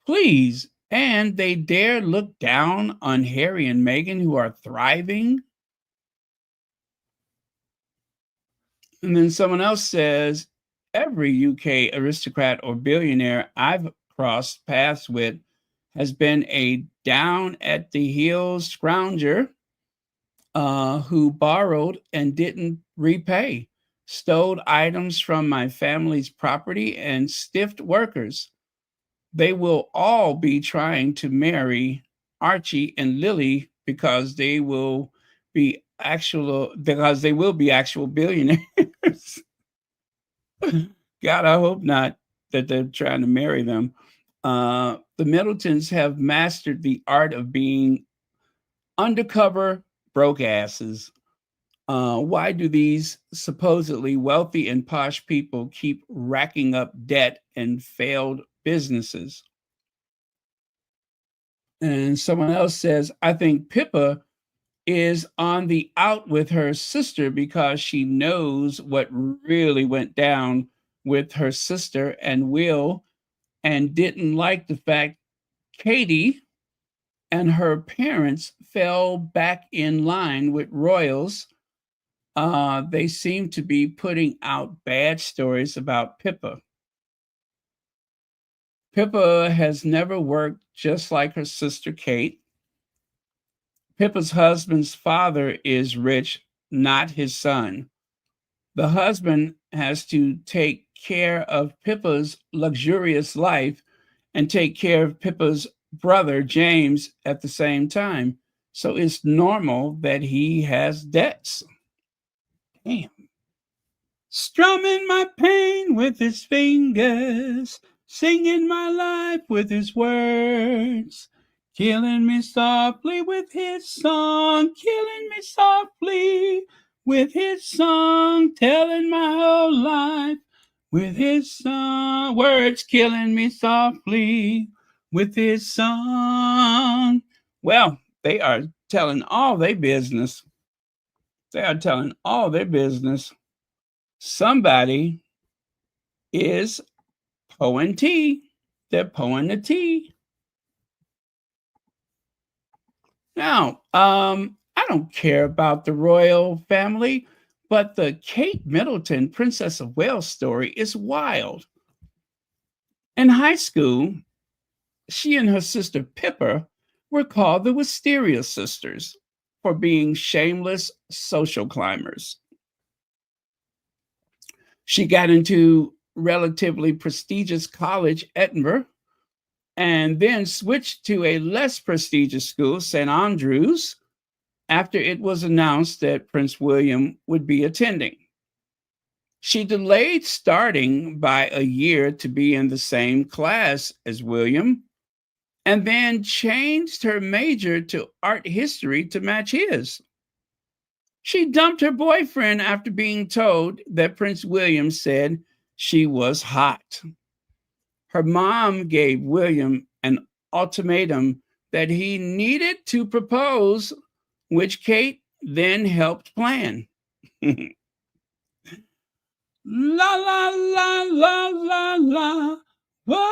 Please. And they dare look down on Harry and Meghan, who are thriving. And then someone else says, every UK aristocrat or billionaire I've crossed paths with has been a down at the heels scrounger who borrowed and didn't repay, stole items from my family's property, and stiffed workers. They will all be trying to marry Archie and Lily because they will be actual billionaires. God, I hope not that they're trying to marry them. The Middletons have mastered the art of being undercover broke asses. Why do these supposedly wealthy and posh people keep racking up debt and failed businesses? And someone else says, I think Pippa is on the out with her sister because she knows what really went down with her sister and Will, and didn't like the fact Katie and her parents fell back in line with royals. They seem to be putting out bad stories about Pippa. Pippa has never worked just like her sister Kate. Pippa's husband's father is rich, not his son. The husband has to take care of Pippa's luxurious life and take care of Pippa's brother, James, at the same time. So it's normal that he has debts. Damn. Strumming my pain with his fingers, singing my life with his words, killing me softly with his song, killing me softly with his song, telling my whole life with his song, words, killing me softly with his song. Well, they are telling all their business. They are telling all their business. Somebody is pouring tea. They're pouring the tea. Now, I don't care about the royal family, but the Kate Middleton, Princess of Wales story is wild. In high school, she and her sister Pippa were called the Wisteria Sisters for being shameless social climbers. She got into relatively prestigious college, Edinburgh, and then switched to a less prestigious school, St. Andrews, after it was announced that Prince William would be attending. She delayed starting by a year to be in the same class as William, and then changed her major to art history to match his. She dumped her boyfriend after being told that Prince William said she was hot. Her mom gave William an ultimatum that he needed to propose, which Kate then helped plan. La la la la la la, whoa,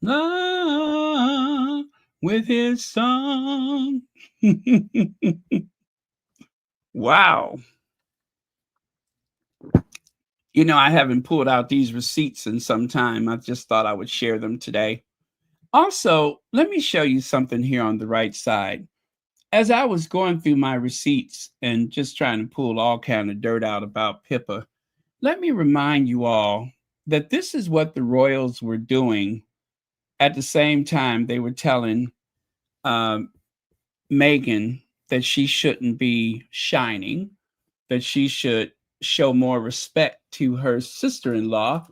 la, with his song. Wow. You know, I haven't pulled out these receipts in some time. I just thought I would share them today. Also, let me show you something here on the right side. As I was going through my receipts and just trying to pull all kind of dirt out about Pippa, let me remind you all that this is what the royals were doing at the same time they were telling Meghan that she shouldn't be shining, that she should show more respect to her sister-in-law.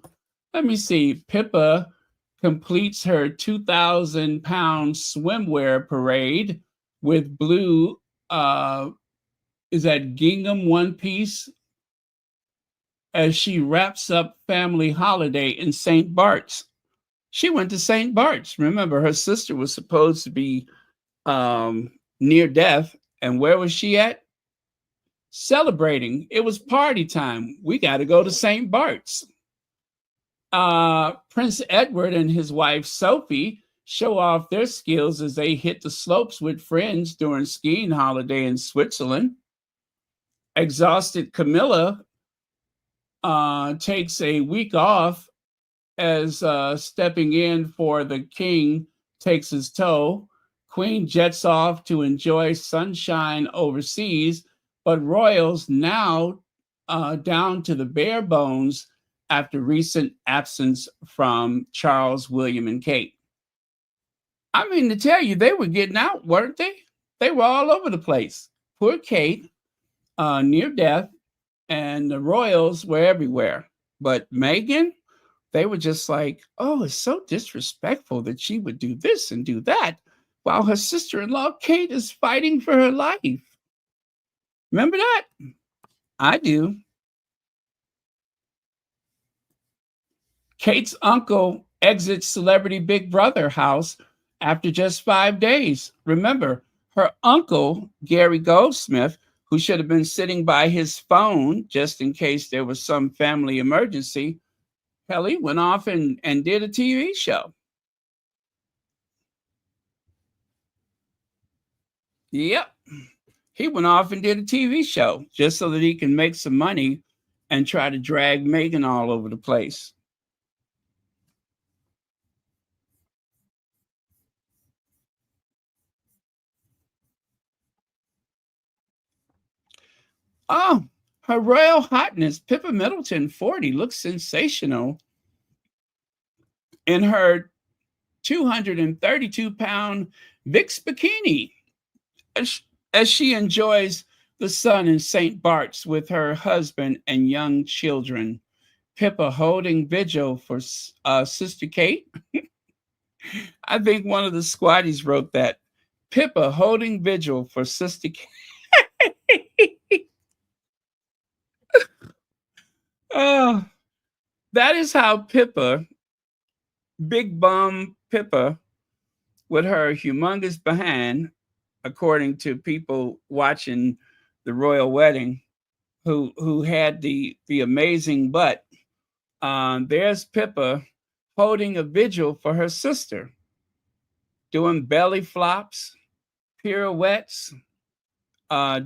Let me see. Pippa completes her 2,000-pound swimwear parade with blue, is that gingham one piece, as she wraps up family holiday in St. Bart's. She went to St. Bart's. Remember, her sister was supposed to be near death. And where was she at? Celebrating. It was party time. We got to go to St. Bart's. Prince Edward and his wife Sophie show off their skills as they hit the slopes with friends during skiing holiday in Switzerland. Exhausted Camilla takes a week off as stepping in for the king takes his toll. Queen jets off to enjoy sunshine overseas, but royals now down to the bare bones after recent absence from Charles, William, and Kate. I mean, to tell you, they were getting out, weren't they? They were all over the place. Poor Kate, near death, and the royals were everywhere. But Meghan, they were just like, oh, it's so disrespectful that she would do this and do that while her sister-in-law Kate is fighting for her life. Remember that? I do. Kate's uncle exits Celebrity Big Brother house after just 5 days. Remember, her uncle, Gary Goldsmith, who should have been sitting by his phone just in case there was some family emergency, hell, he went off and did a TV show. Yep. He went off and did a TV show just so that he can make some money and try to drag Meghan all over the place. Oh, Her Royal Highness Pippa Middleton, 40, looks sensational in her 232-pound Vicks bikini as she enjoys the sun in St. Bart's with her husband and young children. Pippa holding vigil for Sister Kate. I think one of the squatties wrote that. Pippa holding vigil for Sister Kate. Oh, that is how Pippa, big bum Pippa, with her humongous behind, according to people watching the royal wedding, who had the amazing butt. There's Pippa holding a vigil for her sister, doing belly flops, pirouettes,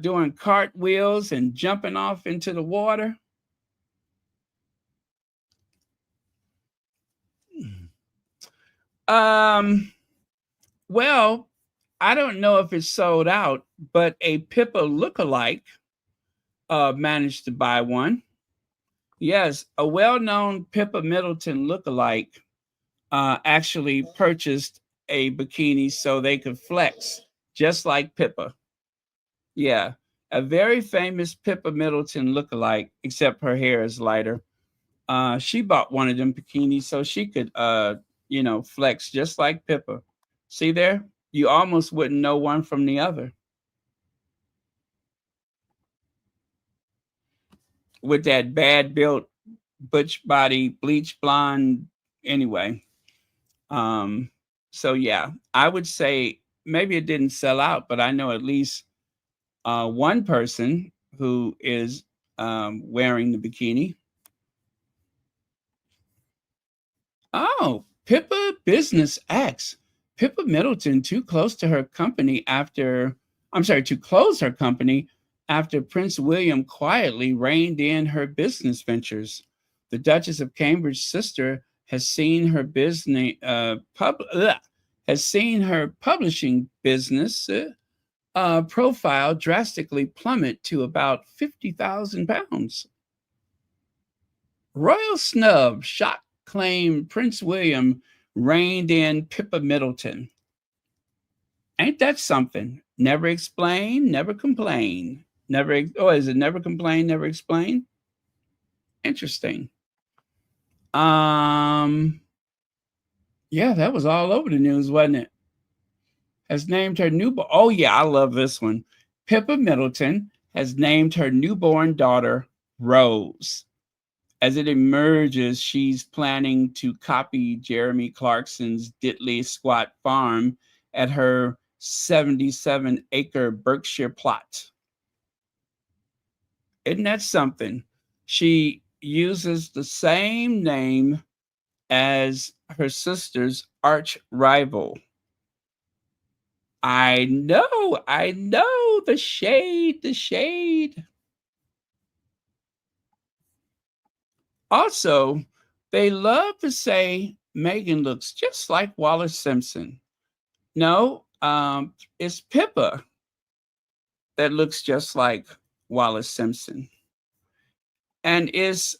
doing cartwheels and jumping off into the water. Well, I don't know if it's sold out, but a Pippa lookalike managed to buy one. Yes, a well-known Pippa Middleton lookalike actually purchased a bikini so they could flex just like Pippa. Yeah, a very famous Pippa Middleton lookalike, except her hair is lighter. She bought one of them bikinis so she could flex just like Pippa. See there? You almost wouldn't know one from the other. With that bad built butch body, bleach blonde. Anyway. So yeah, I would say maybe it didn't sell out, but I know at least one person who is wearing the bikini. Oh, Pippa business X. Pippa Middleton too close to her company to close her company after Prince William quietly reined in her business ventures. The Duchess of Cambridge's sister has seen her publishing business profile drastically plummet to about 50,000 pounds. Royal snub shock claim Prince William reined in Pippa Middleton. Ain't that something? Never explain, never complain. Is it never complain, never explain? Interesting. Yeah, that was all over the news, wasn't it? Has named her newborn. Oh, yeah, I love this one. Pippa Middleton has named her newborn daughter Rose. As it emerges, she's planning to copy Jeremy Clarkson's diddly squat farm at her 77-acre Berkshire plot. Isn't that something? She uses the same name as her sister's arch rival. I know, the shade, the shade. Also, they love to say Meghan looks just like Wallace Simpson. No, it's Pippa that looks just like Wallace Simpson. And it's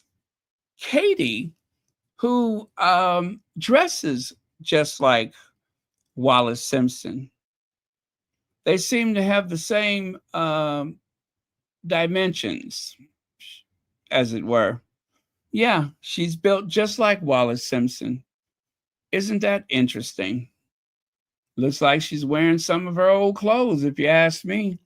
Katie who dresses just like Wallace Simpson. They seem to have the same dimensions, as it were. Yeah, she's built just like Wallace Simpson. Isn't that interesting? Looks like she's wearing some of her old clothes, if you ask me.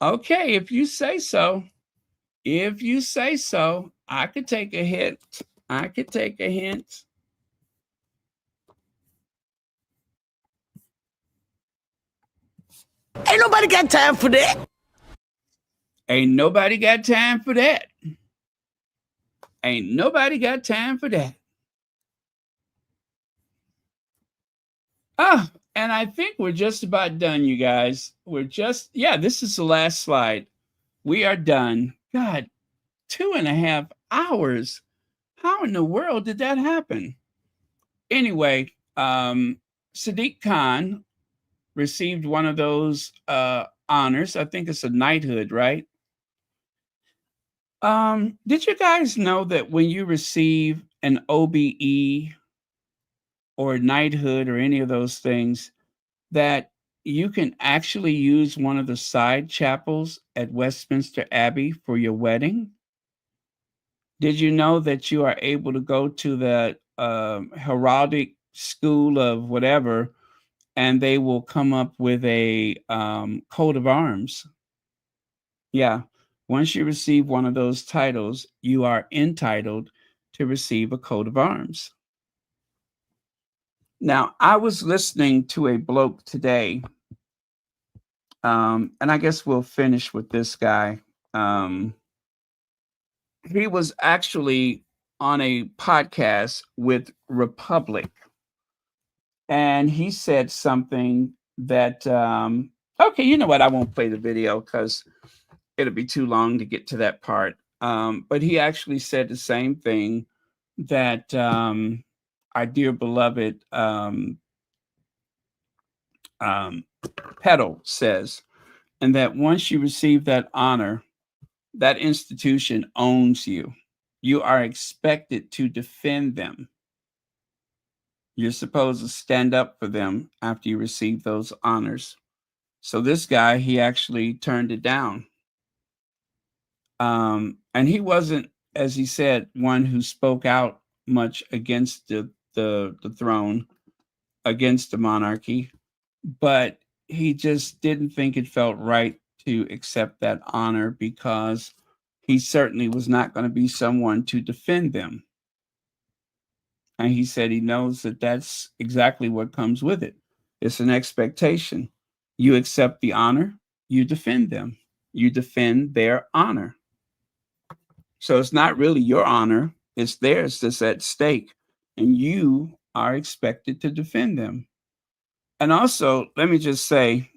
Okay, if you say so. If you say so, I could take a hint. I could take a hint. Ain't nobody got time for that. Ain't nobody got time for that. Ain't nobody got time for that. Ah, and I think we're just about done, you guys. This is the last slide. We are done. God, 2.5 hours. How in the world did that happen? Anyway, Sadiq Khan received one of those honors. I think it's a knighthood, right? Did you guys know that when you receive an OBE or knighthood or any of those things, that you can actually use one of the side chapels at Westminster Abbey for your wedding? Did you know that you are able to go to the heraldic school of whatever, and they will come up with a coat of arms? Yeah. Once you receive one of those titles, you are entitled to receive a coat of arms. Now, I was listening to a bloke today, and I guess we'll finish with this guy. He was actually on a podcast with Republic, and he said something that, okay, you know what? I won't play the video because it'll be too long to get to that part. But he actually said the same thing that our dear beloved Petal says, and that once you receive that honor, that institution owns you. You are expected to defend them. You're supposed to stand up for them after you receive those honors. So this guy, he actually turned it down. And he wasn't, as he said, one who spoke out much against the throne, against the monarchy, but he just didn't think it felt right to accept that honor because he certainly was not going to be someone to defend them. And he said he knows that that's exactly what comes with it. It's an expectation. You accept the honor, you defend them. You defend their honor. So it's not really your honor, it's theirs that's at stake. And you are expected to defend them. And also, let me just say,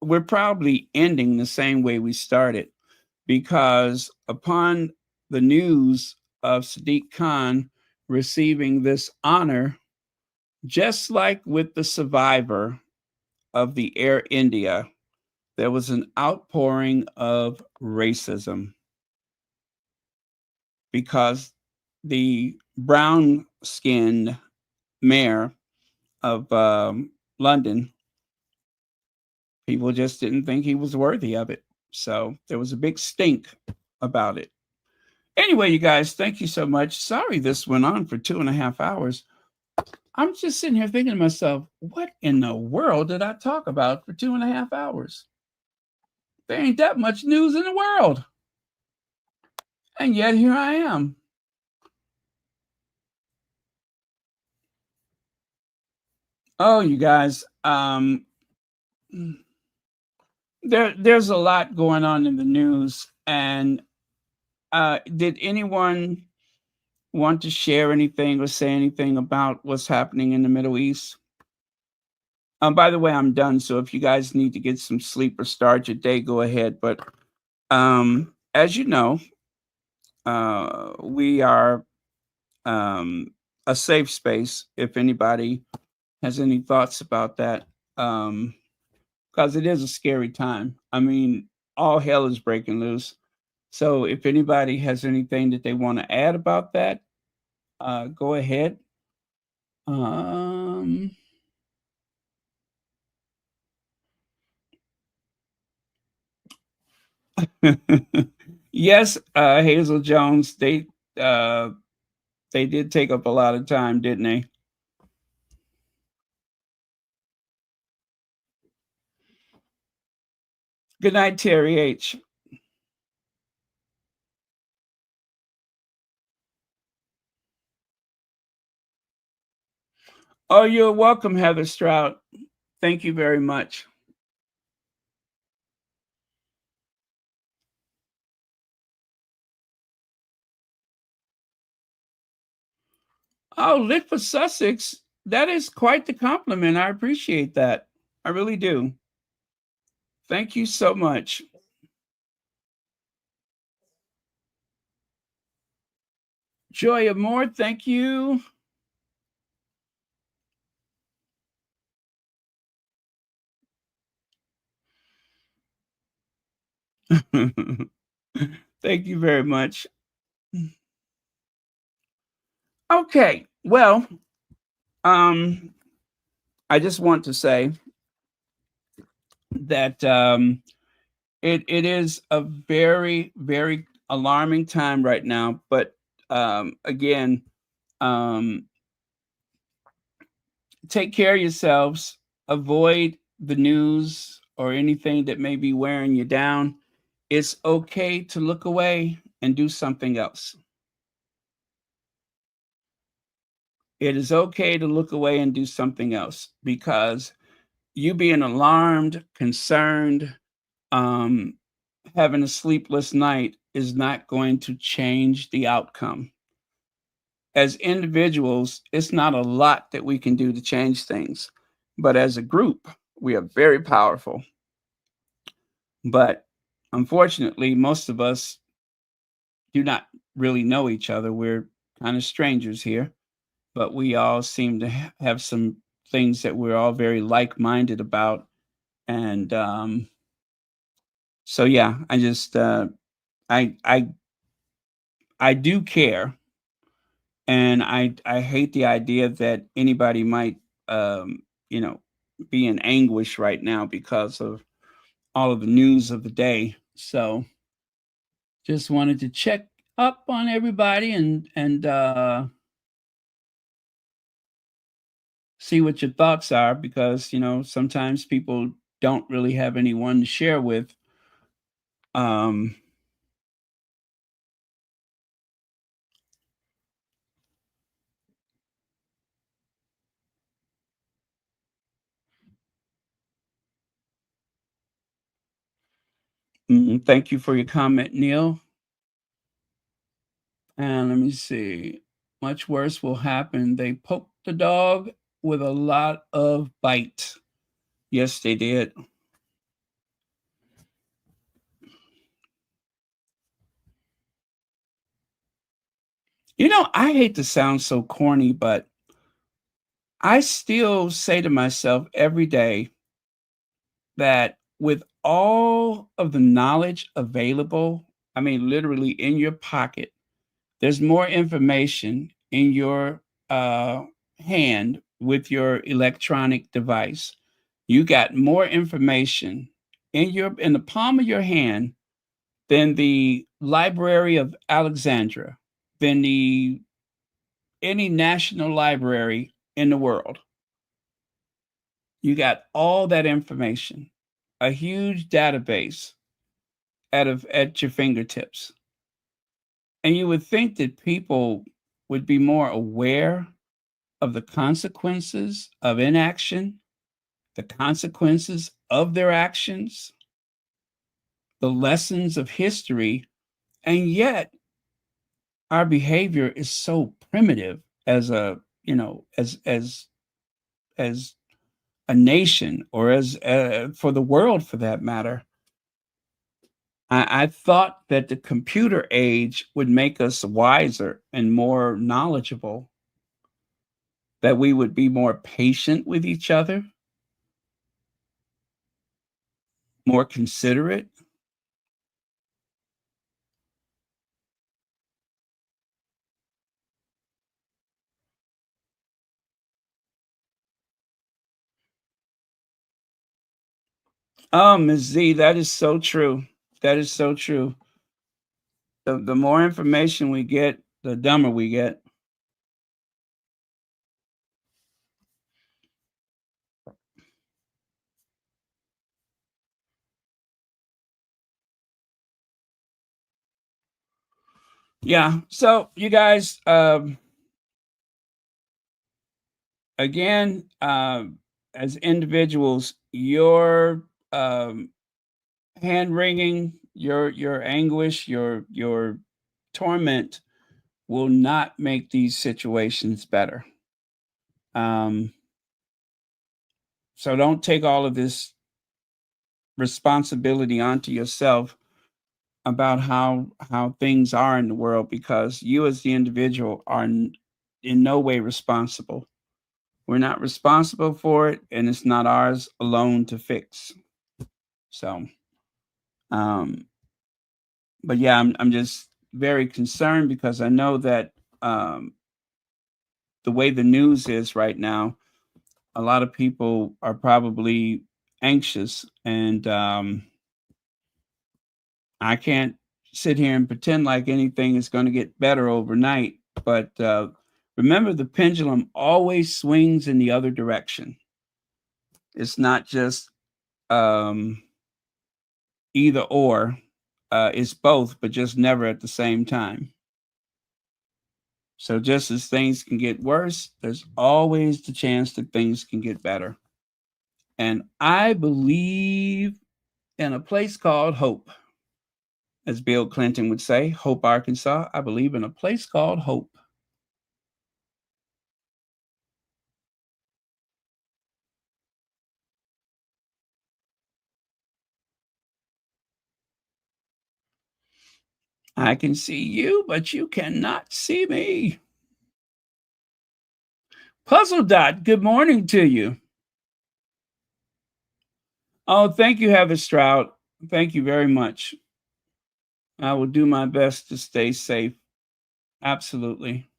we're probably ending the same way we started, because upon the news of Sadiq Khan receiving this honor, just like with the survivor of the Air India, there was an outpouring of racism because the brown-skinned mayor of London, people just didn't think he was worthy of it. So there was a big stink about it. Anyway, you guys, thank you so much. Sorry this went on for 2.5 hours. I'm just sitting here thinking to myself, what in the world did I talk about for 2.5 hours? There ain't that much news in the world. And yet here I am. Oh, you guys, there's a lot going on in the news. And did anyone want to share anything or say anything about what's happening in the Middle East? By the way, I'm done. So if you guys need to get some sleep or start your day, go ahead. But as you know, we are a safe space if anybody has any thoughts about that. Because it is a scary time. I mean, all hell is breaking loose. So if anybody has anything that they want to add about that, go ahead. Yes, Hazel Jones, they did take up a lot of time, didn't they? Good night, Terry H. Oh, you're welcome, Heather Stroud. Thank you very much. Oh, lit for Sussex. That is quite the compliment. I appreciate that. I really do. Thank you so much. Joy of More, thank you. Thank you very much. Okay, well, I just want to say that it is a very, very alarming time right now. But again, take care of yourselves. Avoid the news or anything that may be wearing you down. It's okay to look away and do something else. It is okay to look away and do something else, because you being alarmed, concerned, having a sleepless night is not going to change the outcome. As individuals, it's not a lot that we can do to change things, but as a group, we are very powerful. But unfortunately, most of us do not really know each other. We're kind of strangers here, but we all seem to have some things that we're all very like-minded about. And so yeah, I just I do care, and I hate the idea that anybody might you know, be in anguish right now because of all of the news of the day. So just wanted to check up on everybody and see what your thoughts are, because you know, sometimes people don't really have anyone to share with. Um Thank you for your comment, Neil. And let me see. Much worse will happen. They poked the dog with a lot of bite. Yes, they did. You know, I hate to sound so corny, but I still say to myself every day that with all of the knowledge available, I mean, literally in your pocket, there's more information in your hand with your electronic device. You got more information in the palm of your hand than the Library of Alexandria, than any national library in the world. You got all that information, a huge database at your fingertips. And you would think that people would be more aware of the consequences of inaction, the consequences of their actions, the lessons of history, and yet our behavior is so primitive as a, as a nation, or as for the world for that matter. I thought that the computer age would make us wiser and more knowledgeable, that we would be more patient with each other, more considerate. Oh, Ms. Z, that is so true. That is so true. The more information we get, the dumber we get. Yeah. So you guys, again, as individuals, your hand wringing, your anguish, your torment will not make these situations better. So don't take all of this responsibility onto yourself about how things are in the world, because you as the individual are in no way responsible. We're not responsible for it, and it's not ours alone to fix. So, but yeah, I'm just very concerned, because I know that the way the news is right now, a lot of people are probably anxious, and I can't sit here and pretend like anything is going to get better overnight. But remember, the pendulum always swings in the other direction. It's not just either or. It's both, but just never at the same time. So just as things can get worse, there's always the chance that things can get better. And I believe in a place called hope. As Bill Clinton would say, Hope, Arkansas. I believe in a place called hope. I can see you, but you cannot see me. Puzzle Dot, good morning to you. Oh, thank you, Heather Stroud. Thank you very much. I will do my best to stay safe. Absolutely.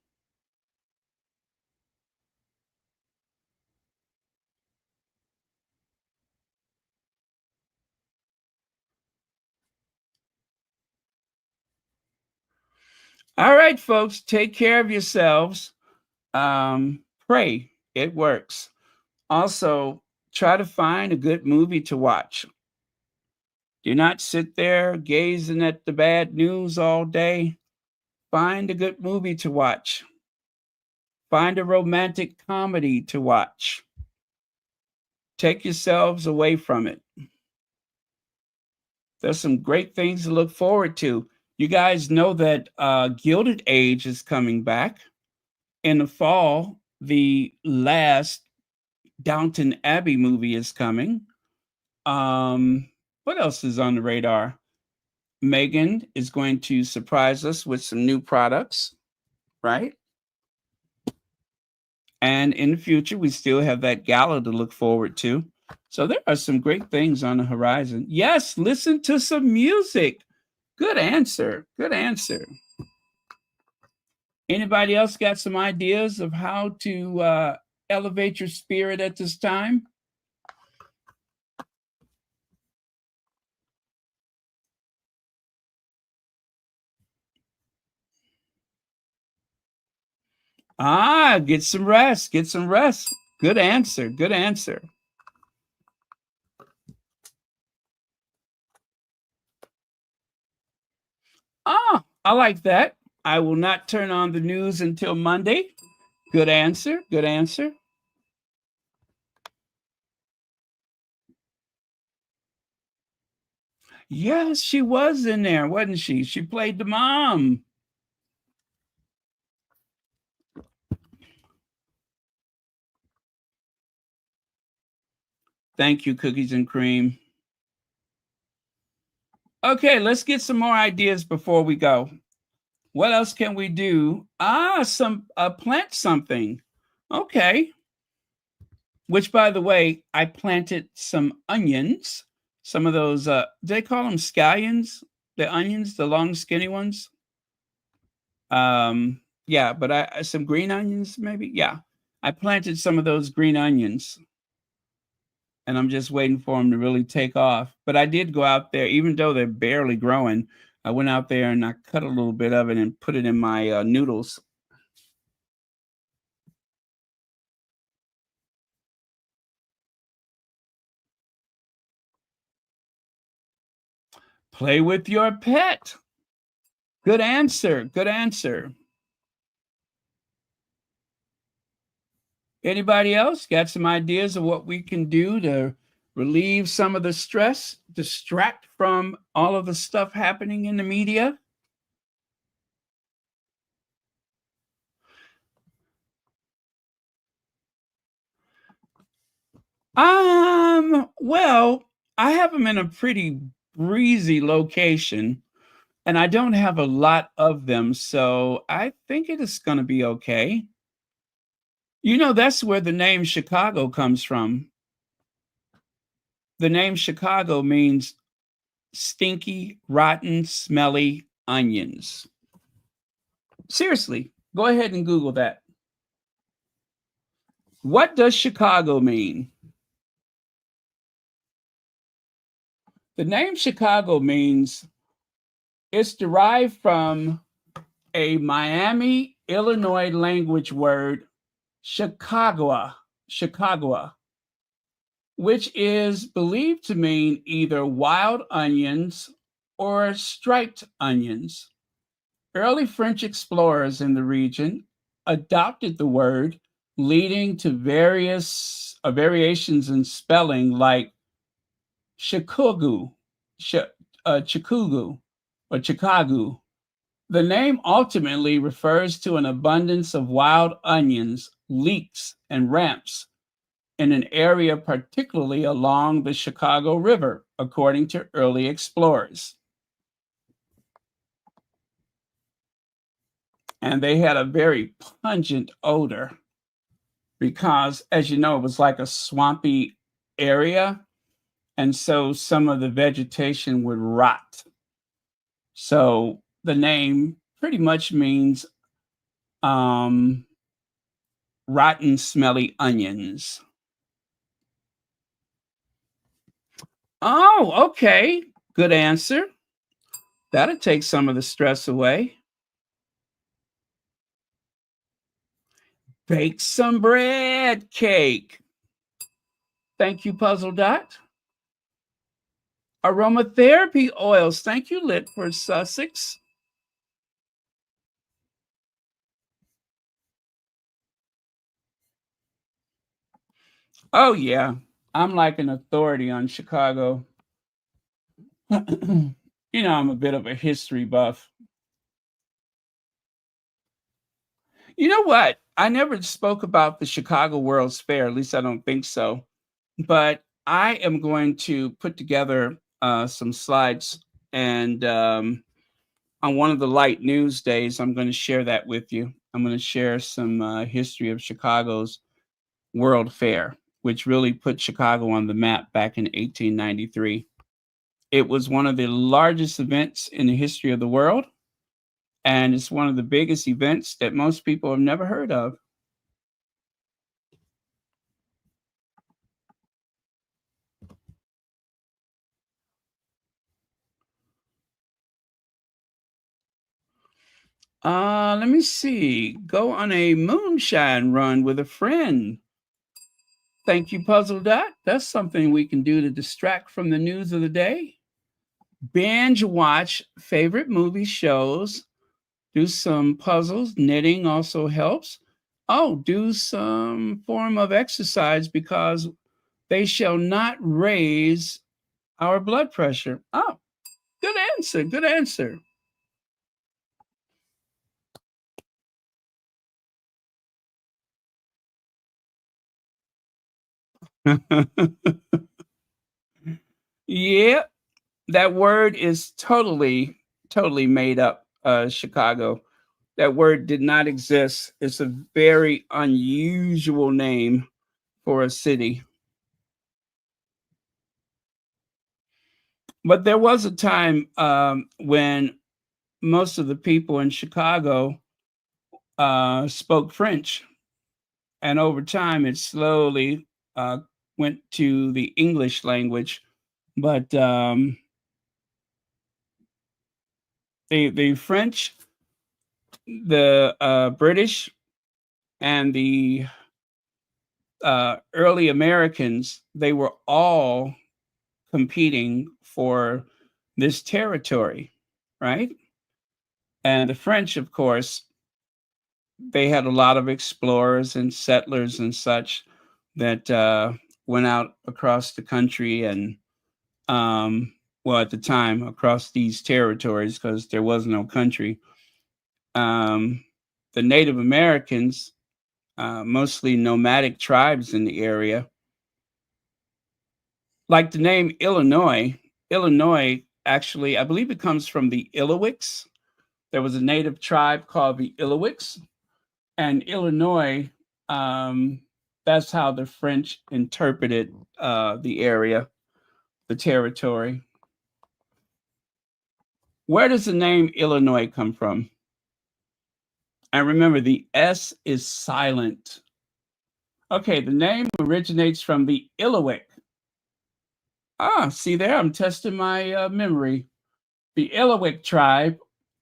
All right, folks, take care of yourselves. Pray. It works. Also, try to find a good movie to watch. Do not sit there gazing at the bad news all day. Find a good movie to watch. Find a romantic comedy to watch. Take yourselves away from it. There's some great things to look forward to. You guys know that Gilded Age is coming back. In the fall, the last Downton Abbey movie is coming. What else is on the radar? Meghan is going to surprise us with some new products, right? And in the future, we still have that gala to look forward to. So there are some great things on the horizon. Yes, listen to some music. Good answer. Good answer. Anybody else got some ideas of how to elevate your spirit at this time? Get some rest. Get some rest. Good answer. Good answer. I like that. I will not turn on the news until Monday. Good answer. Good answer. Yes, she was in there, wasn't she? She played the mom. Thank you, Cookies and Cream. Okay, let's get some more ideas before we go. What else can we do? Plant something. Okay. Which, by the way, I planted some onions. Some of those, they call them scallions, the onions, the long, skinny ones. Yeah, but some green onions, maybe. Yeah, I planted some of those green onions, and I'm just waiting for them to really take off. But I did go out there, even though they're barely growing. I went out there and I cut a little bit of it and put it in my noodles. Play with your pet. Good answer. Good answer. Anybody else got some ideas of what we can do to relieve some of the stress, distract from all of the stuff happening in the media? Well, I have them in a pretty breezy location, and I don't have a lot of them, so I think it is going to be okay. You know, that's where the name Chicago comes from. The name Chicago means stinky, rotten, smelly onions. Seriously, go ahead and Google that. What does Chicago mean? The name Chicago means it's derived from a Miami, Illinois language word, Chicagoa, which is believed to mean either wild onions or striped onions. Early French explorers in the region adopted the word, leading to various variations in spelling like Chicago, Chicago, or Chicago. The name ultimately refers to an abundance of wild onions, leeks, and ramps in an area particularly along the Chicago River, according to early explorers. And they had a very pungent odor because, as you know, it was like a swampy area. And so some of the vegetation would rot. So the name pretty much means rotten, smelly onions. Oh, okay. Good answer. That'll take some of the stress away. Bake some bread cake. Thank you, Puzzle Dot. Aromatherapy oils. Thank you, Lit for Sussex. Oh, yeah. I'm like an authority on Chicago. You know, I'm a bit of a history buff. You know what? I never spoke about the Chicago World's Fair, at least I don't think so. But I am going to put together some slides, and on one of the light news days, I'm going to share that with you. I'm going to share some history of Chicago's World Fair, which really put Chicago on the map back in 1893. It was one of the largest events in the history of the world, and it's one of the biggest events that most people have never heard of. Let me see. Go on a moonshine run with a friend. Thank you, Puzzle Dot. That's something we can do to distract from the news of the day. Binge watch favorite movie shows. Do some puzzles. Knitting also helps. Oh, do some form of exercise because they shall not raise our blood pressure. Oh, good answer. Good answer. Yeah, that word is totally made up. Chicago. That word did not exist. It's a very unusual name for a city. But there was a time when most of the people in Chicago spoke French, and over time it slowly went to the English language. But the French, the British, and the early Americans, they were all competing for this territory, right? And the French, of course, they had a lot of explorers and settlers and such that went out across the country and, well, at the time, across these territories because there was no country. Um, the Native Americans, mostly nomadic tribes in the area, like the name Illinois. Illinois actually, I believe it comes from the Ilowics. There was a native tribe called the Ilowics, and Illinois, um, that's how the French interpreted the area, the territory. Where does the name Illinois come from? And remember, the S is silent. Okay, the name originates from the Ilowic. Ah, see there, I'm testing my memory. The Ilowic tribe,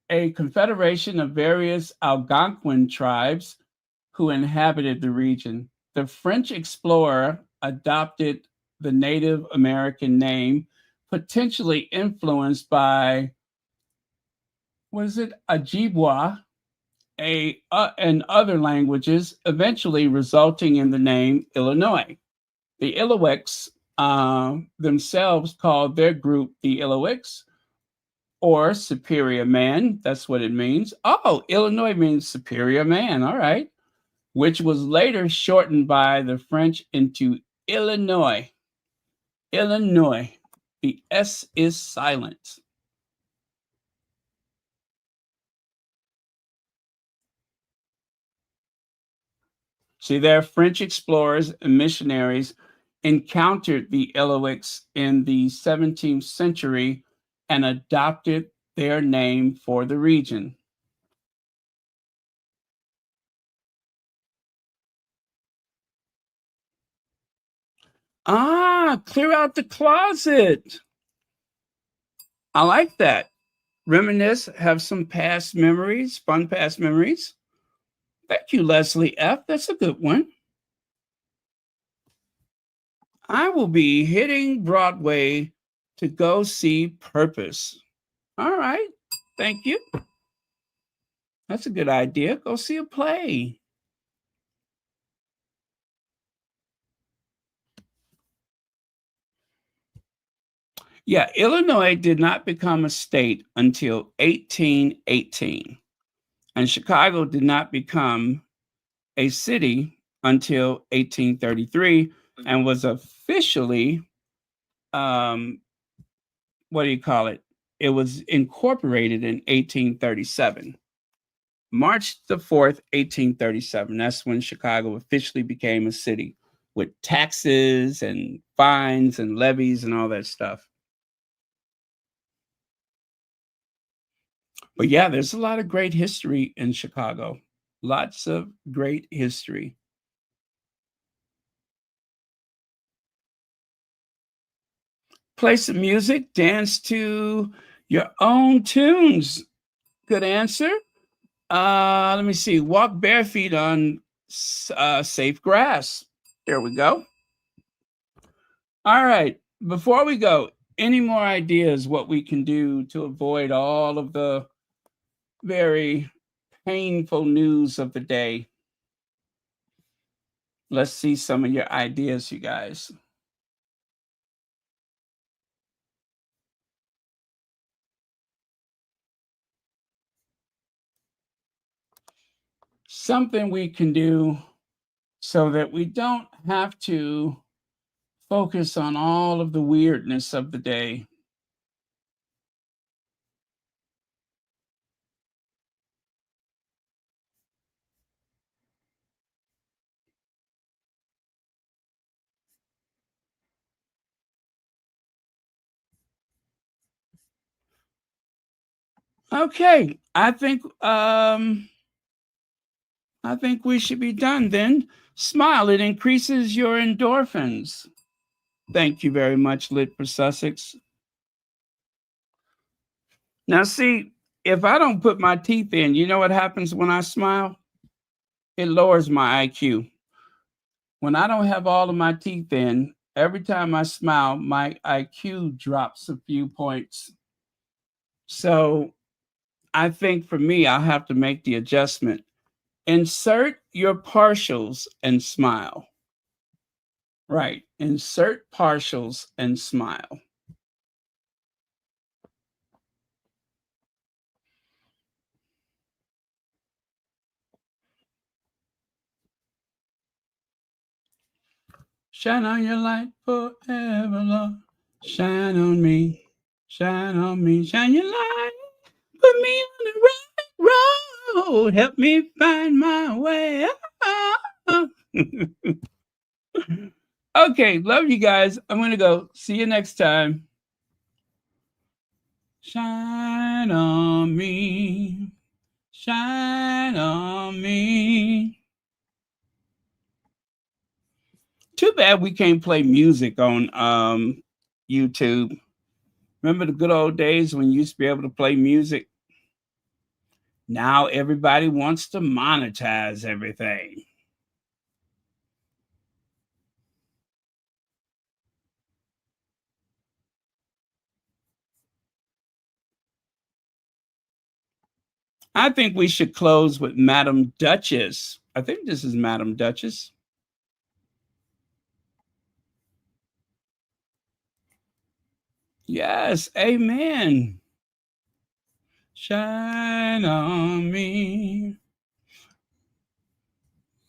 a confederation of various Algonquin tribes who inhabited the region. The French explorer adopted the Native American name, potentially influenced by, was it Ojibwa, and other languages, eventually resulting in the name Illinois. The Ilowics themselves called their group the Ilowics, or superior man. That's what it means. Oh, Illinois means superior man. All right. Which was later shortened by the French into Illinois. Illinois. The S is silent. See, there, French explorers and missionaries encountered the Ilowics in the 17th century and adopted their name for the region. Ah, clear out the closet. I like that. Reminisce, have some past memories, fun past memories. Thank you, Leslie F. That's a good one. I will be hitting Broadway to go see Purpose. All right. Thank you. That's a good idea. Go see a play. Yeah, Illinois did not become a state until 1818, and Chicago did not become a city until 1833 and was officially, um, what do you call it? It was incorporated in 1837. March the 4th, 1837. That's when Chicago officially became a city with taxes and fines and levies and all that stuff. But yeah, there's a lot of great history in Chicago. Lots of great history. Play some music, dance to your own tunes. Good answer. Let me see. Walk bare feet on safe grass. There we go. All right. Before we go, any more ideas what we can do to avoid all of the very painful news of the day? Let's see some of your ideas, you guys. Something we can do so that we don't have to focus on all of the weirdness of the day. Okay, I think we should be done then. Smile, it increases your endorphins. Thank you very much, Lit for Sussex. Now, see, if I don't put my teeth in, you know what happens when I smile? It lowers my IQ. When I don't have all of my teeth in, every time I smile, my IQ drops a few points. So I think for me, I'll have to make the adjustment. Insert your partials and smile. Right. Insert partials and smile. Shine on your light forever, Lord. Shine on me. Shine on me. Shine your light. Put me on the right road. Help me find my way. Okay, love you guys. I'm going to go. See you next time. Shine on me. Shine on me. Too bad we can't play music on YouTube. Remember the good old days when you used to be able to play music? Now everybody wants to monetize everything. I think we should close with Madam Duchess. I think this is Madam Duchess. Yes, amen. Shine on me.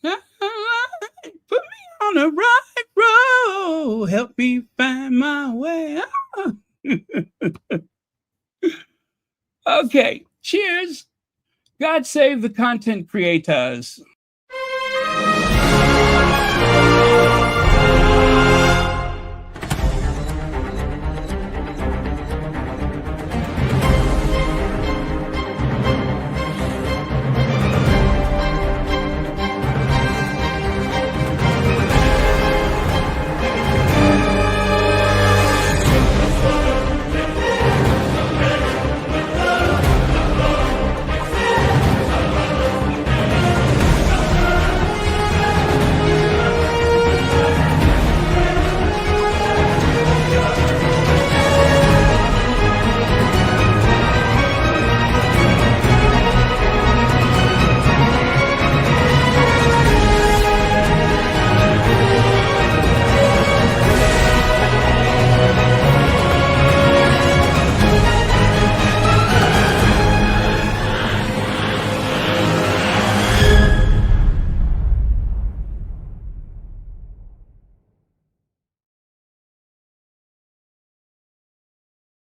Put me on the right road. Help me find my way. Okay, cheers. God save the content creators.